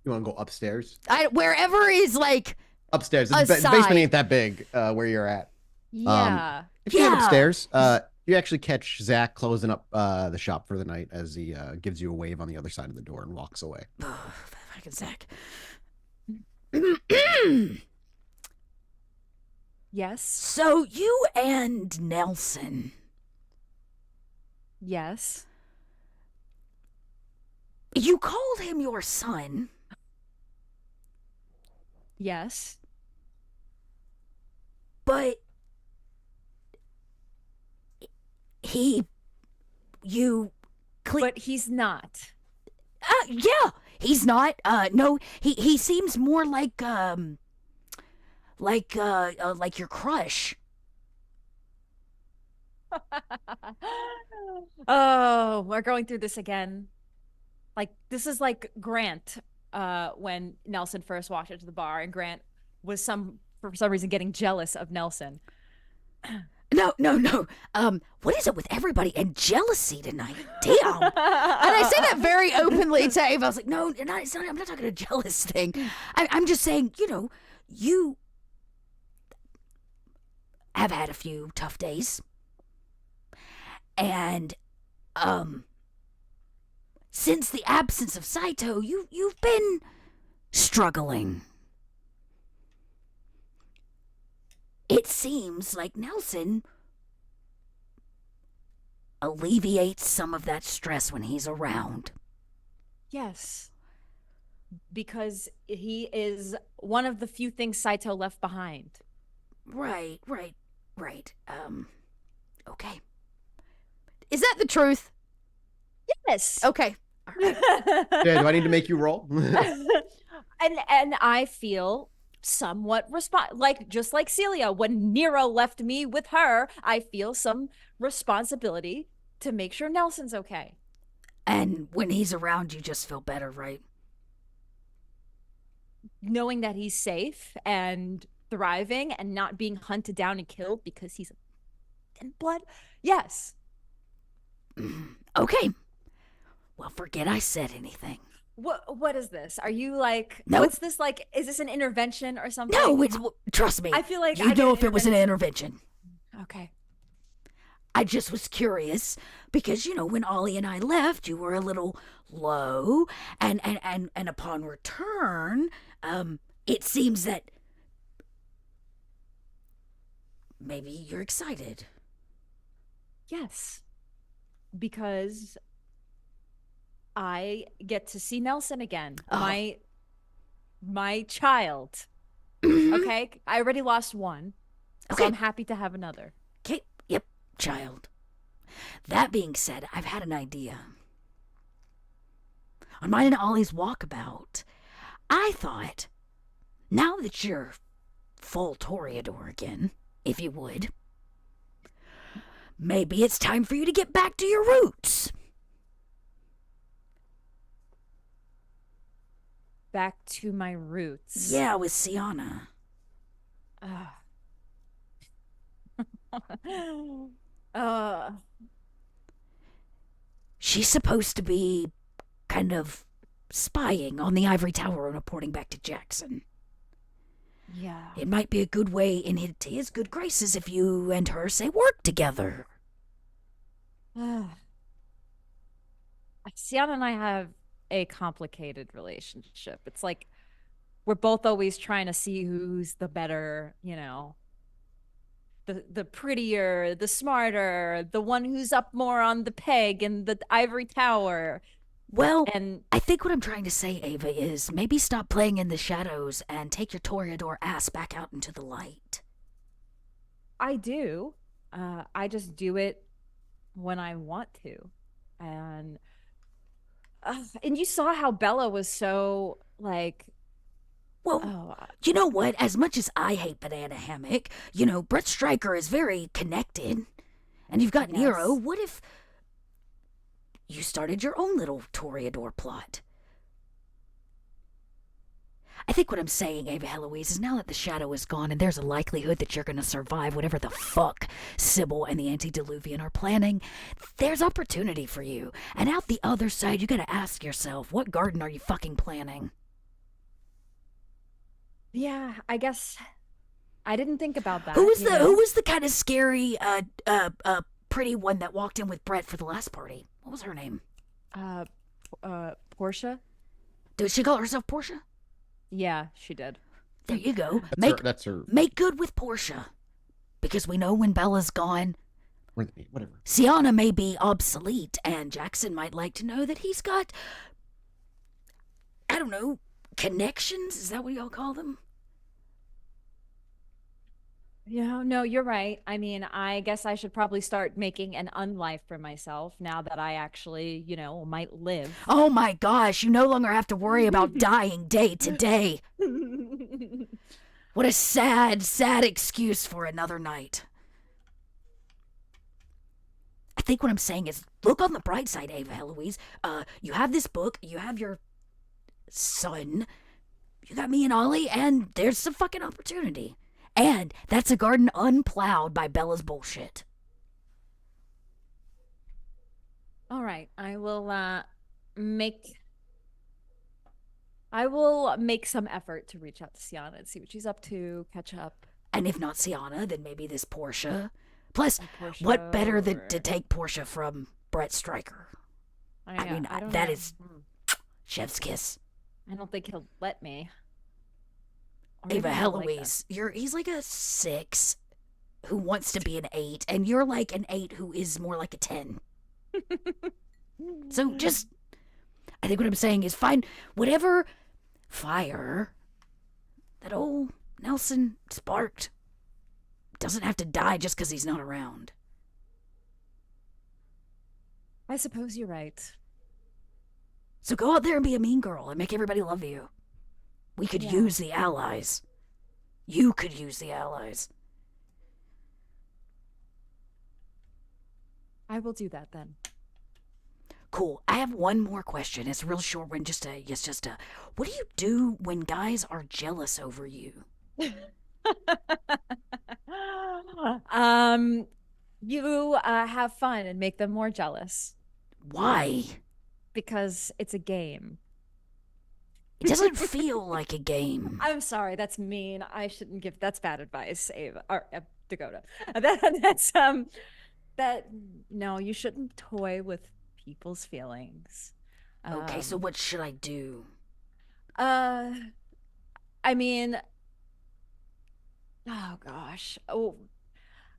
You want to go upstairs? Wherever is like upstairs. The basement ain't that big where you're at. Yeah. If you head upstairs, you actually catch Zach closing up the shop for the night as he gives you a wave on the other side of the door and walks away. Oh, fucking Zach. Yes. So you and Nelson. Yes. You called him your son. Yes. But but he's not. Yeah, he's not. No, he seems more like your crush. Oh, we're going through this again. Like, this is like Grant, when Nelson first walked into the bar, and Grant was for some reason getting jealous of Nelson. No. What is it with everybody and jealousy tonight? Damn. And I say that very openly to Ava. I was like, no, I'm not talking a jealous thing. I'm just saying, you have had a few tough days. And, since the absence of Saito, you've been struggling. It seems like Nelson alleviates some of that stress when he's around. Yes. Because he is one of the few things Saito left behind. Right. Okay. Is that the truth? Yes. Okay. All right. Yeah, do I need to make you roll? And I feel somewhat just like Celia, when Nero left me with her, I feel some responsibility to make sure Nelson's okay. And when he's around, you just feel better, right? Knowing that he's safe and thriving and not being hunted down and killed because he's in blood. Yes. Okay. Well, forget I said anything. What is this? Are you like, No. what's this like? Is this an intervention or something? No, it's trust me. I feel like you know if it was an intervention. Okay. I just was curious because when Ollie and I left, you were a little low, and upon return, it seems that maybe you're excited. Yes. Because I get to see Nelson again. Oh. My child. Okay? I already lost one. So Okay. I'm happy to have another. Okay, yep, child. That being said, I've had an idea. On mine and Ollie's walkabout, I thought, now that you're full Toreador again, if you would, maybe it's time for you to get back to your roots. Back to my roots. Yeah, with Sienna. She's supposed to be kind of spying on the ivory tower and reporting back to Jackson. Yeah. It might be a good way in his good graces if you and her say work together. Sienna and I have a complicated relationship. It's like we're both always trying to see who's the better, the prettier, the smarter, the one who's up more on the peg in the ivory tower. Well, And I think what I'm trying to say, Ava, is maybe stop playing in the shadows and take your Toreador ass back out into the light. I do. I just do it when I want to. And you saw how Bella was so like, Well, you know what? As much as I hate Banana Hammock, Brett Stryker is very connected. And you've got Nero. Yes. What if you started your own little Toreador plot? I think what I'm saying, Ava Heloise, is now that the shadow is gone and there's a likelihood that you're going to survive whatever the fuck Sybil and the Antediluvian are planning, there's opportunity for you. And out the other side, you got to ask yourself, what garden are you fucking planning? yeah, I guess I didn't think about that. Who was the kind of scary, pretty one that walked in with Brett for the last party? What was her name? Portia? Did she call herself Portia? Yeah, she did. There you go. That's her. Make good with Portia. Because we know when Bella's gone, Whatever. Sienna may be obsolete, and Jackson might like to know that he's got, I don't know, connections? Is that what y'all call them? Yeah, no, you're right. I mean, I guess I should probably start making an unlife for myself now that I actually, might live. Oh my gosh, you no longer have to worry about dying day to day. What a sad, sad excuse for another night. I think what I'm saying is, look on the bright side, Ava Heloise. You have this book, you have your son, you got me and Ollie, and there's some fucking opportunity. And that's a garden unplowed by Bella's bullshit. All right, I will make some effort to reach out to Sienna and see what she's up to, catch up. And if not Sienna, then maybe this Portia. Plus, Portia what better than or- to take Portia from Brett Stryker? I mean, don't that know. is chef's kiss. I don't think he'll let me. Or Ava maybe he'll like Heloise, he's like a 6 who wants to be an 8, and you're like an 8 who is more like a 10. So just, I think what I'm saying is find whatever fire that old Nelson sparked doesn't have to die just because he's not around. I suppose you're right. So go out there and be a mean girl and make everybody love you. We could Yeah. use the allies. You could use the allies. I will do that then. Cool. I have one more question. It's a real short one. What do you do when guys are jealous over you? You have fun and make them more jealous Why? because it's a game. It doesn't feel like a game. I'm sorry, that's mean. I shouldn't give. That's bad advice, Ava or Dakota. That no, you shouldn't toy with people's feelings. Okay, so what should I do? I mean, oh gosh, I'm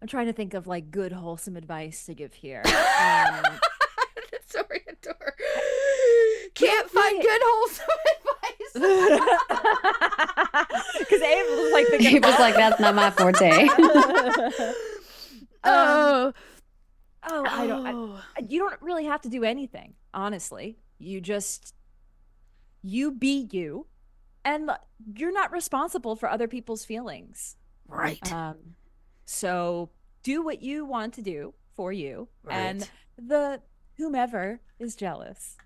trying to think of like good wholesome advice to give here. Sorry, Adore. Can't find good wholesome advice. Because Ava was like, Ava's like, that's not my forte. Oh. I don't. You don't really have to do anything, honestly. You be you, and you're not responsible for other people's feelings. Right. So do what you want to do for you, and whomever is jealous,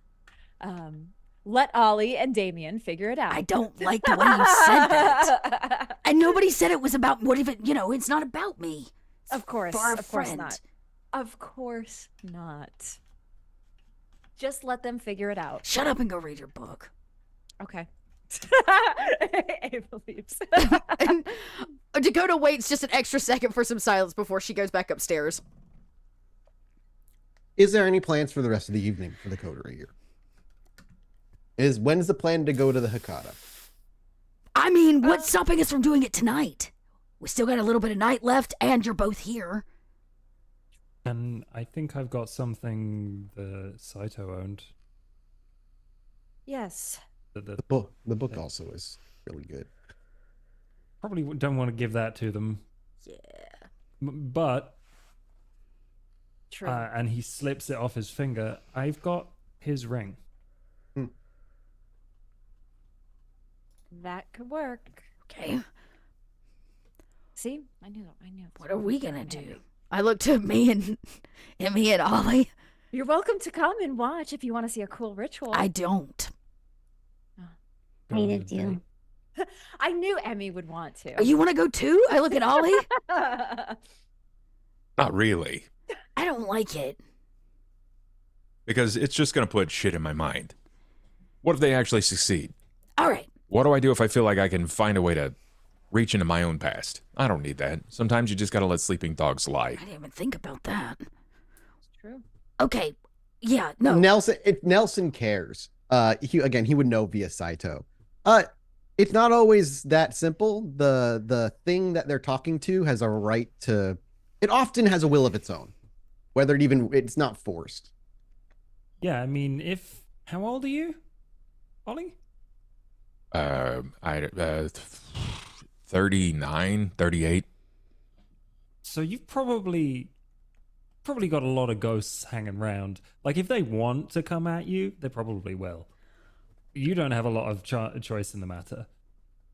let Ollie and Damien figure it out. I don't like the way you said that. And nobody said it was about what even, it's not about me. Of course, For a of course friend. not. Of course not. Just let them figure it out. Shut up and go read your book. Okay. Ava leaves. And Dakota waits just an extra second for some silence before she goes back upstairs. Is there any plans for the rest of the evening for the coterie here? When is the plan to go to the Hikata? I mean, what's stopping us from doing it tonight? We still got a little bit of night left, and you're both here. And I think I've got something the Saito owned. Yes. The book also is really good. Probably don't want to give that to them. Yeah. But, True. and he slips it off his finger. I've got his ring. That could work. Okay. See? I knew. What are we gonna do? I look to me and Emmy and Ollie. You're welcome to come and watch if you want to see a cool ritual. I don't. Go I on a did too. date. I knew Emmy would want to. Oh, you want to go too? I look at Ollie. Not really, I don't like it. because it's just going to put shit in my mind. What if they actually succeed? All right. What do I do if I feel like I can find a way to reach into my own past? I don't need that. Sometimes you just got to let sleeping dogs lie. I didn't even think about that. It's true. Okay. Yeah. No. Nelson cares. He would know via Saito. It's not always that simple. The thing that they're talking to has a right to. It often has a will of its own, whether it's not forced. Yeah, I mean, how old are you, Ollie? 39, 38. So you've probably got a lot of ghosts hanging around. Like, if they want to come at you, they probably will. You don't have a lot of choice in the matter.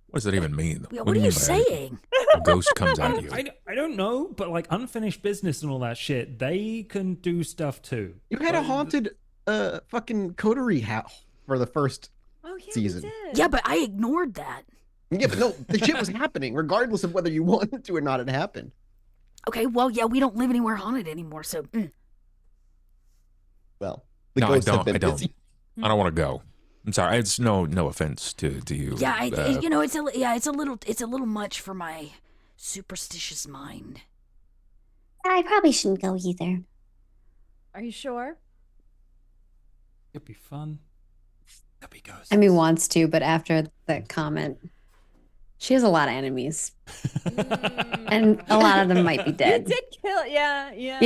What does that even mean? Yeah, do what are mean you by saying? A ghost comes at you. I don't know, but like unfinished business and all that shit, they can do stuff too. You had a haunted fucking coterie house for the first Oh yeah, season. we did. Yeah, but I ignored that. Yeah, but no, the shit was happening, regardless of whether you wanted to or not. It happened. Okay. Well, yeah, we don't live anywhere haunted anymore, so. Well, the No, ghosts I have been don't. busy. I don't want to go. I'm sorry. It's no offense to you. Yeah, it's a little much for my superstitious mind. I probably shouldn't go either. Are you sure? It'd be fun. There'll be ghosts. Emmy wants to, but after that comment, she has a lot of enemies, and a lot of them might be You dead. did kill. Yeah. Yeah,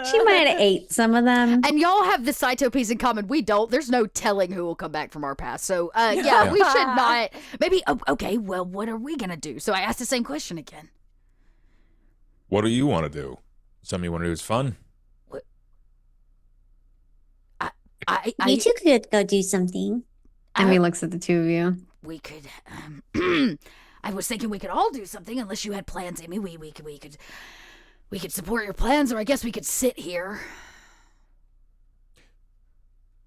she might have ate some of them. And y'all have the Saito piece in common. We don't. There's no telling who will come back from our past. So, yeah, we should not. Maybe. Okay. Well, what are we gonna do? So I asked the same question again. What do you want to do? Something you want to do is fun. You two could go do something. Emmy looks at the two of you. We could. I was thinking we could all do something, unless you had plans, Amy. We could support your plans, or I guess we could sit here.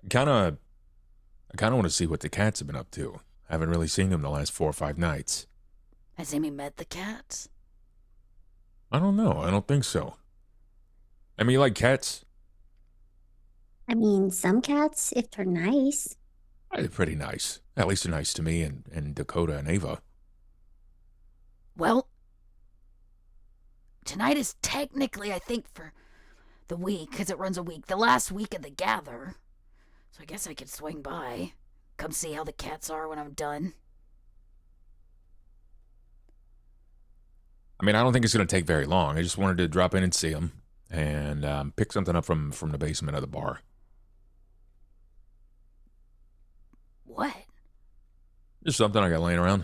I kind of want to see what the cats have been up to. I haven't really seen them the last 4 or 5 nights. Has Amy met the cats? I don't know. I don't think so. I mean, you like cats? I mean, some cats, if they're nice. They're pretty nice. At least they're nice to me and Dakota and Ava. Well, tonight is technically, I think, for the week, because it runs a week, the last week of the gather. So I guess I could swing by, come see how the cats are when I'm done. I mean, I don't think it's going to take very long. I just wanted to drop in and see them and pick something up from the basement of the bar. What? Just something I got laying around.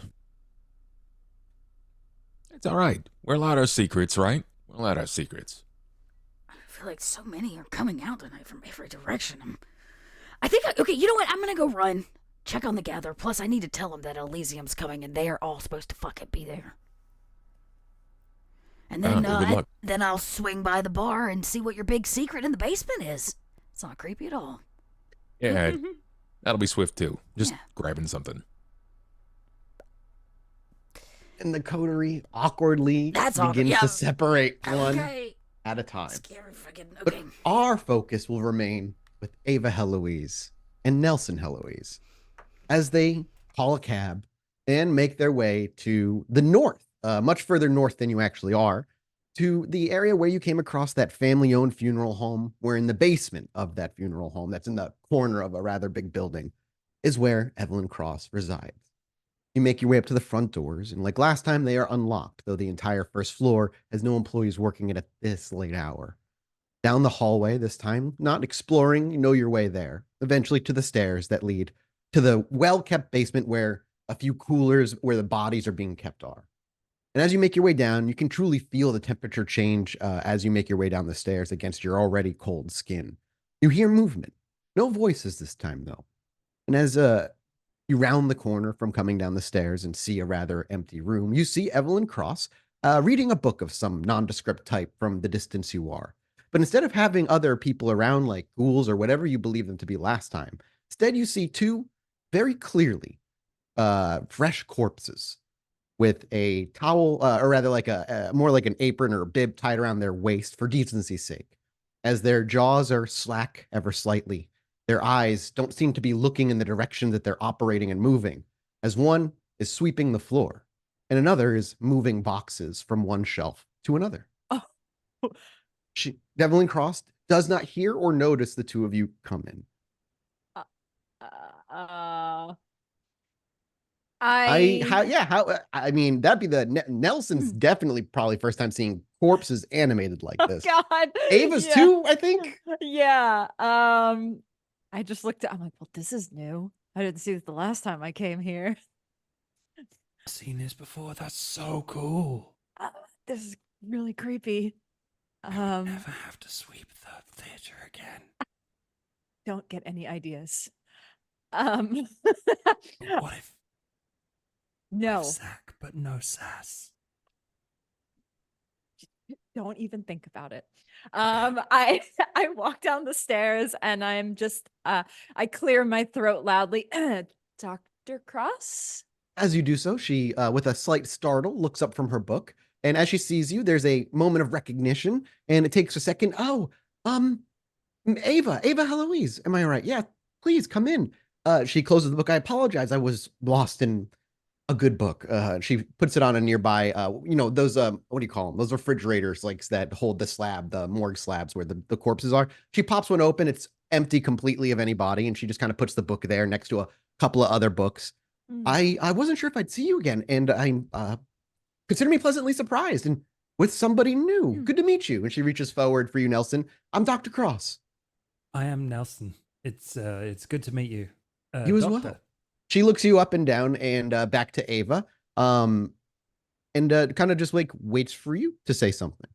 It's all right. We're allowed our secrets, right? We're allowed our secrets. I feel like so many are coming out tonight from every direction. Okay, you know what? I'm gonna go run, check on the gather. Plus, I need to tell them that Elysium's coming and they are all supposed to fucking be there. And then, Well, good luck. then I'll swing by the bar and see what your big secret in the basement is. It's not creepy at all. Yeah, that'll be swift too. Just Yeah. grabbing something. And the coterie awkwardly That's awkward, begins yeah. to separate one Okay. at a time. Scary fucking. But Okay. our focus will remain with Ava Heloise and Nelson Heloise as they call a cab and make their way to the north, much further north than you actually are, to the area where you came across that family-owned funeral home, where in the basement of that funeral home, that's in the corner of a rather big building, is where Evelyn Cross resides. You make your way up to the front doors, and like last time, they are unlocked, though the entire first floor has no employees working it at this late hour. Down the hallway this time, not exploring, you know your way there, eventually to the stairs that lead to the well-kept basement where a few coolers where the bodies are being kept are. And as you make your way down, you can truly feel the temperature change as you make your way down the stairs against your already cold skin. You hear movement. No voices this time, though. And as you round the corner from coming down the stairs and see a rather empty room, you see Evelyn Cross reading a book of some nondescript type from the distance you are. But instead of having other people around like ghouls or whatever you believe them to be last time, instead you see two very clearly fresh corpses with a towel, or rather like a more like an apron or a bib tied around their waist for decency's sake, as their jaws are slack ever slightly. Their eyes don't seem to be looking in the direction that they're operating and moving, as one is sweeping the floor and another is moving boxes from one shelf to another. Oh. Evelyn Cross does not hear or notice the two of you come in. I mean, that'd be Nelson's definitely probably first time seeing corpses animated like Oh this. God. Ava's Yeah. too, I think. Yeah. I just looked at, I'm like, well, this is new. I didn't see this the last time I came here. I've seen this before. That's so cool. This is really creepy. Never have to sweep the theater again. Don't get any ideas. But what if No, sack but no sass? don't even think about it. I walk down the stairs and I'm just I clear my throat loudly. Dr. Cross? As you do so, she, with a slight startle, looks up from her book. And as she sees you, there's a moment of recognition. And it takes a second. Oh, Ava Heloise. Am I right? Yeah, please come in. She closes the book. I apologize. I was lost in a good book. She puts it on a nearby, those, what do you call them? Those refrigerators like that hold the slab, the morgue slabs where the corpses are. She pops one open. It's empty completely of any body. And she just kind of puts the book there next to a couple of other books. I wasn't sure if I'd see you again. And I'm, consider me pleasantly surprised and with somebody new. Good to meet you. And she reaches forward for you, Nelson. I'm Dr. Cross. I am Nelson. It's good to meet you. You as Doctor. well. She looks you up and down and back to Ava, and kind of just like waits for you to say something.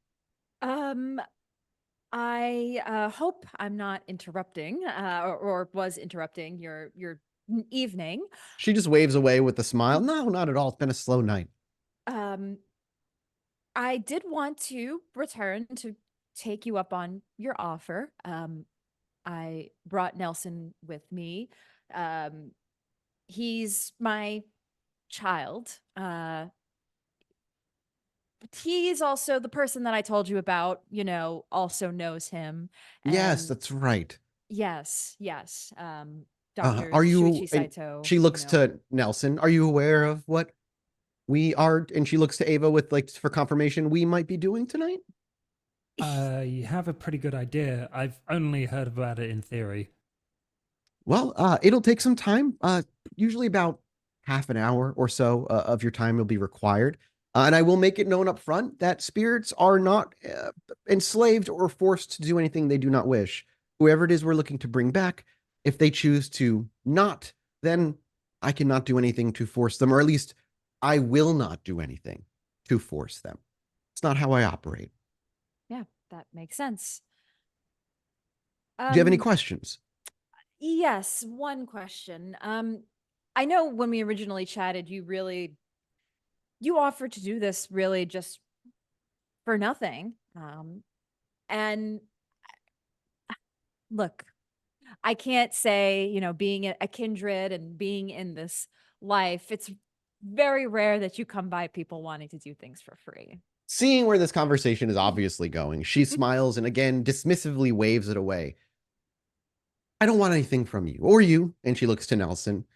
I hope I'm not interrupting, or was interrupting your evening. She just waves away with a smile. No, not at all. It's been a slow night. I did want to return to take you up on your offer. I brought Nelson with me. He's my child. But he's also the person that I told you about, also knows him. Yes, And that's right. yes. Dr. Are you? Shuichi And Saito. she looks to Nelson. Are you aware of what we are? And she looks to Ava with like for confirmation. We might be doing tonight. You have a pretty good idea. I've only heard about it in theory. Well, it'll take some time. Usually about half an hour or so of your time will be required. And I will make it known up front that spirits are not enslaved or forced to do anything they do not wish. Whoever it is we're looking to bring back, if they choose to not, then I cannot do anything to force them, or at least I will not do anything to force them. It's not how I operate. Yeah, that makes sense. Do you have any Um, questions? Yes, one question. I know when we originally chatted, you offered to do this really just for nothing. And look, I can't say, being a kindred and being in this life, it's very rare that you come by people wanting to do things for free. Seeing where this conversation is obviously going, she smiles and again dismissively waves it away. I don't want anything from you or you. And she looks to Nelson.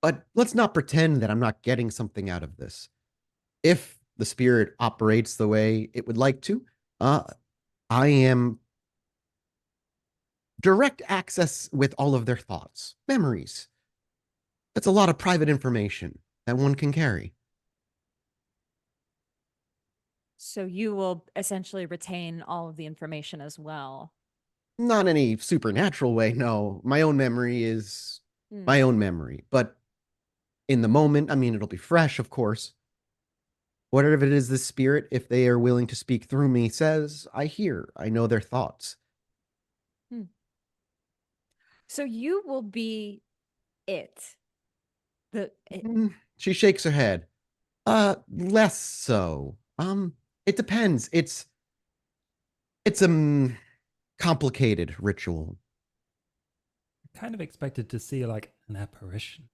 But let's not pretend that I'm not getting something out of this. If the spirit operates the way it would like to, I am direct access with all of their thoughts, memories. That's a lot of private information that one can carry. So you will essentially retain all of the information as well. Not any supernatural way, no. My own memory is my own memory. But in the moment, I mean, it'll be fresh, of course. Whatever it is, this spirit, if they are willing to speak through me, says, I hear, I know their thoughts. So you will be it. She shakes her head. Less so. It depends. It's a complicated ritual. Kind of expected to see like an apparition.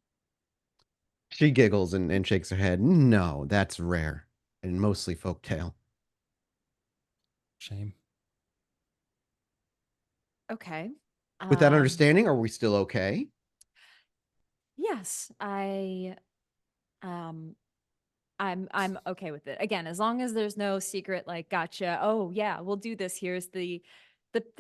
She giggles and shakes her head. No, that's rare and mostly folktale. Shame. Okay. With that understanding, are we still okay? Yes, I'm okay with it. Again, as long as there's no secret like gotcha. Oh yeah, we'll do this. Here's the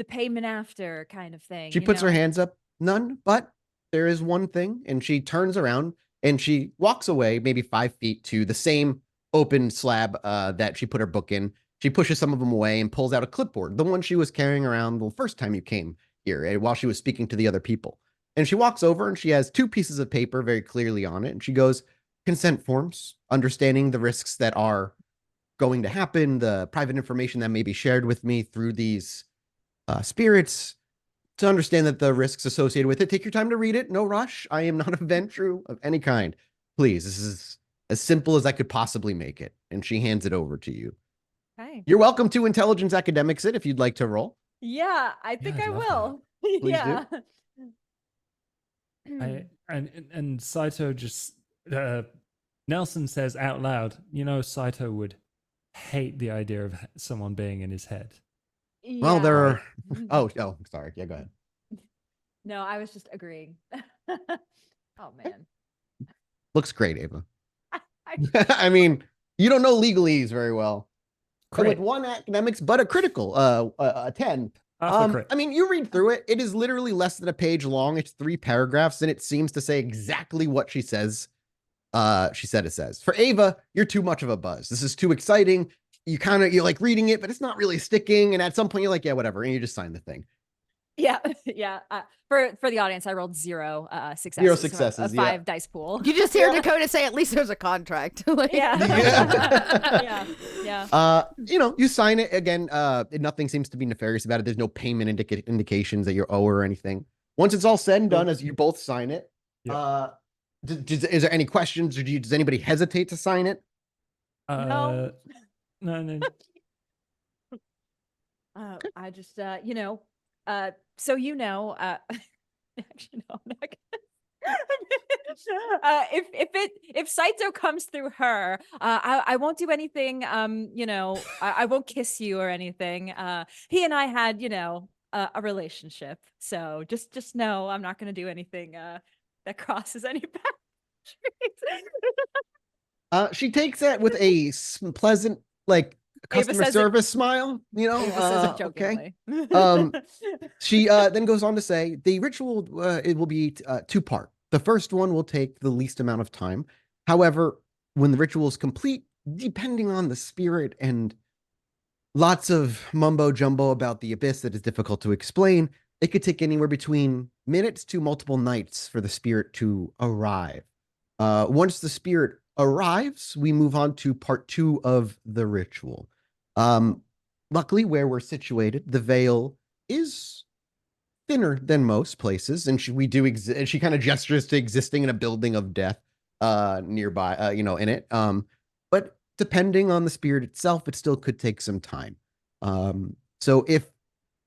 payment after kind of thing. She puts her hands up. None, but there is one thing, and she turns around and she walks away maybe 5 feet to the same open slab that she put her book in. She pushes some of them away and pulls out a clipboard, the one she was carrying around the first time you came here, while she was speaking to the other people. And she walks over and she has 2 pieces of paper very clearly on it. And she goes, consent forms, understanding the risks that are going to happen, the private information that may be shared with me through these spirits, to understand that the risks associated with it. Take your time to read it. No rush. I am not a ventru of any kind. Please, this is as simple as I could possibly make it. And she hands it over to you. Okay. You're welcome to Intelligence Academics it if you'd like to roll. Yeah, I think I'd I love will. Please yeah. And Saito just Nelson says out loud, Saito would hate the idea of someone being in his head. Well, there Yeah. are. Oh, sorry. Yeah, go ahead. No, I was just agreeing. Oh man. Looks great, Ava. I I mean, you don't know legalese very well. So with Crit. 1 academics, but a critical, a 10. Half a crit. I mean, you read through it. It is literally less than a page long. It's 3 paragraphs, and it seems to say exactly what she says. She said it says. For Ava, you're too much of a buzz. This is too exciting. You're like reading it, but it's not really sticking. And at some point, you're like, yeah, whatever, and you just sign the thing. Yeah, yeah. For the audience, I rolled 0 successes. 0 from successes, a yeah. 5 dice pool. You just hear Dakota say, "At least there's a contract." Like- Yeah. Yeah. You sign it again. Nothing seems to be nefarious about it. There's no payment indications that you owe or anything. Once it's all said and done, as you both sign it, is there any questions, or does anybody hesitate to sign it? No. No. I just so actually no, I'm not gonna. If Saito comes through her, I won't do anything. I won't kiss you or anything. He and I had a relationship, so just know I'm not gonna do anything that crosses any boundaries. She takes that with a pleasant, like, customer says it- service smile, you know? Ava says it Okay. jokingly. She then goes on to say the ritual it will be two-part. The first one will take the least amount of time. However, when the ritual is complete, depending on the spirit and lots of mumbo jumbo about the abyss that is difficult to explain, it could take anywhere between minutes to multiple nights for the spirit to arrive. Once the spirit arrives, we move on to part 2 of the ritual. Luckily, where we're situated, the veil is thinner than most places, and she kind of gestures to existing in a building of death nearby, in it. But depending on the spirit itself, it still could take some time. So if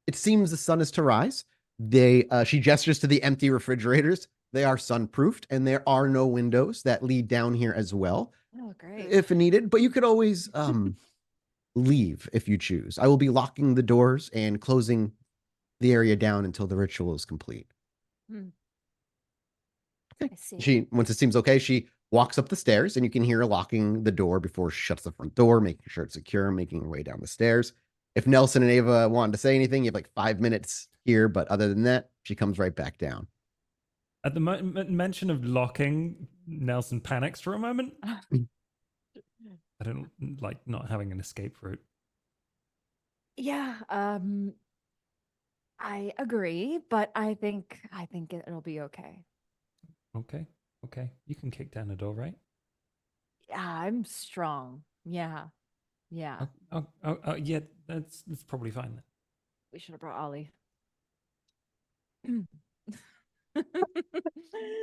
it seems the sun is to rise, she gestures to the empty refrigerators. They are sun-proofed, and there are no windows that lead down here as well. Oh, great. If needed, but you could always leave if you choose. I will be locking the doors and closing the area down until the ritual is complete. I see. She, once it seems okay, she walks up the stairs, and you can hear her locking the door before she shuts the front door, making sure it's secure, making her way down the stairs. If Nelson and Ava wanted to say anything, you have like 5 minutes here, but other than that, she comes right back down. At the mention of locking, Nelson panics for a moment. I don't like not having an escape route. Yeah, I agree, but I think it'll be okay. Okay. You can kick down the door, right? Yeah, I'm strong. Yeah. Yeah, that's probably fine then. We should have brought Ollie.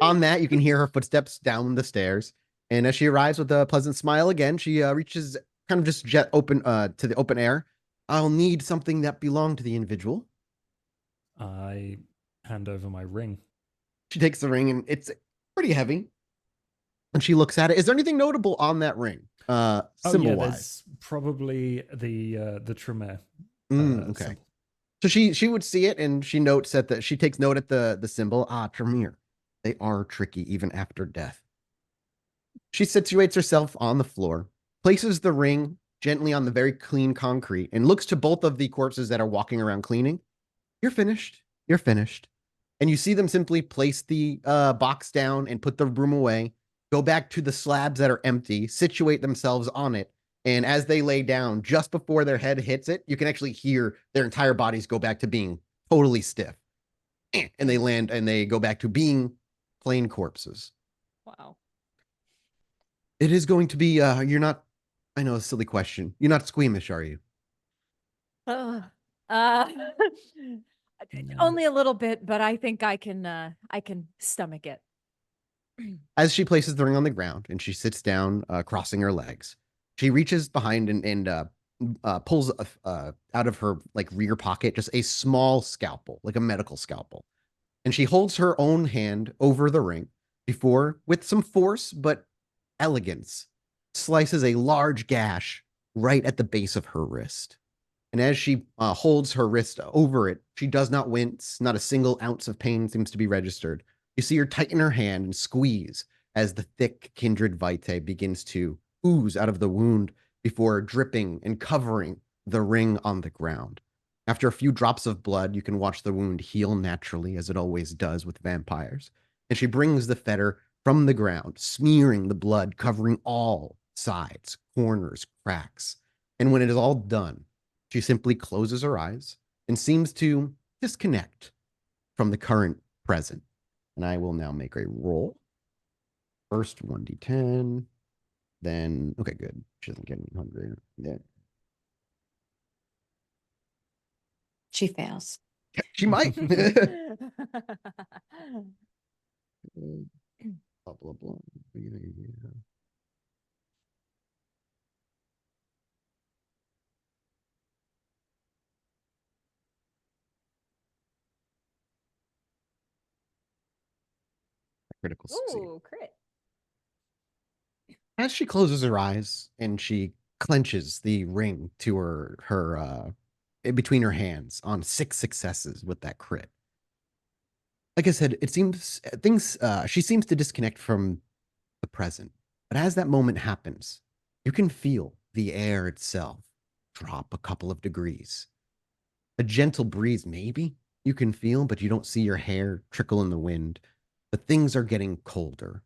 On that, you can hear her footsteps down the stairs, and as she arrives with a pleasant smile again, she reaches kind of just jet open to the open air. I'll need something that belonged to the individual. I hand over my ring. She takes the ring, and it's pretty heavy. And she looks at it. Is there anything notable on that ring? Symbol wise? There's probably the Tremere. Okay. Symbol. So she would see it, and she notes that she takes note at the symbol. Tremere. They are tricky even after death. She situates herself on the floor, places the ring gently on the very clean concrete, and looks to both of the corpses that are walking around cleaning. You're finished. You're finished. And you see them simply place the box down and put the broom away, go back to the slabs that are empty, situate themselves on it. And as they lay down, just before their head hits it, you can actually hear their entire bodies go back to being totally stiff. And they land and they go back to being plain corpses. Wow. It is going to be, you're not, I know, a silly question. You're not squeamish, are you? Only a little bit, but I think I can stomach it. As she places the ring on the ground and she sits down, crossing her legs, she reaches behind and pulls out of her like rear pocket just a small scalpel, like a medical scalpel. And she holds her own hand over the ring before, with some force but elegance, slices a large gash right at the base of her wrist. And as she holds her wrist over it, she does not wince. Not a single ounce of pain seems to be registered. You see her tighten her hand and squeeze as the thick kindred vitae begins to ooze out of the wound before dripping and covering the ring on the ground. After a few drops of blood, you can watch the wound heal naturally, as it always does with vampires. And she brings the fetter from the ground, smearing the blood, covering all sides, corners, cracks. And when it is all done, she simply closes her eyes and seems to disconnect from the current present. And I will now make a roll. First 1d10. Then, okay, good. She doesn't get any hungry. Yeah. She fails. She might. Blah, blah, blah. Critical succeed. Ooh, crit. As she closes her eyes and she clenches the ring to her in between her hands on 6 successes with that crit, Like I said, it seems things she seems to disconnect from the present. But as that moment happens, you can feel the air itself drop a couple of degrees. A gentle breeze, maybe you can feel, but you don't see your hair trickle in the wind. But things are getting colder.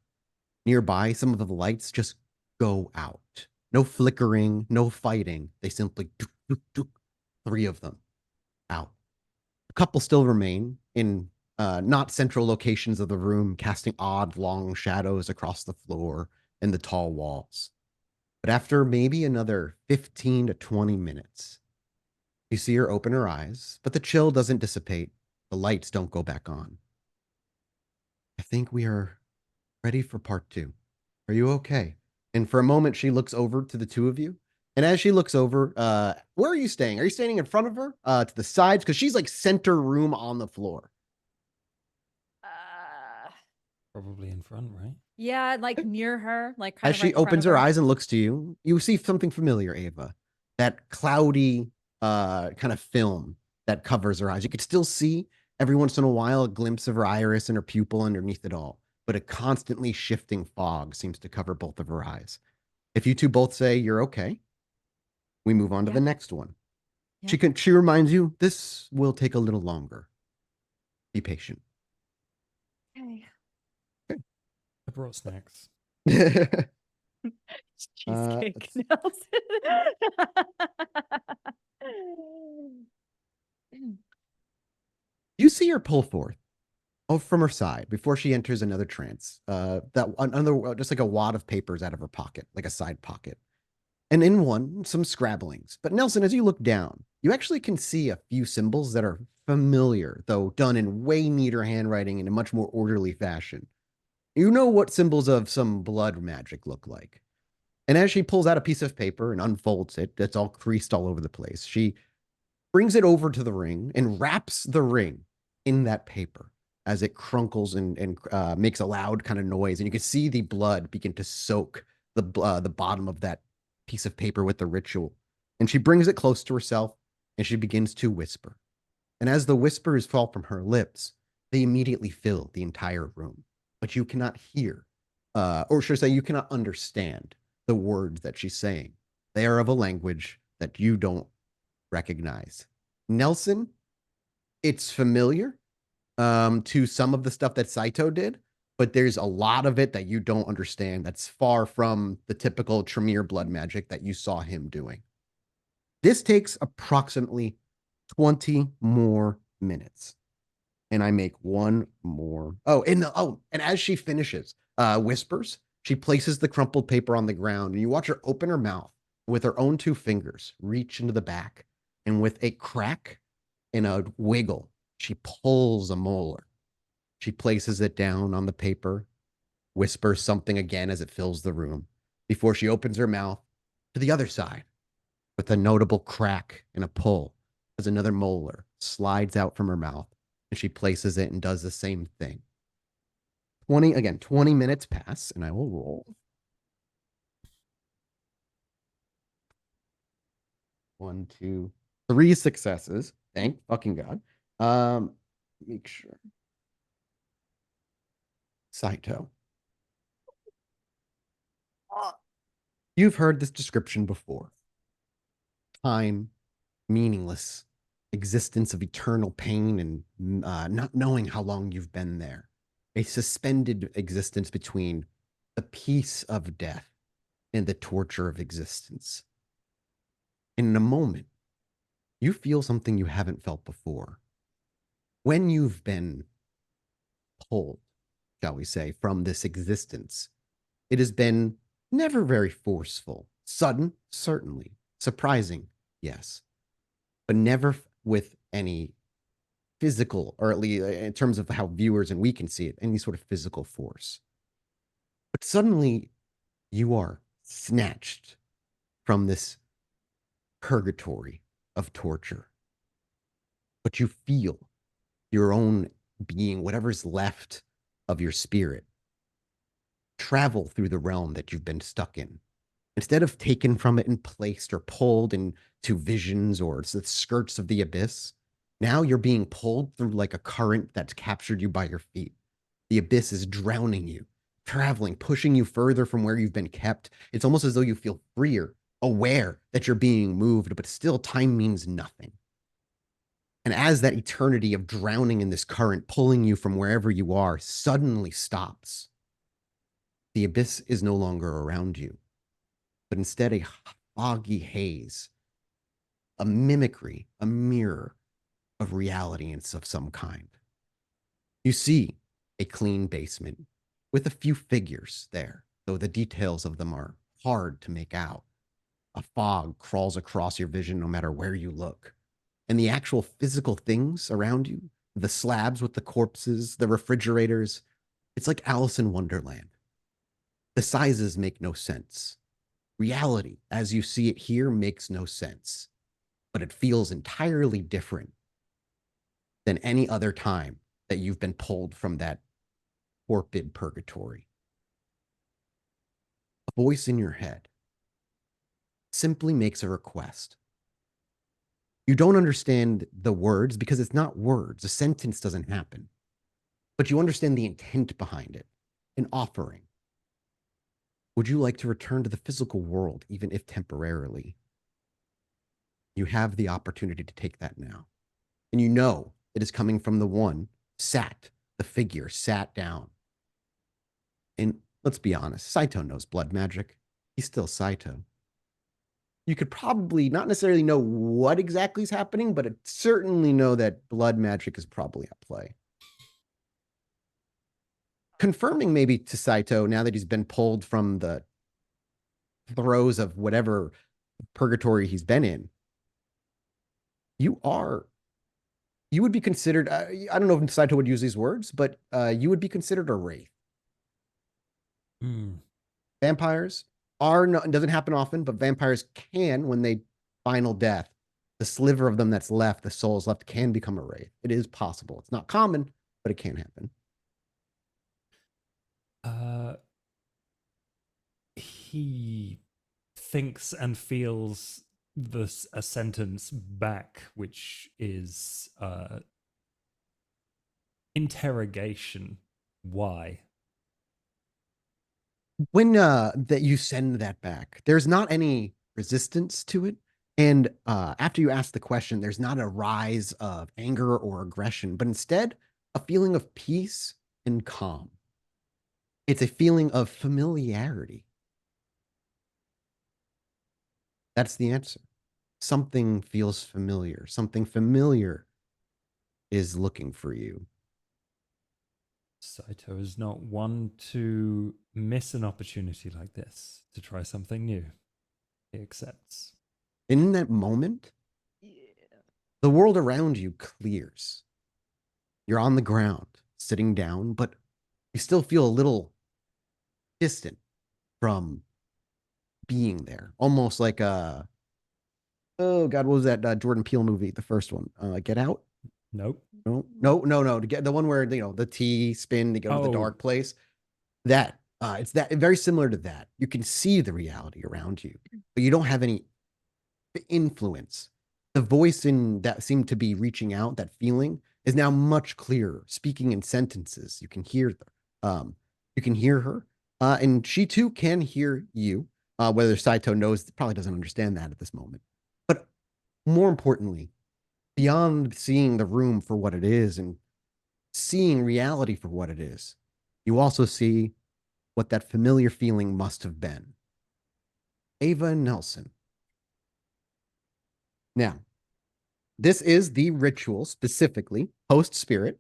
Nearby, some of the lights just go out. No flickering, no fighting. They simply, dook, dook, dook, three of them out. A couple still remain in not central locations of the room, casting odd, long shadows across the floor and the tall walls. But after maybe another 15 to 20 minutes, you see her open her eyes, but the chill doesn't dissipate. The lights don't go back on. I think we are ready for part two. Are you okay? And for a moment, she looks over to the two of you. And as she looks over, where are you staying? Are you standing in front of her, to the sides? Because she's like center room on the floor. Probably in front, right? Yeah, like near her, like kind As of she right in front opens of her her. eyes and looks to you, you see something familiar, Ava. That cloudy kind of film that covers her eyes. You could still see every once in a while a glimpse of her iris and her pupil underneath it all, but a constantly shifting fog seems to cover both of her eyes. If you two both say you're okay, we move on to Yeah. the next one. Yeah. She reminds you this will take a little longer. Be patient. Okay. I brought snacks. Cheesecake let's- Nelson. You see her pull forth from her side before she enters another trance. That another just like a wad of papers out of her pocket, like a side pocket. And in one, some scrabblings. But Nelson, as you look down, you actually can see a few symbols that are familiar, though done in way neater handwriting in a much more orderly fashion. You know what symbols of some blood magic look like. And as she pulls out a piece of paper and unfolds it, that's all creased all over the place, she brings it over to the ring and wraps the ring in that paper as it crunkles and makes a loud kind of noise. And you can see the blood begin to soak the bottom of that piece of paper with the ritual. And she brings it close to herself and she begins to whisper. And as the whispers fall from her lips, they immediately fill the entire room. But you cannot hear, or should I say, you cannot understand the words that she's saying. They are of a language that you don't recognize. Nelson, it's familiar to some of the stuff that Saito did, but there's a lot of it that you don't understand that's far from the typical Tremere blood magic that you saw him doing. This takes approximately 20 more minutes. And I make one more. And as she finishes, whispers, she places the crumpled paper on the ground, and you watch her open her mouth with her own two fingers, reach into the back, and with a crack and a wiggle, she pulls a molar. She places it down on the paper, whispers something again as it fills the room, before she opens her mouth to the other side with a notable crack and a pull as another molar slides out from her mouth, and she places it and does the same thing. 20 minutes pass, and I will roll. 1, 2, 3 successes. Thank fucking God. Make sure. Saito. You've heard this description before. Time, meaningless, existence of eternal pain and not knowing how long you've been there. A suspended existence between the peace of death and the torture of existence. In a moment, you feel something you haven't felt before. When you've been pulled, shall we say, from this existence, it has been never very forceful. Sudden, certainly. Surprising, yes. But never with any physical, or at least in terms of how viewers and we can see it, any sort of physical force. But suddenly, you are snatched from this purgatory of torture. But you feel your own being, whatever's left of your spirit, travel through the realm that you've been stuck in. Instead of taken from it and placed or pulled into visions or the skirts of the abyss, Now you're being pulled through like a current that's captured you by your feet. The abyss is drowning you, traveling, pushing you further from where you've been kept. It's almost as though you feel freer, aware that you're being moved, but still time means nothing. And as that eternity of drowning in this current, pulling you from wherever you are, suddenly stops, the abyss is no longer around you, but instead a foggy haze, a mimicry, a mirror of reality and of some kind. You see a clean basement with a few figures there, though the details of them are hard to make out. A fog crawls across your vision no matter where you look. And the actual physical things around you, the slabs with the corpses, the refrigerators, it's like Alice in Wonderland. The sizes make no sense. Reality, as you see it here, makes no sense, but it feels entirely different than any other time that you've been pulled from that torpid purgatory. A voice in your head simply makes a request. You don't understand the words because it's not words. A sentence doesn't happen. But you understand the intent behind it, an offering. Would you like to return to the physical world, even if temporarily? You have the opportunity to take that now. And you know it is coming from the one the figure sat down. And let's be honest, Saito knows blood magic. He's still Saito. You could probably not necessarily know what exactly is happening, but certainly know that blood magic is probably at play. Confirming maybe to Saito, now that he's been pulled from the throes of whatever purgatory he's been in, you would be considered, I don't know if Saito would use these words, but you would be considered a wraith. Vampires it doesn't happen often, but vampires can, when they final death, the sliver of them that's left, the souls left, can become a wraith. It is possible. It's not common, but it can happen. He thinks and feels a sentence back, which is interrogation. Why? When that you send that back, there's not any resistance to it. And after you ask the question, there's not a rise of anger or aggression, but instead a feeling of peace and calm. It's a feeling of familiarity. That's the answer. Something feels familiar. Something familiar is looking for you. Saito is not one to miss an opportunity like this to try something new. He accepts. In that moment, the world around you clears. You're on the ground, sitting down, but you still feel a little distant from being there. Almost like oh God, what was that Jordan Peele movie? The first one, Get Out? Nope. No. To get the one where the T spin, they go to the dark place. That it's that very similar to that. You can see the reality around you, but you don't have any influence. The voice in that seemed to be reaching out, that feeling, is now much clearer, speaking in sentences. You can hear her, and she too can hear you. Whether Saito probably doesn't understand that at this moment. But more importantly, beyond seeing the room for what it is and seeing reality for what it is, you also see what that familiar feeling must have been. Ava and Nelson. Now, this is the ritual specifically, post spirit.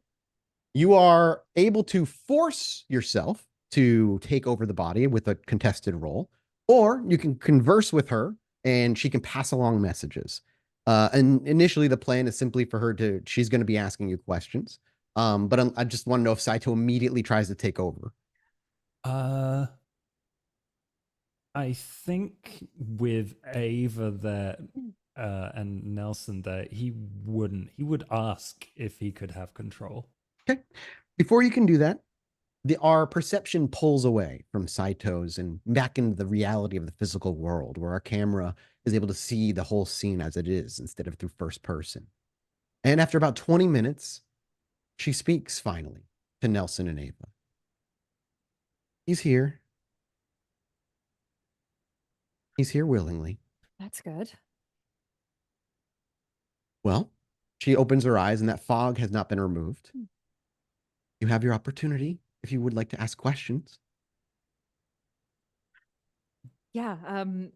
You are able to force yourself to take over the body with a contested role, or you can converse with her and she can pass along messages. And initially the plan is simply for her she's going to be asking you questions. But I just want to know if Saito immediately tries to take over. I think with Ava there and Nelson there, he wouldn't. He would ask if he could have control. Okay. Before you can do that, our perception pulls away from Saito's and back into the reality of the physical world, where our camera is able to see the whole scene as it is instead of through first person. And after about 20 minutes, she speaks finally to Nelson and Ava. He's here. He's here willingly. That's good. Well, she opens her eyes and that fog has not been removed. You have your opportunity if you would like to ask questions. Yeah.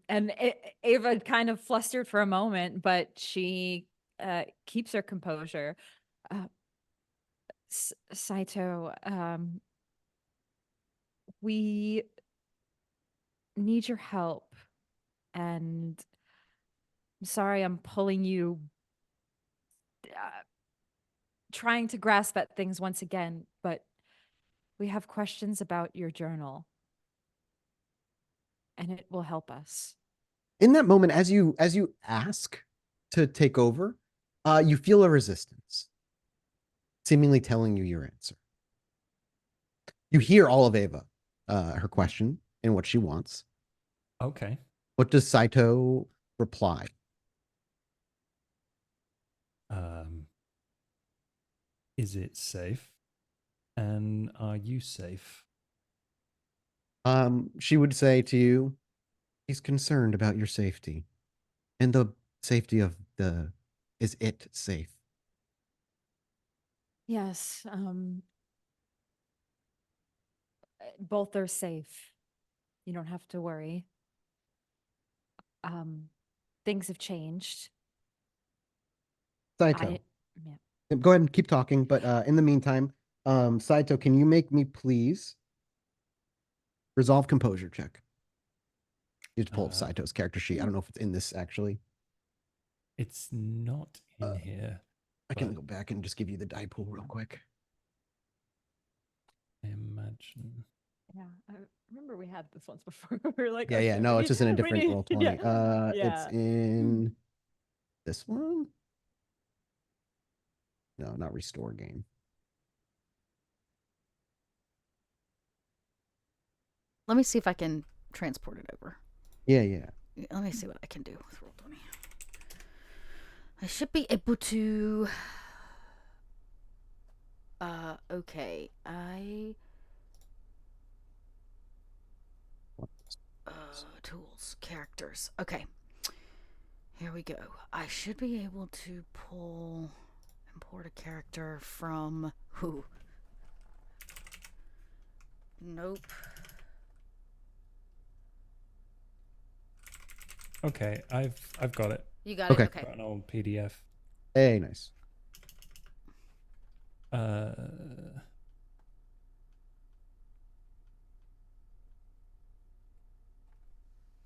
And Ava kind of flustered for a moment, but she keeps her composure. Saito, we need your help, and I'm sorry I'm pulling you, trying to grasp at things once again, but we have questions about your journal, and it will help us. In that moment, as you ask to take over, you feel a resistance, seemingly telling you your answer. You hear all of Ava, her question and what she wants. Okay. What does Saito reply? Is it safe? And are you safe? She would say to you, he's concerned about your safety and the safety of the, is it safe? Yes, both are safe. You don't have to worry. Things have changed. Saito, Yeah. go ahead and keep talking. But in the meantime, Saito, can you make me please resolve composure check? You just pull up Saito's character sheet. I don't know if it's in this actually. It's not in here. I can go back and just give you the die pool real quick. I imagine. Yeah, I remember we had this once before. We were like, Yeah, okay, yeah. No, we it's just in a we different need- roll 20. Yeah. It's in this one. No, not restore game. Let me see if I can transport it over. Yeah, yeah. Let me see what I can do with Roll20. I should be able to. Okay. Tools, characters. Okay. Here we go. I should be able to import a character from who? Nope. Okay, I've got it. You got Okay. it? Okay. Got an old PDF. Hey, nice.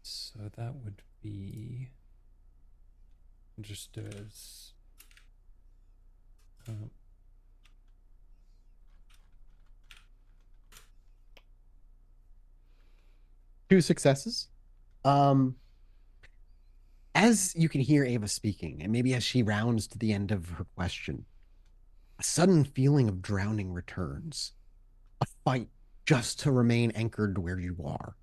So that would be just do it as Two successes. As you can hear Ava speaking, and maybe as she rounds to the end of her question, a sudden feeling of drowning returns. A fight just to remain anchored where you are.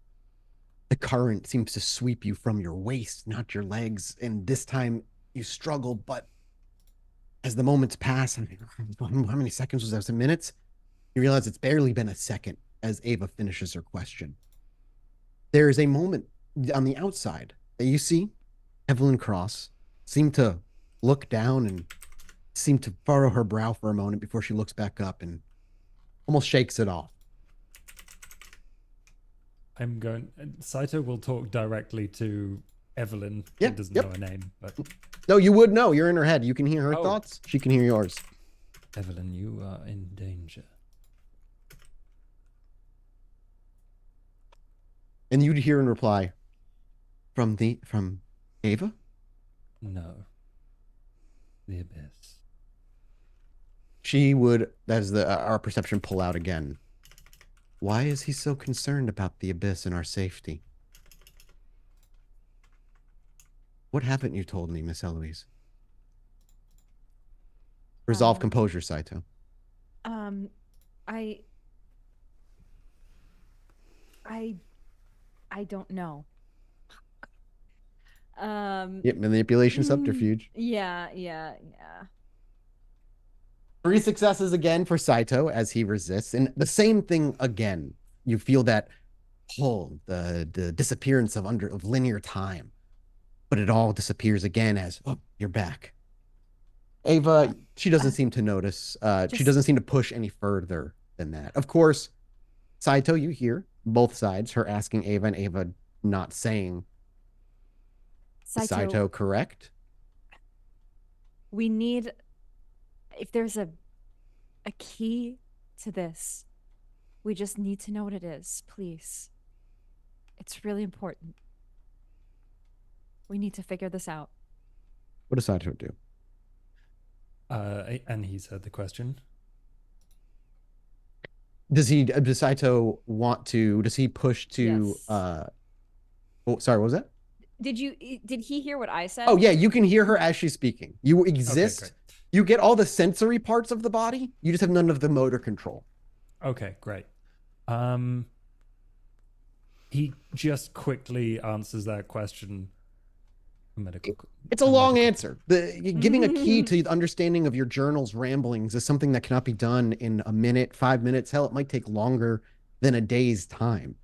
The current seems to sweep you from your waist, not your legs, and this time you struggle, but as the moments pass, how many seconds was that? Was it minutes? You realize it's barely been a second as Ava finishes her question. There is a moment on the outside that you see Evelyn Cross seem to look down and seem to furrow her brow for a moment before she looks back up and almost shakes it off. Saito will talk directly to Evelyn. Yeah, He doesn't yep. know her name, but No, you would know. You're in her head. You can hear her Oh. thoughts. She can hear yours. Evelyn, you are in danger. And you'd hear in reply from Ava? No. The abyss. She would, as our perception pull out again. Why is he so concerned about the abyss and our safety? What haven't you told me, Miss Eloise? Resolve composure, Saito. I don't know. Yep, manipulation subterfuge. Yeah. 3 successes again for Saito as he resists. And the same thing again. You feel that pull, the disappearance of linear time. But it all disappears again as, oh, you're back. Ava, she doesn't seem to notice. She doesn't seem to push any further than that. Of course, Saito, you hear both sides, her asking Ava and Ava not saying, Saito correct? We need, if there's a key to this, we just need to know what it is, please. It's really important. We need to figure this out. What does Saito do? And he's heard the question. Does Saito want to, does he push to, Yes. Oh, sorry, what was that? Did he hear what I said? Oh yeah, you can hear her as she's speaking. You exist. great. You get all the sensory parts of the body. You just have none of the motor control. Okay, great. He just quickly answers that question. It's a long answer. Giving a key to the understanding of your journal's ramblings is something that cannot be done in a minute, 5 minutes. Hell, it might take longer than a day's time.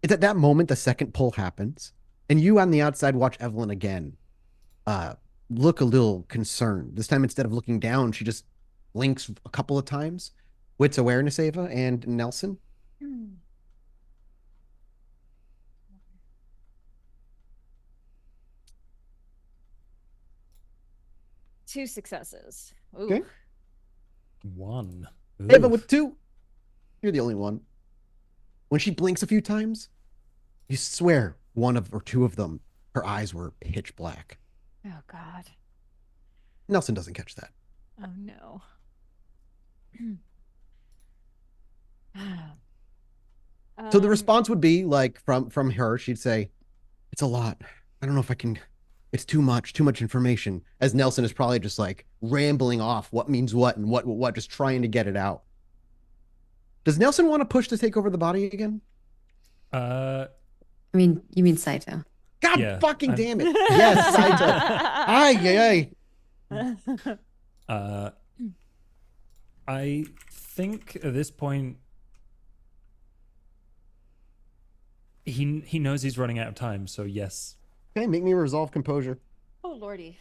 It's at that moment the second pull happens, and you on the outside watch Evelyn again look a little concerned. This time, instead of looking down, she just blinks a couple of times. Wits awareness, Ava and Nelson. Two successes. Ooh. Okay. 1. Ava Oof. with 2. You're the only one. When she blinks a few times, you swear one of or 2 of them, her eyes were pitch black. Oh God. Nelson doesn't catch that. Oh no. So the response would be like from her, she'd say, "It's a lot. I don't know if I can. It's too much information." As Nelson is probably just like rambling off what means what and what, just trying to get it out. Does Nelson want to push to take over the body again? I mean, you mean Saito? God Yeah, fucking and- damn it! Yes, Saito. Aye. I think at this point he knows he's running out of time, so yes. Okay, make me resolve composure. Oh lordy.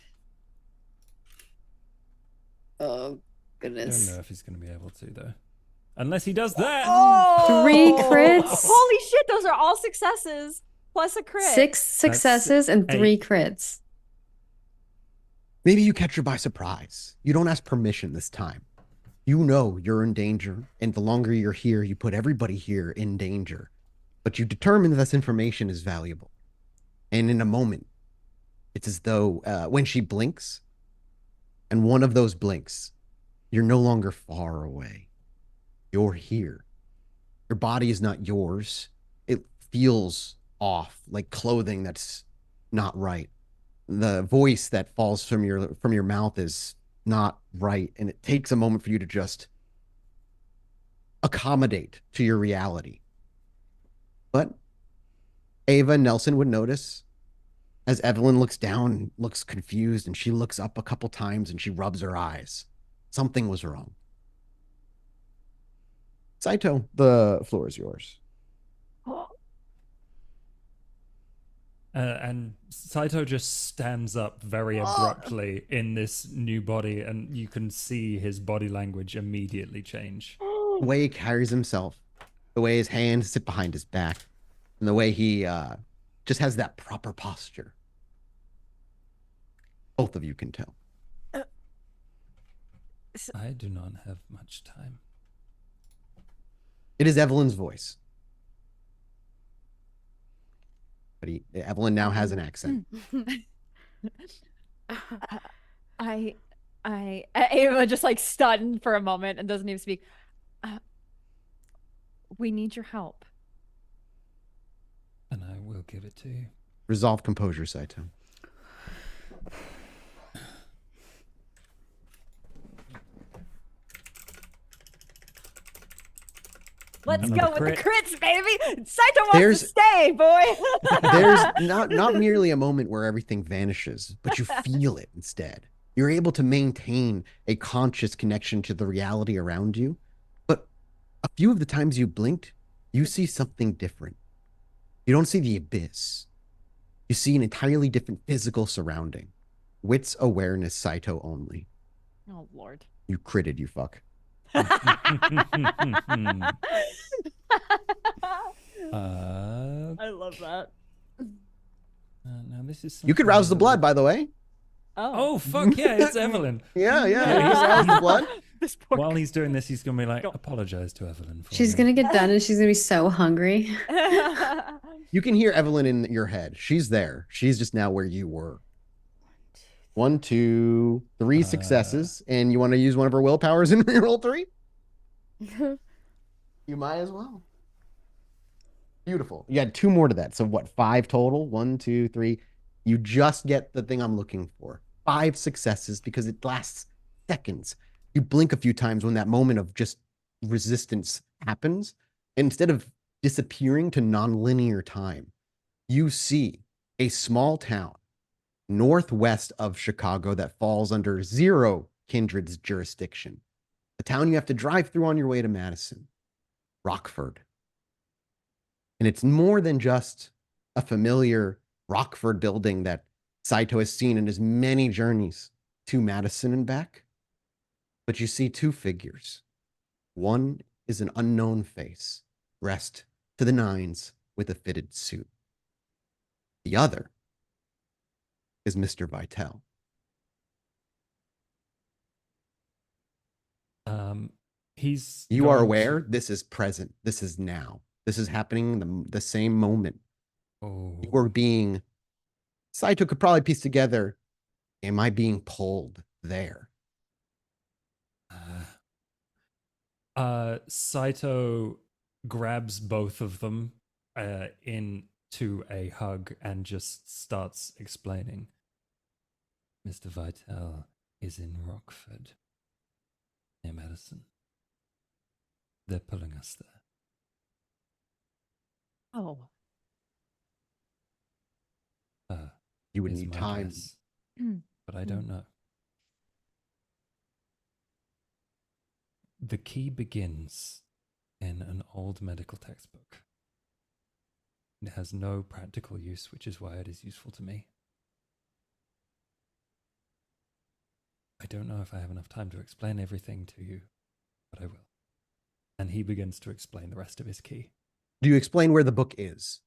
Oh I don't goodness! know if he's going to be able to though, unless he does that. Oh! 3 crits. Holy shit! Those are all successes plus a crit. 6 successes and 3 8. crits. Maybe you catch her by surprise. You don't ask permission this time. You know you're in danger, and the longer you're here, you put everybody here in danger. But you determine that this information is valuable. And in a moment, it's as though when she blinks, and one of those blinks, you're no longer far away. You're here. Your body is not yours. It feels off, like clothing that's not right. The voice that falls from your mouth is not right, and it takes a moment for you to just accommodate to your reality. But Ava and Nelson would notice as Evelyn looks down, looks confused, and she looks up a couple times and she rubs her eyes. Something was wrong. Saito, the floor is yours. And Saito just stands up very abruptly in this new body, and you can see his body language immediately change. The way he carries himself, the way his hands sit behind his back, and the way he just has that proper posture. Both of you can tell. I do not have much time. It is Evelyn's voice. But Evelyn now has an accent. Ava just like stunned for a moment and doesn't even speak. We need your help. And I will give it to you. Resolve composure, Saito. Let's Another go with the crit. crits, baby. Saito wants There's- to stay, boy. There's not merely a moment where everything vanishes, but you feel it instead. You're able to maintain a conscious connection to the reality around you. But a few of the times you blinked, you see something different. You don't see the abyss. You see an entirely different physical surrounding. Wits awareness, Saito only. Oh Lord. You critted, you fuck. I love that. Now this is You could something rouse the that- blood, by the way. Oh fuck yeah, it's Evelyn. Yeah, Yeah, you he's- can rouse the blood. This poor While he's doing this, he's gonna be like, apologize to Evelyn. For She's me." gonna get done and she's gonna be so hungry. You can hear Evelyn in your head. She's there. She's just now where you were. 1, 2, 3 successes. And you want to use one of her willpowers and reroll 3? You might as well. Beautiful. You had 2 more to that. So what, 5 total? 1, 2, 3. You just get the thing I'm looking for. 5 successes because it lasts seconds. You blink a few times when that moment of just resistance happens. Instead of disappearing to nonlinear time, you see a small town northwest of Chicago that falls under Zero Kindred's jurisdiction. A town you have to drive through on your way to Madison, Rockford. And it's more than just a familiar Rockford building that Saito has seen in his many journeys to Madison and back. But you see 2 figures. One is an unknown face, dressed to the nines with a fitted suit. The other is Mr. Vitale. He's You are going aware to- this is present. This is now. This is happening the same moment. Oh. You are being, Saito could probably piece together, am I being pulled there? Saito grabs both of them into a hug and just starts explaining. Mr. Vitale is in Rockford, near Madison. They're pulling us there. Oh. You would is need my time. guess, but I don't know. The key begins in an old medical textbook. It has no practical use, which is why it is useful to me. I don't know if I have enough time to explain everything to you, but I will. And he begins to explain the rest of his key. Do you explain where the book is?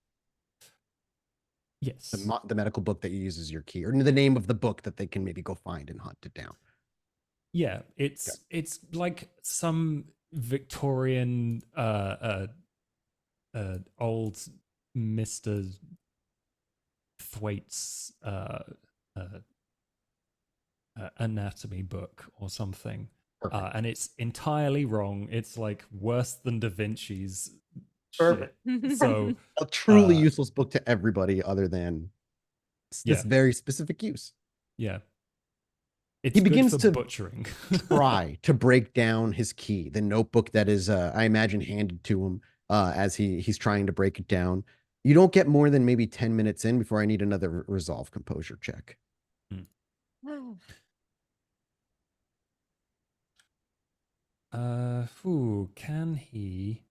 Yes. The medical book that you use as your key, or the name of the book that they can maybe go find and hunt it down. Yeah, it's like some Victorian old Mr. Thwaites anatomy book or something. Perfect. And it's entirely wrong. It's like worse than Da Vinci's Perfect. shit. So A truly useless book to everybody other than this Yeah. very specific use. yeah. It's He good begins for to butchering. Try to break down his key, the notebook that is, I imagine, handed to him as he's trying to break it down. You don't get more than maybe 10 minutes in before I need another resolve composure check. Can he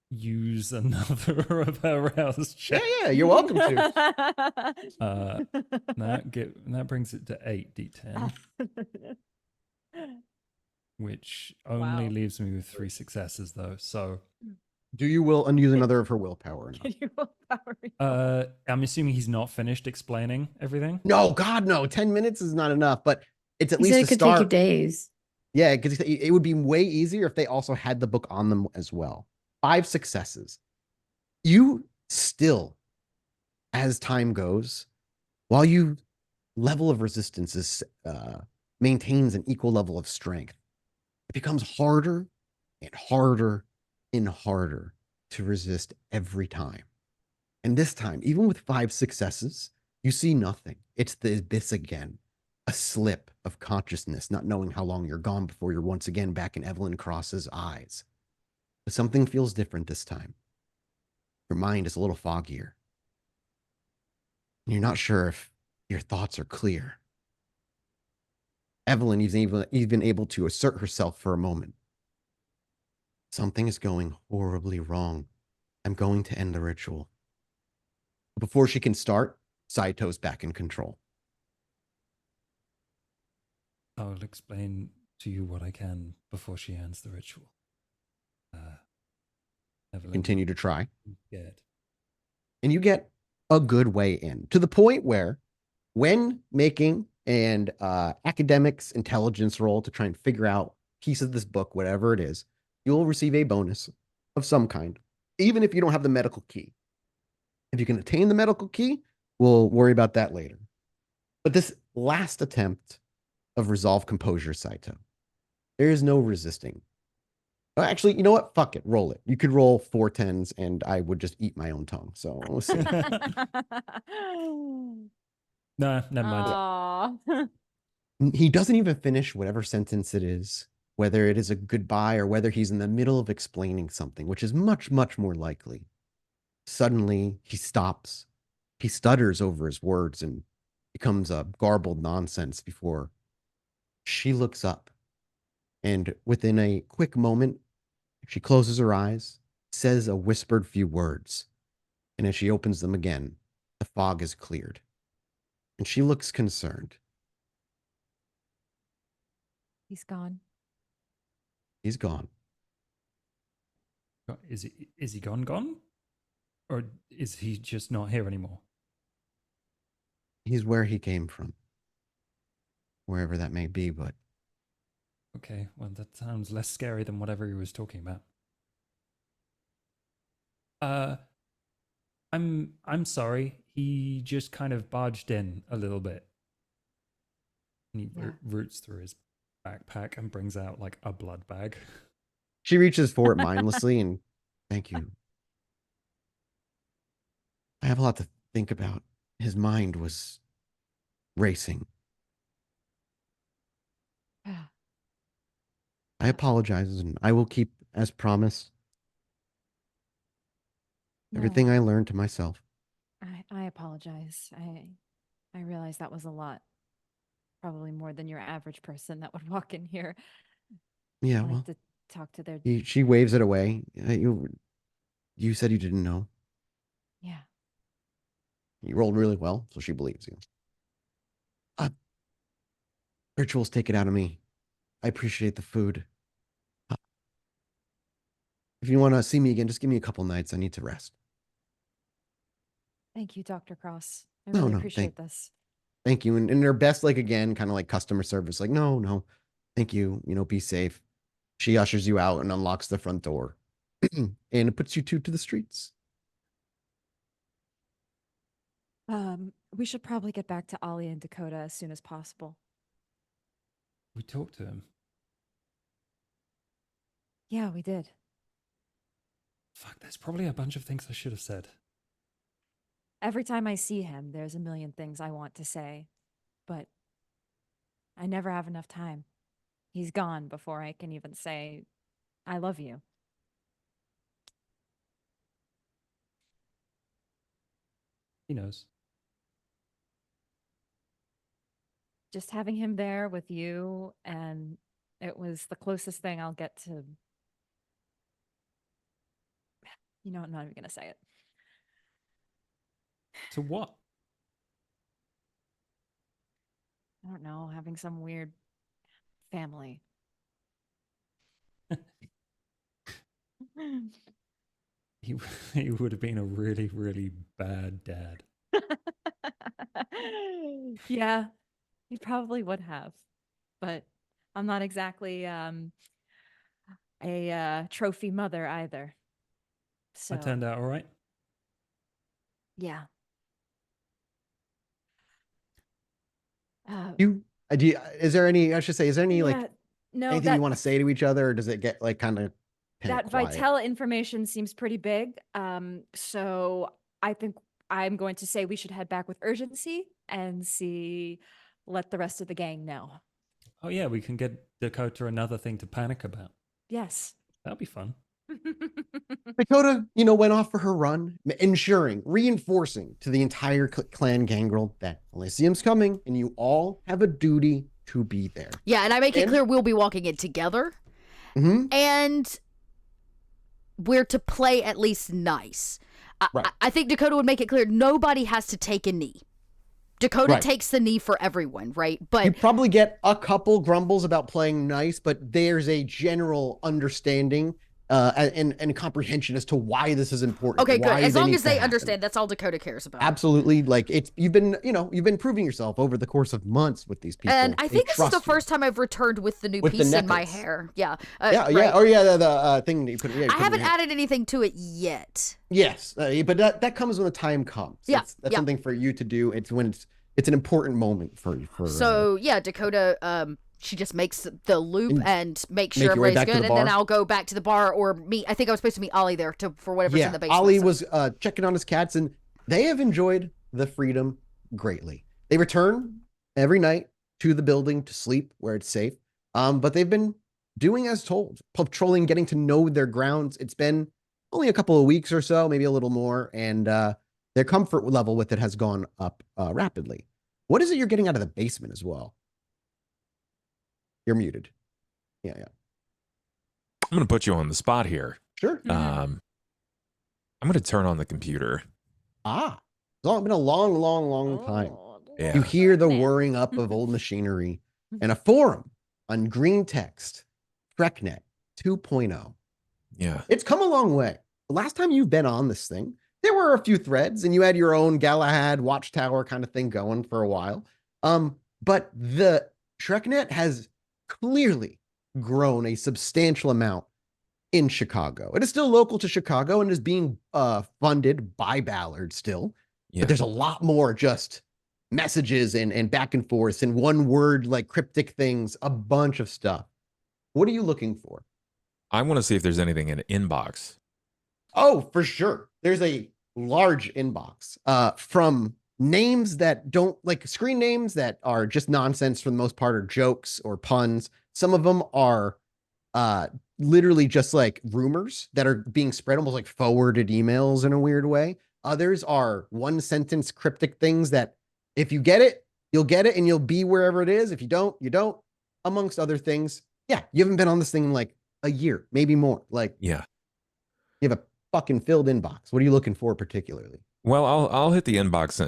use another of her rouse check? Yeah, you're welcome to. That brings it to 8d10, which only Wow. leaves me with 3 successes though. So Do you will use another of her willpower? Or not? Can you willpower me? I'm assuming he's not finished explaining everything. No, God, no. 10 minutes is not enough, but it's at He least said a it could start. take you days. Yeah, because it would be way easier if they also had the book on them as well. 5 successes. You still, as time goes, while you level of resistance is maintains an equal level of strength, it becomes harder and harder and harder to resist every time. And this time, even with 5 successes, you see nothing. It's the abyss again. A slip of consciousness, not knowing how long you're gone before you're once again back in Evelyn Cross's eyes. But something feels different this time. Your mind is a little foggier. You're not sure if your thoughts are clear. Evelyn is even able to assert herself for a moment. Something is going horribly wrong. I'm going to end the ritual. Before she can start, Saito's back in control. I'll explain to you what I can before she ends the ritual. Evelyn, Continue to try. Scared. And you get a good way in, to the point where when making an academics intelligence roll to try and figure out piece of this book, whatever it is, you'll receive a bonus of some kind, even if you don't have the medical key. If you can attain the medical key, we'll worry about that later. But this last attempt of resolve composure, Saito, there is no resisting. Actually, you know what? Fuck it. Roll it. You could roll 4 10s and I would just eat my own tongue. So we'll see. No, never mind. Aw. He doesn't even finish whatever sentence it is, whether it is a goodbye or whether he's in the middle of explaining something, which is much, much more likely. Suddenly, he stops. He stutters over his words and becomes a garbled nonsense before she looks up. And within a quick moment, she closes her eyes, says a whispered few words. And as she opens them again, the fog is cleared. And she looks concerned. He's gone. He's gone. Is he gone? Or is he just not here anymore? He's where he came from. Wherever that may be, but Okay, well, that sounds less scary than whatever he was talking about. I'm sorry. He just kind of barged in a little bit. And he roots through his backpack and brings out like a blood bag. she reaches for it mindlessly and thank you. I have a lot to think about. His mind was racing. I apologize, and I will keep, as promised, everything I learned to myself. I apologize. I realize that was a lot. Probably more than your average person that would walk in here. Yeah, like well, to talk to their she waves it away. You said you didn't know. yeah. You rolled really well, so she believes you. Rituals take it out of me. I appreciate the food. If you want to see me again, just give me a couple nights. I need to rest. Thank you, Dr. Cross. I No, really no, appreciate this. Thank you. And their best, like, again, kind of like customer service, like, no, thank you. Be safe. She ushers you out and unlocks the front door and it puts you two to the streets. We should probably get back to Ollie and Dakota as soon as possible. We talked to him. Yeah, we did. Fuck, there's probably a bunch of things I should have said. Every time I see him, there's a million things I want to say, but I never have enough time. He's gone before I can even say, I love you. He knows. Just having him there with you, and it was the closest thing I'll get to. I'm not even going to say it. To what? I don't know, having some weird family. He would have been a really, really bad dad. Yeah, he probably would have. But I'm not exactly a trophy mother either. So I turned out all right. yeah. Is there any, I should say, is there any like no, anything you want to say to each other, or does it get like kind of that quiet? Vitella information seems pretty big. So I think I'm going to say we should head back with urgency and see let the rest of the gang know. Oh yeah, we can get Dakota another thing to panic about. Yes. That'll be fun. Dakota, went off for her run, reinforcing to the entire clan gangrel that Elysium's coming, and you all have a duty to be there. Yeah, and I make it clear we'll be walking it together. Mm-hmm. And we're to play at least nice. Right. I think Dakota would make it clear nobody has to take a knee. Dakota takes the knee for everyone, right? But you probably get a couple grumbles about playing nice, but there's a general understanding and comprehension as to why this is important. Okay, good. As long as they happen. understand, that's all Dakota cares about. Absolutely. Like you've been proving yourself over the course of months with these people. And I think this is the first time I've returned with the new piece in my hair. Yeah. Yeah. Right. Oh yeah. The thing that you put. Yeah, I haven't added anything to it yet. Yes, but that comes when the time comes. Yeah. That's something for you to do. It's when it's an important moment for you. So yeah, Dakota. She just makes the loop and makes sure everybody's good, and then I'll go back to the bar or meet. I think I was supposed to meet Ollie there for whatever's in the basement. Ollie was checking on his cats, and they have enjoyed the freedom greatly. They return every night to the building to sleep where it's safe. But they've been doing as told, patrolling, getting to know their grounds. It's been only a couple of weeks or so, maybe a little more, and their comfort level with it has gone up rapidly. What is it you're getting out of the basement as well? You're muted. Yeah. I'm going to put you on the spot here. Sure. I'm going to turn on the computer. It's been a long time. Yeah. You hear the whirring up of old machinery and a forum on green text, TrekNet 2.0. Yeah. It's come a long way. The last time you've been on this thing, there were a few threads and you had your own Galahad watchtower kind of thing going for a while. But the TrekNet has clearly grown a substantial amount in Chicago. It is still local to Chicago and is being funded by Ballard still. Yeah. But there's a lot more just messages and back and forth and one word like cryptic things, a bunch of stuff. What are you looking for? I want to see if there's anything in inbox. Oh, for sure. There's a large inbox from names that don't like screen names that are just nonsense for the most part, or jokes or puns. Some of them are literally just like rumors that are being spread, almost like forwarded emails in a weird way. Others are one sentence cryptic things that if you get it, you'll get it and you'll be wherever it is. If you don't, you don't, amongst other things. Yeah. You haven't been on this thing in like a year, maybe more. Like, yeah, you have a fucking filled inbox. What are you looking for particularly? Well, I'll hit the inbox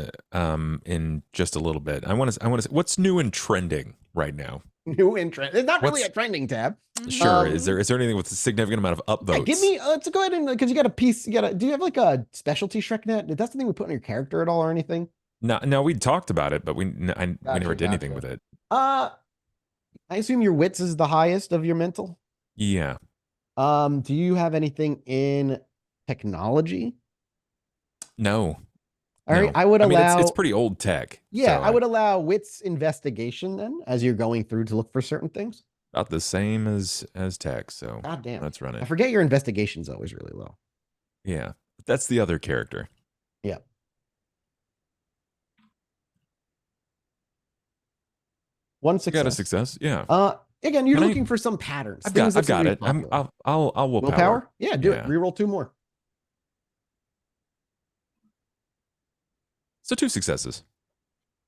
in just a little bit. I want to what's new and trending right now. New and trend. It's not really a trending tab. Sure. Is there anything with a significant amount of upvotes? Yeah, give me. Let's go ahead and because you got a piece. Do you have like a specialty ShrekNet? Is that something we put on your character at all or anything? No, we talked about it, but we never did anything with it. I assume your wits is the highest of your mental. Yeah. Do you have anything in technology? No. All right, I would allow. Mean, it's pretty old tech. Yeah, so I would allow wits investigation then, as you're going through to look for certain things. About the same as tech. So God damn, let's run it. I forget your investigation's always really low. Yeah, that's the other character. Yeah. One success. You got a success. Yeah. Again, you're looking for some patterns. I've got it. I'll willpower. Yeah, do it. Reroll 2 more. So 2 successes.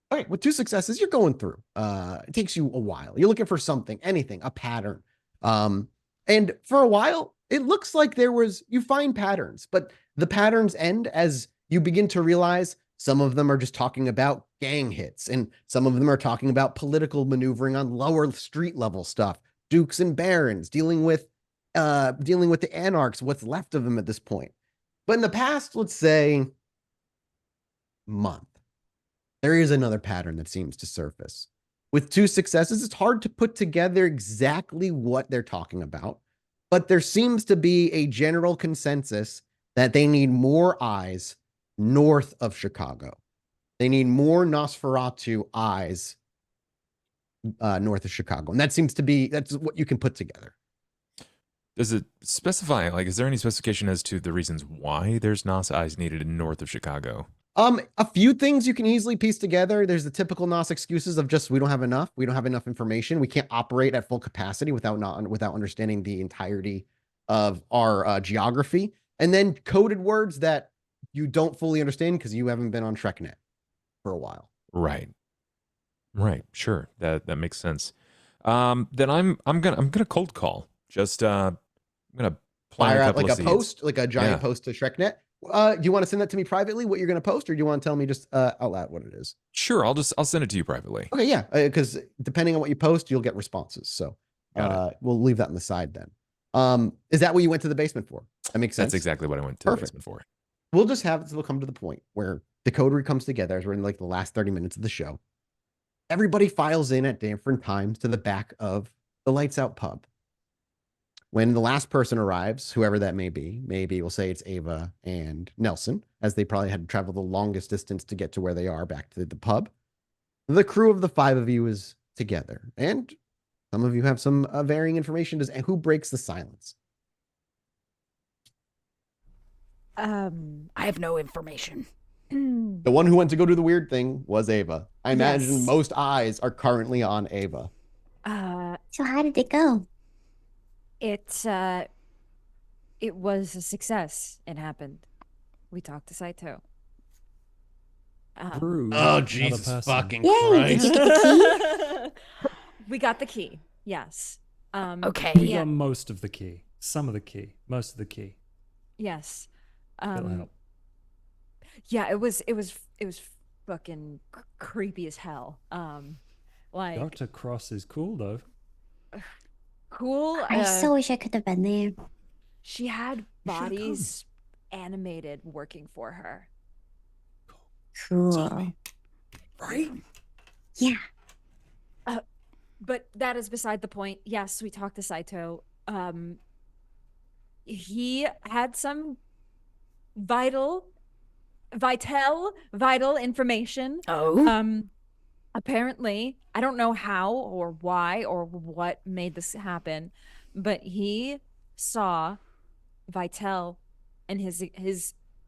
All right, with 2 successes, you're going through. It takes you a while. You're looking for something, anything, a pattern. And for a while, it looks like you find patterns, but the patterns end as you begin to realize some of them are just talking about gang hits, and some of them are talking about political maneuvering on lower street level stuff, dukes and barons, dealing with the anarchs, what's left of them at this point. But in the past, let's say, month, there is another pattern that seems to surface. With 2 successes, it's hard to put together exactly what they're talking about, but there seems to be a general consensus that they need more eyes north of Chicago. They need more Nosferatu eyes north of Chicago. And that seems to be, that's what you can put together. Does it specify, like, is there any specification as to the reasons why there's Nos eyes needed in north of Chicago? A few things you can easily piece together. There's the typical NOS excuses of just we don't have enough. We don't have enough information. We can't operate at full capacity without understanding the entirety of our geography. And then coded words that you don't fully understand because you haven't been on TrekNet for a while. Right. Right. Sure. That makes sense. Then I'm gonna cold call. Just I'm gonna plan Fire a out couple like of a seeds. post, like a giant Yeah. post to TrekNet. Do you want to send that to me privately, what you're going to post, or do you want to tell me just out loud what it is? Sure. I'll send it to you privately. Okay, yeah, because depending on what you post, you'll get responses. So we'll leave that on the side then. Is that what you went to the basement for? That makes sense. That's exactly what I went to Perfect. the basement for. We'll just have it. We'll come to the point where Decodery comes together as we're in like the last 30 minutes of the show. Everybody files in at different times to the back of the Lights Out pub. When the last person arrives, whoever that may be, maybe we'll say it's Ava and Nelson, as they probably had to travel the longest distance to get to where they are back to the pub. The crew of the 5 of you is together, and some of you have some varying information. Who breaks the silence? I have no information. The one who went to go do the weird thing was Ava. I imagine Yes. most eyes are currently on Ava. So how did it go? It was a success. It happened. We talked to Saito. Through Oh, another Jesus person. fucking Yay, did Christ. you get the key? We got the key. Yes. Okay. We Yeah. got most of the key. Some of the key. Most of the key. Yes. It'll help. Yeah, it was fucking creepy as hell. Like Dr. Cross is cool though. cool. I so wish I could have been there. She had You should've come. bodies animated working for her. Cool. Right? Yeah. But that is beside the point. Yes, we talked to Saito. He had some vital information. Oh. Apparently, I don't know how or why or what made this happen, but he saw Vitel and his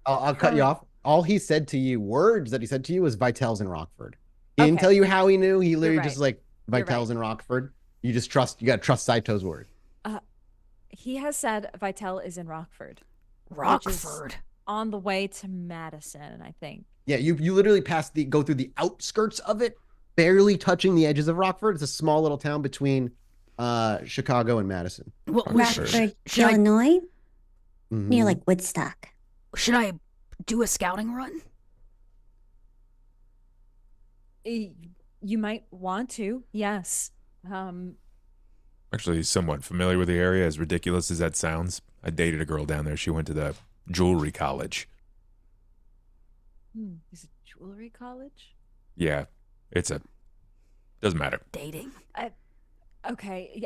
I'll cut you current- off. All he said to you, words that he said to you, was Vitel's in Rockford. He didn't Okay. tell you how he knew. He literally You're just right. like You're Vitel's right. in Rockford. You got to trust Saito's word. he has said Vitel is in Rockford. Rockford. On the way to Madison, I think. Yeah, you literally go through the outskirts of it, barely touching the edges of Rockford. It's a small little town between Chicago and Madison. Well, Rockford, should I Illinois, Mhm. near like Woodstock. should I do a scouting run? You might want to, yes. Actually, somewhat familiar with the area, as ridiculous as that sounds. I dated a girl down there. She went to the jewelry college. Is it jewelry college? Yeah, doesn't matter. Dating. Okay,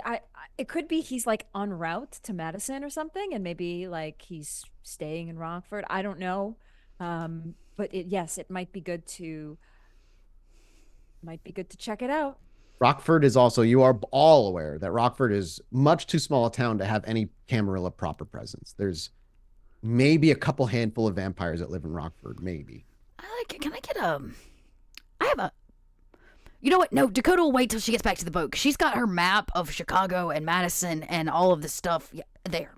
it could be he's like en route to Madison or something, and maybe like he's staying in Rockford. I don't know, but it might be good to check it out. Rockford is also, you are all aware that Rockford is much too small a town to have any Camarilla proper presence. There's maybe a couple handful of vampires that live in Rockford, maybe. Can I get I have a. You know what? No, Dakota will wait till she gets back to the boat. 'Cause she's got her map of Chicago and Madison and all of the stuff there.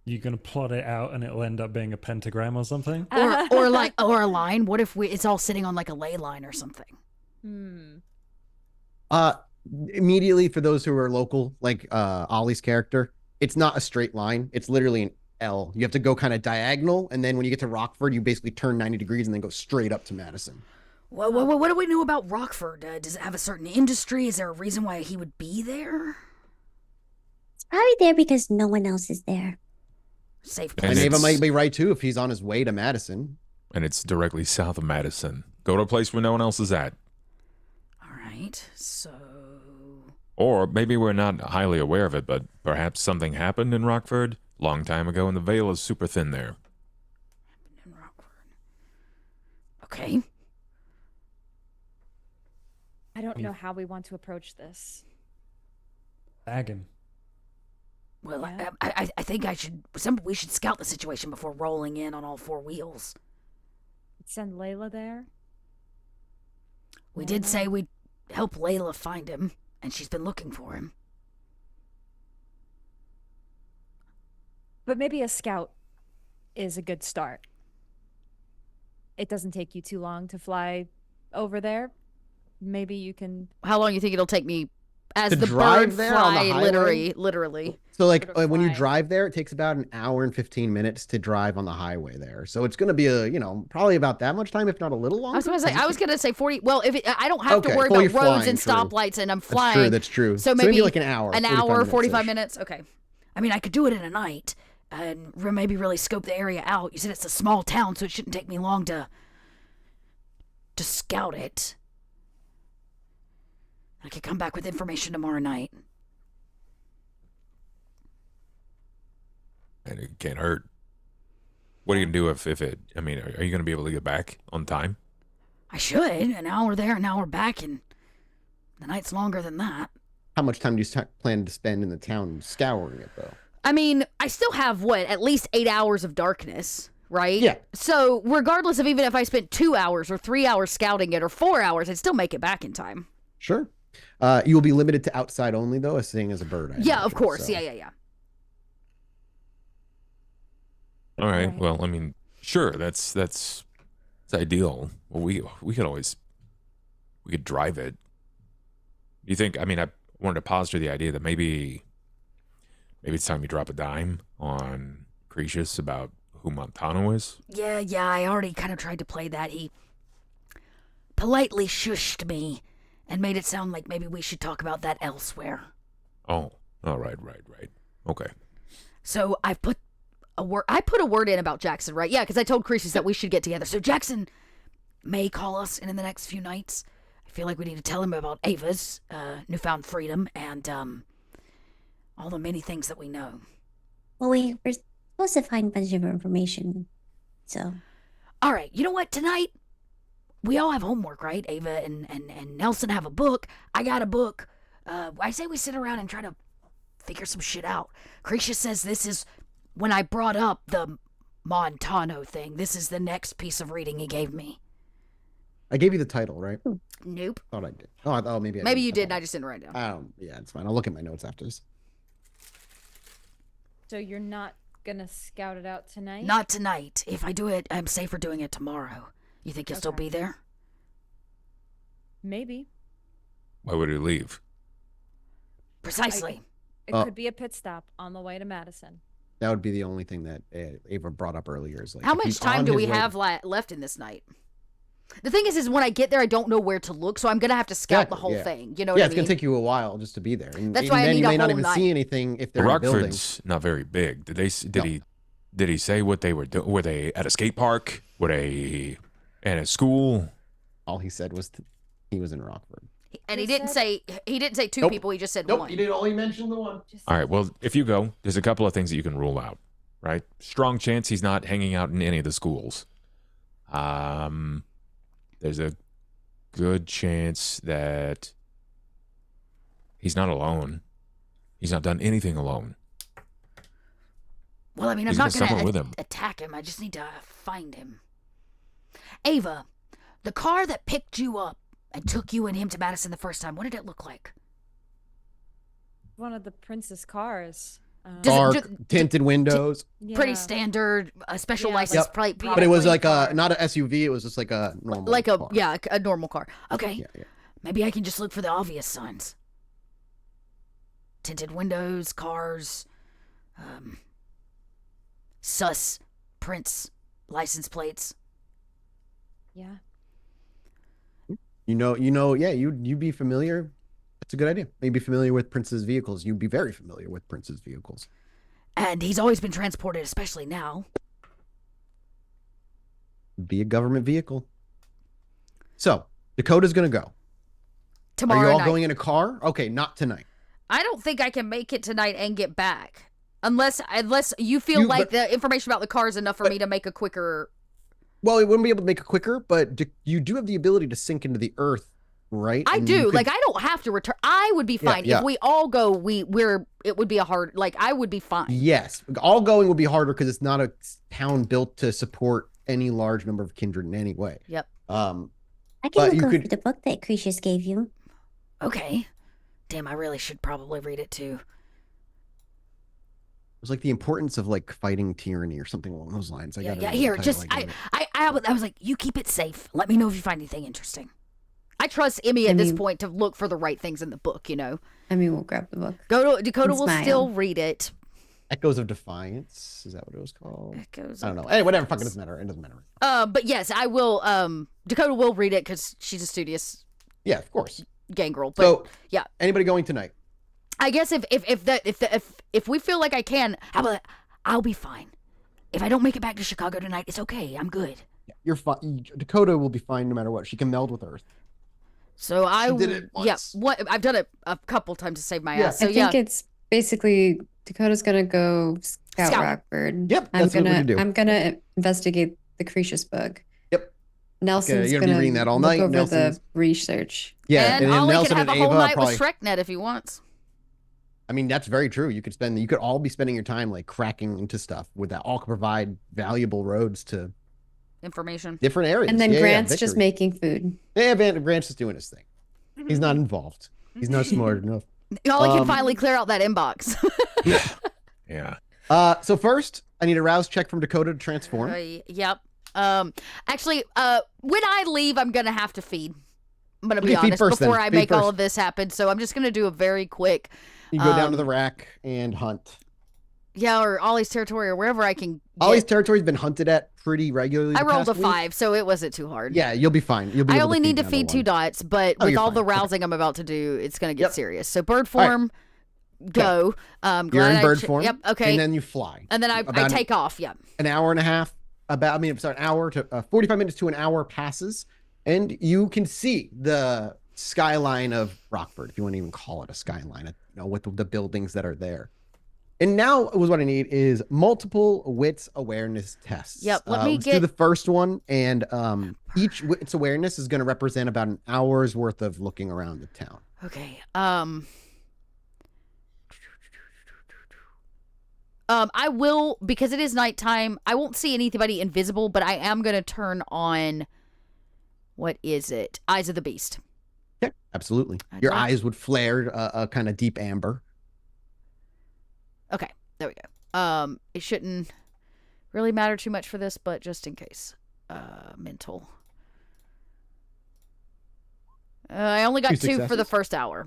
You're gonna plot it out and it'll end up being a pentagram or something? Or a line. What if it's all sitting on like a ley line or something? Immediately for those who are local, like Ollie's character, it's not a straight line. It's literally an L. You have to go kind of diagonal, and then when you get to Rockford, you basically turn 90 degrees and then go straight up to Madison. What do we know about Rockford? Does it have a certain industry? Is there a reason why he would be there? It's probably there because no one else is there. Safe And And place. Ava it's- might be right too if he's on his way to Madison. And it's directly south of Madison. Go to a place where no one else is at. All right. So Or maybe we're not highly aware of it, but perhaps something happened in Rockford long time ago and the veil is super thin there. in Rockford. Okay. I don't know how we want to approach this. Bag him. Well, Yeah. I think we should scout the situation before rolling in on all four wheels. Send Layla there. We I did don't say know. we'd help Layla find him, and she's been looking for him. But maybe a scout is a good start. It doesn't take you too long to fly over there. Maybe you can. How long do you think it'll take me as To the drive bird there on the fly, highway? literally? So like Sort of when you fly. drive there, it takes about an hour and 15 minutes to drive on the highway there. So it's going to be probably about that much time, if not a little longer. I was gonna say 40. Well, I don't have to Okay, worry well, about you're roads flying, and true. stoplights, and I'm That's flying. true. That's true. So maybe like an hour. An 45 hour, minutes-ish. 45 minutes. Okay. I mean, I could do it in a night and maybe really scope the area out. You said it's a small town, so it shouldn't take me long to scout it. I could come back with information tomorrow night. And it can't hurt. What are you gonna do if it? I mean, are you gonna be able to get back on time? I should. An hour there, an hour back, and the night's longer than that. How much time do you plan to spend in the town scouring it, though? I mean, I still have, at least 8 hours of darkness, right? Yeah. So regardless of even if I spent 2 hours or 3 hours scouting it or 4 hours, I'd still make it back in time. Sure. You will be limited to outside only, though, as seeing as a bird. I Yeah, of imagine, course. so. Yeah. All right. Right. Well, I mean, sure. That's ideal. Well, we could drive it. Do you think? I mean, I wanted to posture the idea that maybe it's time you drop a dime on Cretius about who Montano is. Yeah, I already kind of tried to play that. He politely shushed me and made it sound like maybe we should talk about that elsewhere. Oh, all right. Okay. So I put a word in about Jackson, right? Yeah, because I told Creases that we should get together. So Jackson may call us in the next few nights. I feel like we need to tell him about Ava's newfound freedom and all the many things that we know. Well, we're supposed to find a bunch of information. So, All right, you know what? Tonight, we all have homework, right? Ava and Nelson have a book. I got a book. I say we sit around and try to figure some shit out. Cretia says this is, when I brought up the Montano thing, this is the next piece of reading he gave me. I gave you the title, right? Nope. Thought I did. Oh, I thought maybe I Maybe didn't. you did, and thought- I just didn't write it down. Yeah, it's fine. I'll look at my notes after this. So you're not gonna scout it out tonight? Not tonight. If I do it, I'm safer doing it tomorrow. You think you'll still Okay. be there? Maybe. Why would he leave? Precisely. It could be a pit stop on the way to Madison. That would be the only thing that Ava brought up earlier. Is like, How if much he's time on do his we way- have left in this night? The thing is when I get there, I don't know where to look, so I'm gonna have to scout the Exactly, whole yeah. thing. You know what I it's mean? gonna take you a while just to be there. And That's even why I then need you a may not whole even night. see anything if they're in a building. Rockford's not very big. Did he say what they were doing? Were they at a skate park? Were they at a school? All he said was he was in Rockford. And he He didn't say two Nope. people. He just said Nope, one. he did only mention the one. All right. Well, if you go, there's a couple of things that you can rule out. Right? Strong chance he's not hanging out in any of the schools. There's a good chance that he's not alone. He's not done anything alone. Well, I mean, I'm He's not got going someone with to him. attack him. I just need to find him. Ava, the car that picked you up and took you and him to Madison the first time, what did it look like? One of the prince's cars. Does it- Dark, do- tinted windows. Pretty Yeah. standard, a special Yeah, license like- plate. But But it was probably. like car. not a SUV. It was just like a normal. like a car. a normal car. Okay, Yeah. maybe I can just look for the obvious signs. Tinted windows, cars, sus prints, license plates. Yeah. Yeah, you'd be familiar. That's a good idea. You'd be familiar with Prince's vehicles. You'd be very familiar with Prince's vehicles. And he's always been transported, especially now. Be a government vehicle. So Dakota's gonna go. Tomorrow Are you all night. going in a car? Okay, not tonight. I don't think I can make it tonight and get back. Unless you feel You- like but- the information about the car is enough for me to make a quicker. Well, it wouldn't be able to make it quicker, but you do have the ability to sink into the earth right? I And you do. could- Like, I don't have to return. I would be Yeah, fine yeah. if we all go. It would be a hard. Like, I would be fine. Yes, all going would be harder because it's not a town built to support any large number of kindred in any way. Yep. I But can you look over could- the book that Crucius gave you. Okay. Damn, I really should probably read it too. It was like the importance of like fighting tyranny or something along those lines. I Yeah, gotta yeah. read the Here, title, just get it. I was like, you keep it safe. Let me know if you find anything interesting. I trust Emmy at this point to look for the right things in the book. You know. I mean, we'll grab the book. Dakota And will smile. still read it. Echoes of Defiance. Is that what it was called? Echoes I don't of know. Hey, whatever. Fucking Defiance. doesn't matter. It doesn't matter. But yes, I will. Dakota will read it because she's a studious Yeah, of course. gang girl. But So, yeah, anybody going tonight? I guess if we feel like I can, I'll be fine. If I don't make it back to Chicago tonight, it's okay. I'm good. You're fine. Dakota will be fine no matter what. She can meld with Earth. So I did it yeah. once. What I've done it a couple times to save my Yeah. ass. So I yeah, think it's basically Dakota's gonna go scout Scout. Rockford. Yep, that's what we do. I'm gonna investigate the Crucius book. Yep. Nelson's you're gonna be gonna reading that all look night. over Nelson's- the research. Yeah, and then Ollie Nelson can have and a whole Ava night probably. with ShrekNet if he wants. I mean, that's very true. You could all be spending your time like cracking into stuff with that. All could provide valuable roads to Information. different areas. And then Yeah, Grant's just victory. making food. Yeah, Grant's just doing his thing. He's not involved. He's not smart enough. Ollie can finally clear out that inbox. Yeah. So first, I need a rouse check from Dakota to transform. Yep. Actually, when I leave, I'm gonna have to feed. I'm gonna be Okay, feed honest first then. before I Feed make all first. of this happen. So I'm just gonna do a very quick. You go down to the rack and hunt. Yeah, or Ollie's territory or wherever I can. Ollie's Get. territory's been hunted at pretty regularly. I the rolled a past week. 5, so it wasn't too hard. Yeah, you'll be fine. You'll be. I able only need to down feed 2 one. dots, but Oh, with you're all the fine. Okay. rousing I'm about to do, it's gonna get Yep. serious. So bird All right. form, go. Glad You're in I bird che- form. Yep. Okay. And then you fly. And then I About take off. Yeah. an hour and a half. An hour to 45 minutes to an hour passes, and you can see the skyline of Rockford, if you want to even call it a skyline, with the buildings that are there. And now, what I need is multiple wits awareness tests. Yep, let me let's do get- the first one, and each wits awareness is going to represent about an hour's worth of looking around the town. Okay. I will, because it is nighttime, I won't see anybody invisible, but I am going to turn on, what is it? Eyes of the Beast. Yeah, absolutely. I Your don't- eyes would flare a kind of deep amber. Okay, there we go. It shouldn't really matter too much for this, but just in case. Mental. I only got 2 for the successes? first hour.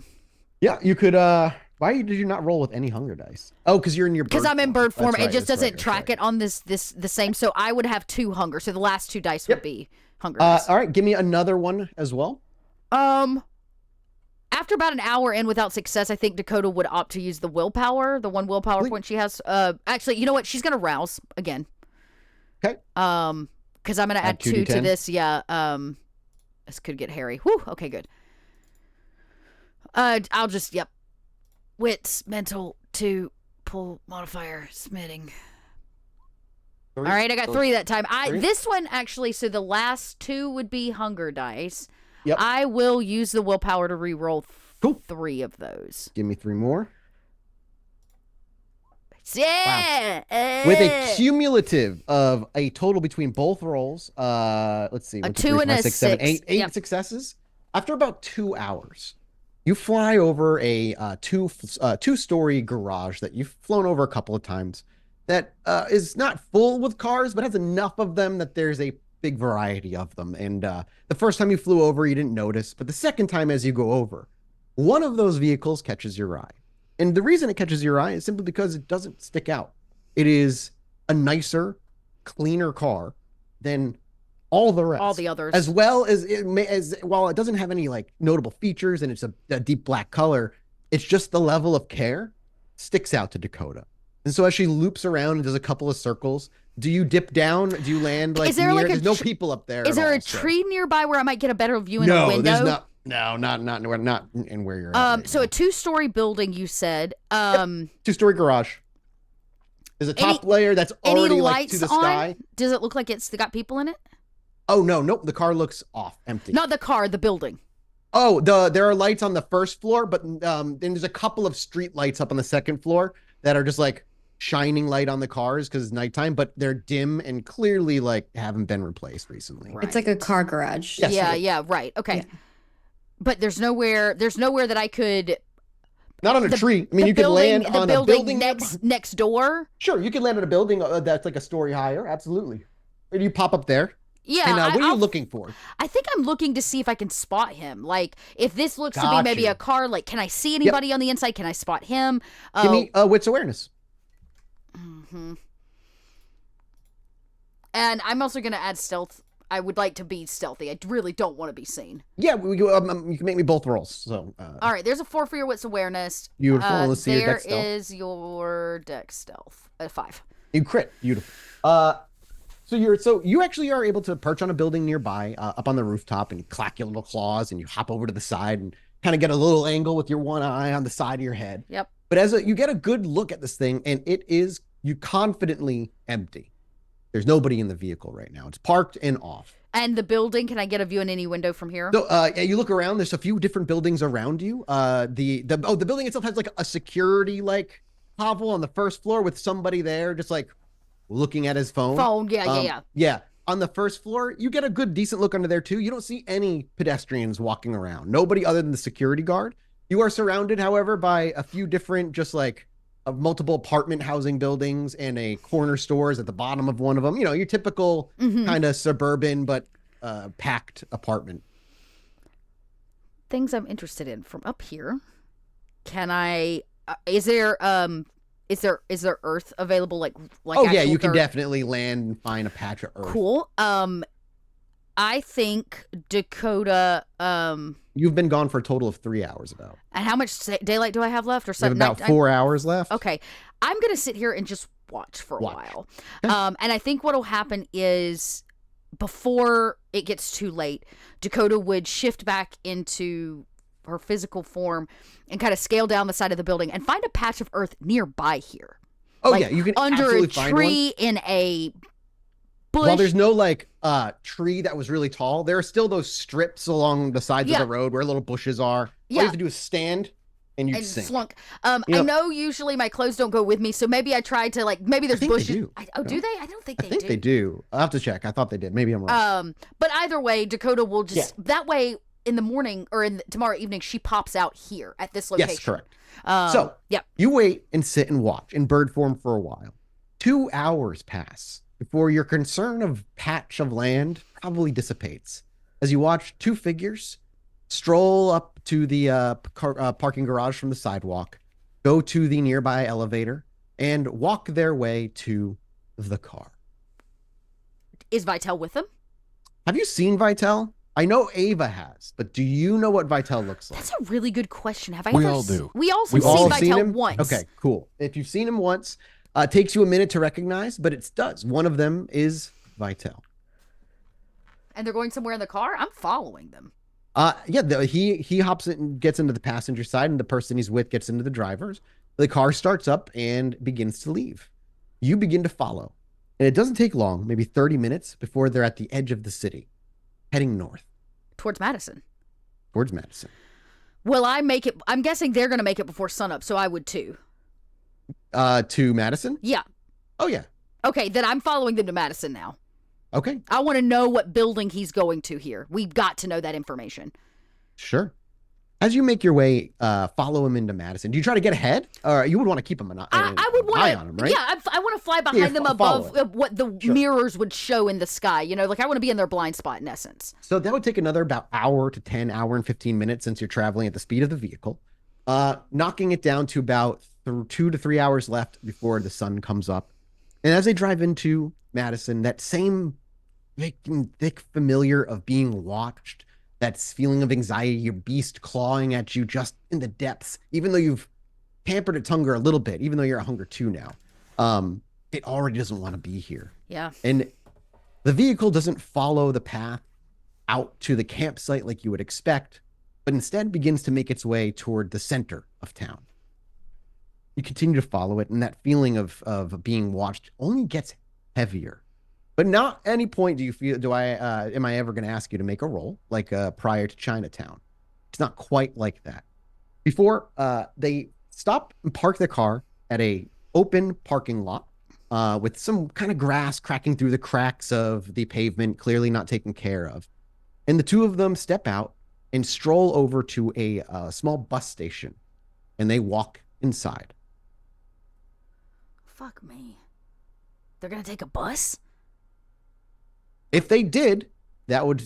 Yeah, you could. Why did you not roll with any hunger dice? Oh, because you're in your. Because I'm in bird form, That's it just right, doesn't that's track right. it on the same. So I would have 2 hunger. So the last 2 dice Yep. would be hunger dice. All right, give me another one as well. After about an hour in without success, I think Dakota would opt to use the willpower, the 1 willpower point she has. Actually, you know what? She's gonna rouse again. Okay. Because I'm gonna add 2 to 2d10? this. Yeah. This could get hairy. Whew. Okay, good. I'll just wits, mental, 2, pull modifier, smitting. All right, I got 3 that time. Three? This one actually. So the last 2 would be hunger dice. Yep. I will use the willpower to re-roll Cool. 3 of those. Give me 3 more. Yeah. With a cumulative of a total between both rolls, let's see, A 1, 2 and a 6, 7, 8, 6. 8 Yep. successes. After about 2 hours, you fly over a two-story garage that you've flown over a couple of times. That is not full with cars, but has enough of them that there's a big variety of them. And the first time you flew over, you didn't notice, but the second time as you go over, one of those vehicles catches your eye. And the reason it catches your eye is simply because it doesn't stick out. It is a nicer, cleaner car than all the rest. All the others. As well as while it doesn't have any like notable features and it's a deep black color, it's just the level of care sticks out to Dakota. And so as she loops around and does a couple of circles, do you dip down? Do you land like Is there near? like a There's no tr- people up there. Is at there all, a so- tree nearby where I might get a better view in No, the window? there's not. No, not in where you're at. right So now. a 2-story building, you said. Two-story garage. There's a top layer that's Any already like lights to the on? sky. Does it look like it's got people in it? Oh no, nope. The car looks off, empty. Not the car, the building. Oh, there are lights on the first floor, but then there's a couple of street lights up on the second floor that are just like shining light on the cars because it's nighttime, but they're dim and clearly like haven't been replaced recently. Right. It's like a car garage. Yes, yeah, it is. yeah, right. Okay. Yeah. But there's nowhere that I could Not on a tree. I mean, you could land on a building next door. Sure, you could land on a building that's like a story higher. Absolutely. Or do you pop up there? Yeah. And what are you looking for? I think I'm looking to see if I can spot him. Like, if this looks to be Got maybe you. a car, like, can I see anybody on the inside? Can I spot him? Give me wits awareness. Mhm. And I'm also going to add stealth. I would like to be stealthy. I really don't want to be seen. Yeah, you can make me both rolls. So, All right, there's a 4 for your wits awareness. Beautiful. Let's see your dex stealth. There is your dex stealth. 5. You crit. Beautiful. So you actually are able to perch on a building nearby, up on the rooftop, and you clack your little claws and you hop over to the side and kind of get a little angle with your one eye on the side of your head. Yep. But you get a good look at this thing, and it is confidently empty. There's nobody in the vehicle right now. It's parked and off. And the building, can I get a view in any window from here? So yeah, you look around. There's a few different buildings around you. The building itself has like a security like hovel on the first floor with somebody there just like looking at his phone. Yeah. Yeah. On the first floor, you get a good, decent look under there too. You don't see any pedestrians walking around. Nobody other than the security guard. You are surrounded, however, by a few different just like multiple apartment housing buildings and a corner store is at the bottom of one of them. You know, your typical kind of suburban but packed apartment. Things I'm interested in from up here. Can I? Is there earth available? Like oh yeah, you dirt? can definitely land and find a patch of earth. Cool. I think Dakota. You've been gone for a total of 3 hours about. And how much daylight do I have left? Or You have about 4 hours left. Okay, I'm gonna sit here and just watch for a while. And I think what'll happen is before it gets too late, Dakota would shift back into her physical form and kind of scale down the side of the building and find a patch of earth nearby here. Oh like, yeah, you can under absolutely a find tree in a bush. While there's no like tree that was really tall, there are still those strips along the sides of the road where little bushes are. All you have to do is stand and you sink. Slunk. I know usually my clothes don't go with me, so maybe I tried to like maybe there's bushes. They do. Do they? I don't think I think they do. I'll have to check. I thought they did. Maybe I'm wrong. But either way, Dakota will just that way in the morning or tomorrow evening she pops out here at this location. Yes, correct. So you wait and sit and watch in bird form for a while. 2 hours pass before your concern of patch of land probably dissipates as you watch 2 figures stroll up to the parking garage from the sidewalk, go to the nearby elevator, and walk their way to the car. Is Vitel with them? Have you seen Vitel? I know Ava has, but do you know what Vitel looks like? That's a really good question. Have I We ever all do. We also We've seen all Vitel seen him once. Okay, cool. If you've seen him once, it takes you a minute to recognize, but it does. One of them is Vitel. And they're going somewhere in the car? I'm following them. He hops in and gets into the passenger side, and the person he's with gets into the driver's. The car starts up and begins to leave. You begin to follow, and it doesn't take long, maybe 30 minutes before they're at the edge of the city, heading north towards Madison. Will I make it? I'm guessing they're going to make it before sunup, so I would too. To Madison? Yeah. Oh yeah. Okay, then I'm following them to Madison now. Okay. I want to know what building he's going to here. We've got to know that information. Sure. As you make your way, follow him into Madison. Do you try to get ahead, or you would want to keep him I would want eye on him, right? Yeah, I want to fly behind them above what the mirrors would show in the sky. You know, like I want to be in their blind spot in essence. So that would take another about hour and 15 minutes since you're traveling at the speed of the vehicle, knocking it down to about 2 to 3 hours left before the sun comes up. And as they drive into Madison, that same thick familiar of being watched, that feeling of anxiety, your beast clawing at you just in the depths, even though you've pampered its hunger a little bit, even though you're at hunger 2 now, it already doesn't want to be here. Yeah. And the vehicle doesn't follow the path out to the campsite like you would expect, but instead begins to make its way toward the center of town. You continue to follow it, and that feeling of being watched only gets heavier. But not at any point am I ever going to ask you to make a roll like prior to Chinatown. It's not quite like that. Before they stop and park their car at a open parking lot with some kind of grass cracking through the cracks of the pavement, clearly not taken care of. And the two of them step out and stroll over to a small bus station, and they walk inside. Fuck me. They're gonna take a bus? If they did, that would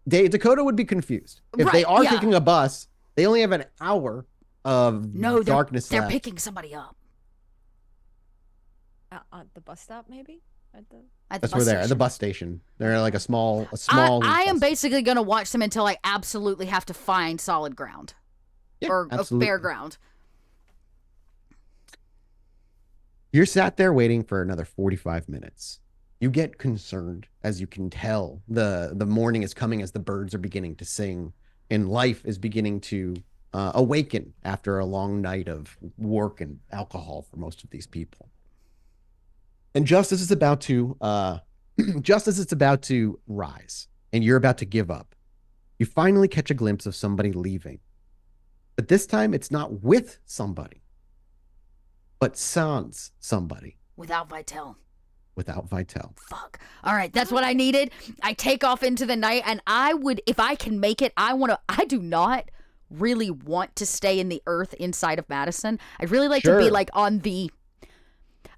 Dakota would be confused. If they Right, are yeah. taking a bus, they only have an hour of darkness they're left. picking somebody up. At the bus stop, maybe? At the That's bus where they're at the station. bus station. They're like a small. I am bus. basically gonna watch them until I absolutely have to find solid ground. Yeah, or absolutely. fair ground. You're sat there waiting for another 45 minutes. You get concerned, as you can tell. The morning is coming as the birds are beginning to sing, and life is beginning to awaken after a long night of work and alcohol for most of these people. And just as it's about to rise, and you're about to give up, you finally catch a glimpse of somebody leaving. But this time, it's not with somebody, but sans somebody. Without Vitel. Without Vitel. Fuck. All right, that's what I needed. I take off into the night, and I would, if I can make it, I do not really want to stay in the earth inside of Madison. I'd really like to be like on the,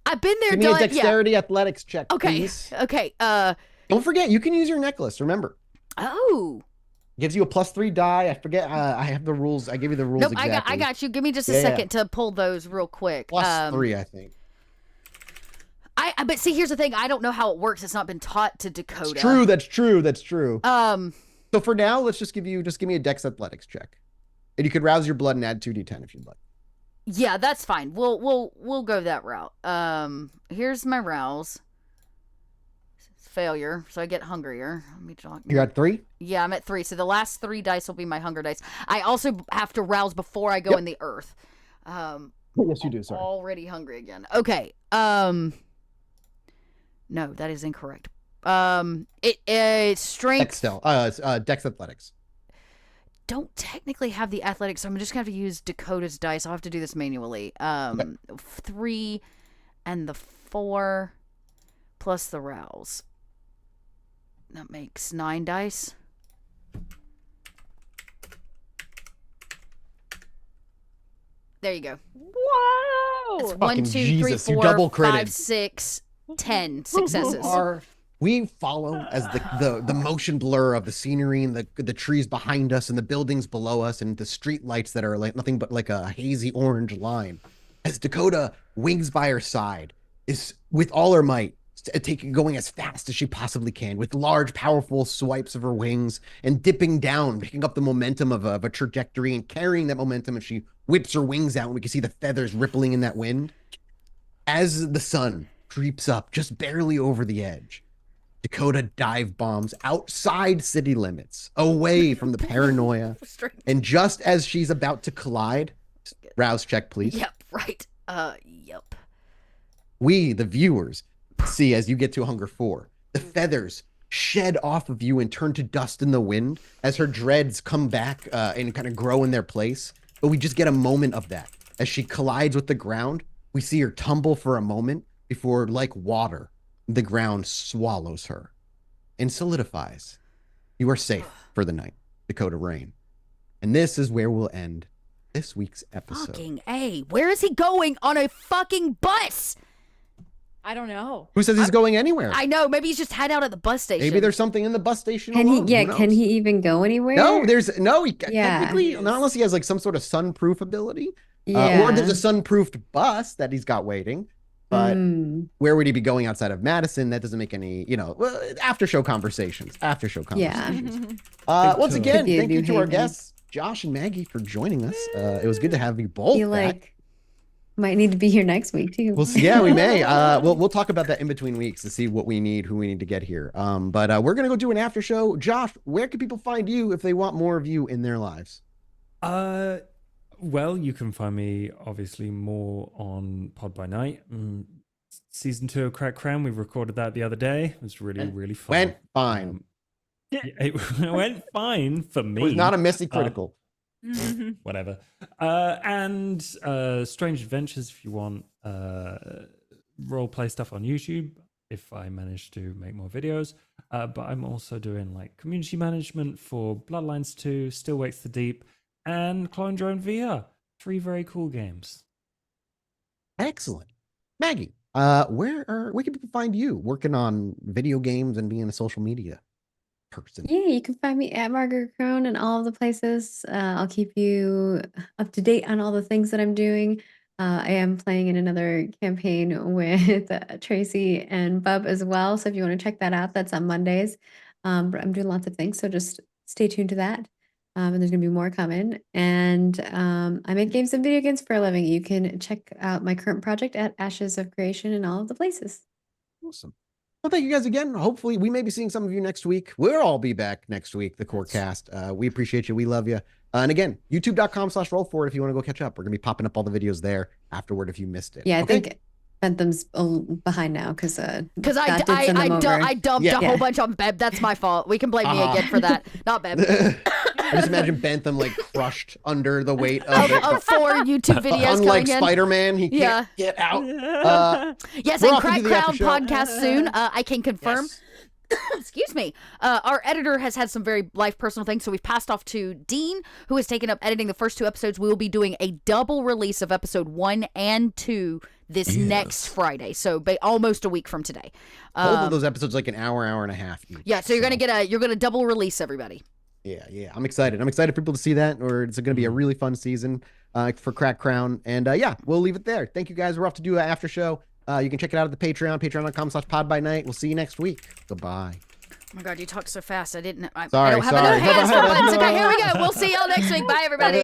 I've been there, Give me done, a dexterity athletics check, Okay. please. Okay. Don't forget, you can use your necklace, remember. Oh. Gives you a +3 die. I forget, I have the rules. I give you the rules Nope, exactly. I got you. Give me just a Yeah, second to pull those real quick. +3, I think. But see, here's the thing. I don't know how it works. It's not been taught to Dakota. It's true, that's true. Um, So for now, let's just give me a dex athletics check. And you could rouse your blood and add 2d10 if you'd like. yeah, that's fine. We'll go that route. Here's my rouse. Failure, so I get hungrier. Let me talk. You're at 3? Yeah, I'm at 3. So the last 3 dice will be my hunger dice. I also have to rouse before I go Yep. in the earth. Yes, you do, sorry. Already hungry again. Okay. No, that is incorrect. It's strength. Dex athletics. Don't technically have the athletics, so I'm just gonna have to use Dakota's dice. I'll have to do this manually. 3 and the 4 plus the rouse. That makes 9 dice. There you go. Whoa! That's 1, Fucking 2, 3, Jesus, you 4, double 5, critted. 6, 10 successes. We follow as the motion blur of the scenery and the trees behind us and the buildings below us and the street lights that are like nothing but like a hazy orange line. As Dakota, wings by her side, is with all her might going as fast as she possibly can with large, powerful swipes of her wings and dipping down, picking up the momentum of a trajectory and carrying that momentum as she whips her wings out and we can see the feathers rippling in that wind. As the sun creeps up just barely over the edge, Dakota dive bombs outside city limits, away from the paranoia. And just as she's about to collide, rouse check, please. Yep, right. Yep. We, the viewers, see as you get to hunger 4, the feathers shed off of you and turn to dust in the wind as her dreads come back and kind of grow in their place. But we just get a moment of that. As she collides with the ground, we see her tumble for a moment before, like water, the ground swallows her and solidifies. You are safe for the night, Dakota Rain. And this is where we'll end this week's episode. Fucking A. Where is he going on a fucking bus? I don't know. Who says he's going anywhere? I know. Maybe he's just hid out at the bus station. Maybe there's something in the bus station. Can alone. he? Yeah. Who knows? Can he even go anywhere? He Yeah. technically, not unless he has like some sort of sunproof ability. Yeah. Or there's a sunproofed bus that he's got waiting. But where would he be going outside of Madison? That doesn't make any, after show conversations. Yeah. Once Could again, be a thank you new to our haven. guests, Josh and Maggie, for joining us. It was good to have you both Feel back. like might need to be here next week too. We'll see. Yeah, we may. We'll talk about that in between weeks to see what we need, who we need to get here. But we're gonna go do an after show. Josh, where can people find you if they want more of you in their lives? Well, you can find me obviously more on Pod by Night. Season 2 of Crack Crown, we recorded that the other day. It was really fun. Went fine. It went fine for me. It was not a messy critical. Whatever. And Strange Adventures if you want role play stuff on YouTube, if I manage to make more videos. But I'm also doing like community management for Bloodlines 2, Still Wakes the Deep, and Clone Drone VR. 3 very cool games. Excellent. Maggie, where can people find you working on video games and being a social media person? Yeah, you can find me at Margaret Crone and all of the places. I'll keep you up to date on all the things that I'm doing. I am playing in another campaign with Tracy and Bub as well. So if you want to check that out, that's on Mondays. But I'm doing lots of things, so just stay tuned to that. And there's going to be more coming. And I make games and video games for a living. You can check out my current project at Ashes of Creation in all of the places. Awesome. Well, thank you guys again. Hopefully, we may be seeing some of you next week. We'll all be back next week, the core cast. We appreciate you. We love you. And again, youtube.com/rollforward if you want to go catch up. We're going to be popping up all the videos there afterward if you missed it. Yeah, I Okay? think Bentham's behind now because I dumped Yeah. a whole bunch on Beb. That's my fault. We can blame me again for that. Not Beb. I just imagine Bentham like crushed under the weight of it. Of 4 YouTube videos Unlike coming in. Spider-Man, he can't get out. Yes, we're and off to Crack do the Crown after show. podcast soon. I can confirm. Yes. Excuse me. Our editor has had some very life personal things, so we've passed off to Dean, who has taken up editing the first 2 episodes. We will be doing a double release of episode 1 and 2 this next Friday, so almost a week from today. Both of those episodes like an hour and a half each. Yeah, so you're gonna double release everybody. Yeah. I'm excited. I'm excited for people to see that, or it's going to be a really fun season for Crack Crown. And yeah, we'll leave it there. Thank you guys. We're off to do an after show. You can check it out at the Patreon, patreon.com/podbynight. We'll see you next week. Goodbye. Oh my God, you talk so fast. I don't have Sorry. enough hands for buttons. Okay, here we go. We'll see y'all next week. Bye, everybody.